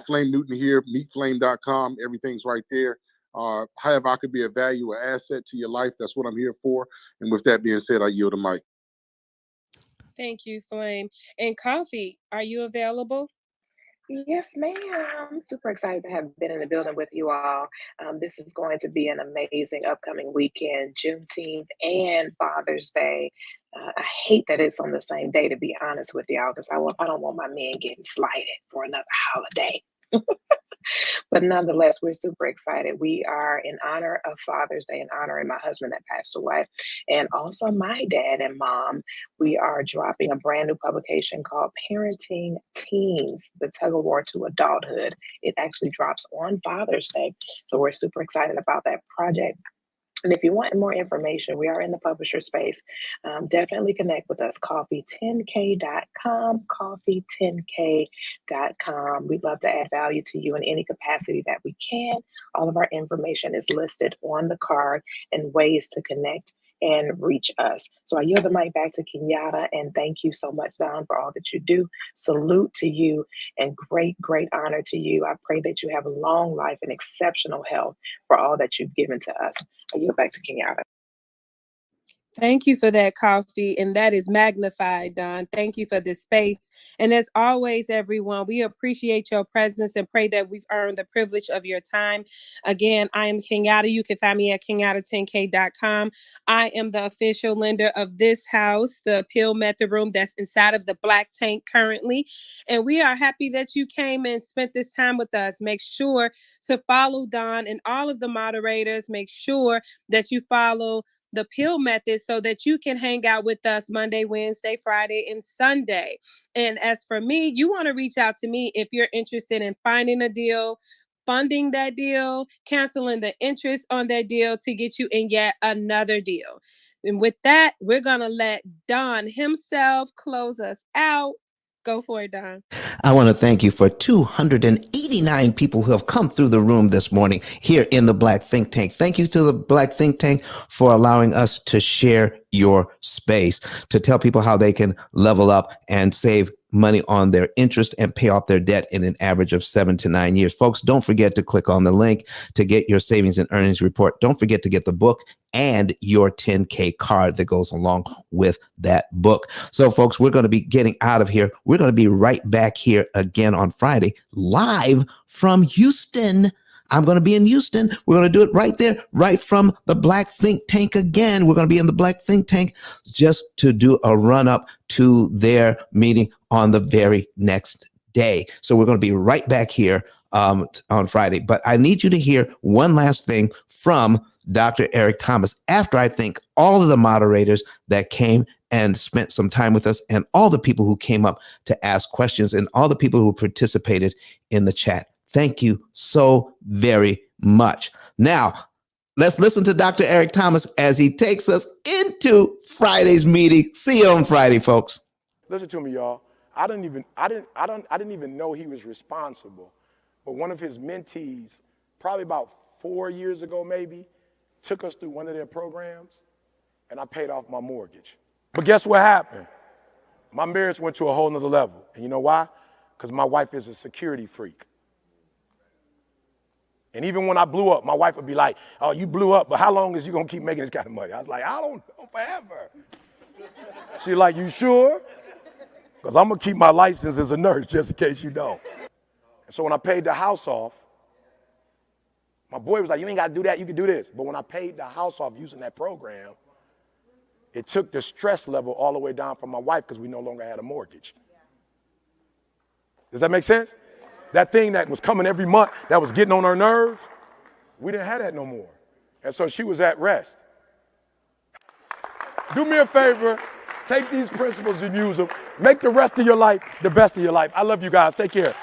Flame Newton here, meetflame.com, everything's right there. However I could be a value or asset to your life, that's what I'm here for. And with that being said, I yield the mic. Thank you, Flame. And Coffee, are you available? Yes, ma'am. Super excited to have been in the building with you all. This is going to be an amazing upcoming weekend, Juneteenth and Father's Day. I hate that it's on the same day, to be honest with y'all, because I don't want my men getting slighted for another holiday. But nonetheless, we're super excited. We are in honor of Father's Day and honoring my husband that passed away, and also my dad and mom. We are dropping a brand new publication called Parenting Teens, the Tug of War to Adulthood. It actually drops on Father's Day. So we're super excited about that project. And if you want more information, we are in the publisher space. Definitely connect with us, coffee10k.com, coffee10k.com. We'd love to add value to you in any capacity that we can. All of our information is listed on the card and ways to connect and reach us. So I yield the mic back to Kenyatta, and thank you so much, Don, for all that you do. Salute to you and great, great honor to you. I pray that you have a long life and exceptional health for all that you've given to us. I yield back to Kenyatta. Thank you for that, Coffee. And that is magnified, Don. Thank you for this space. And as always, everyone, we appreciate your presence and pray that we've earned the privilege of your time. Again, I am Kenyatta. You can find me at kenyatta10k.com. I am the official lender of this house, the P.I.L.L Method Room that's inside of the Black Tank currently. And we are happy that you came and spent this time with us. Make sure to follow Don and all of the moderators. Make sure that you follow the P.I.L.L method so that you can hang out with us Monday, Wednesday, Friday, and Sunday. And as for me, you want to reach out to me if you're interested in finding a deal, funding that deal, canceling the interest on that deal to get you in yet another deal. And with that, we're going to let Don himself close us out. Go for it, Don. I want to thank you for 289 people who have come through the room this morning here in the Black Think Tank. Thank you to the Black Think Tank for allowing us to share your space, to tell people how they can level up and save money on their interest and pay off their debt in an average of 7 to 9 years. Folks, don't forget to click on the link to get your savings and earnings report. Don't forget to get the book and your 10K card that goes along with that book. So, folks, we're going to be getting out of here. We're going to be right back here again on Friday, live from Houston. I'm going to be in Houston. We're going to do it right there, right from the Black Think Tank again. We're going to be in the Black Think Tank just to do a run up to their meeting on the very next day. So we're going to be right back here on Friday. But I need you to hear one last thing from Dr. Eric Thomas after I thank all of the moderators that came and spent some time with us, and all the people who came up to ask questions, and all the people who participated in the chat. Thank you so very much. Now, let's listen to Dr. Eric Thomas as he takes us into Friday's meeting. See you on Friday, folks. Listen to me, y'all. I didn't even know he was responsible. But one of his mentees, probably about 4 years ago, maybe, took us through one of their programs, and I paid off my mortgage. But guess what happened? My marriage went to a whole nother level. And you know why? Because my wife is a security freak. And even when I blew up, my wife would be like, oh, you blew up, but how long is you gonna keep making this kind of money? I was like, I don't know, forever. She's like, you sure? Because I'm gonna keep my license as a nurse just in case you don't. And so when I paid the house off, my boy was like, you ain't gotta do that, you can do this. But when I paid the house off using that program, it took the stress level all the way down for my wife because we no longer had a mortgage. Does that make sense? That thing that was coming every month, that was getting on her nerves, we didn't have that no more. And so she was at rest. Do me a favor, take these principles and use them. Make the rest of your life the best of your life. I love you guys. Take care.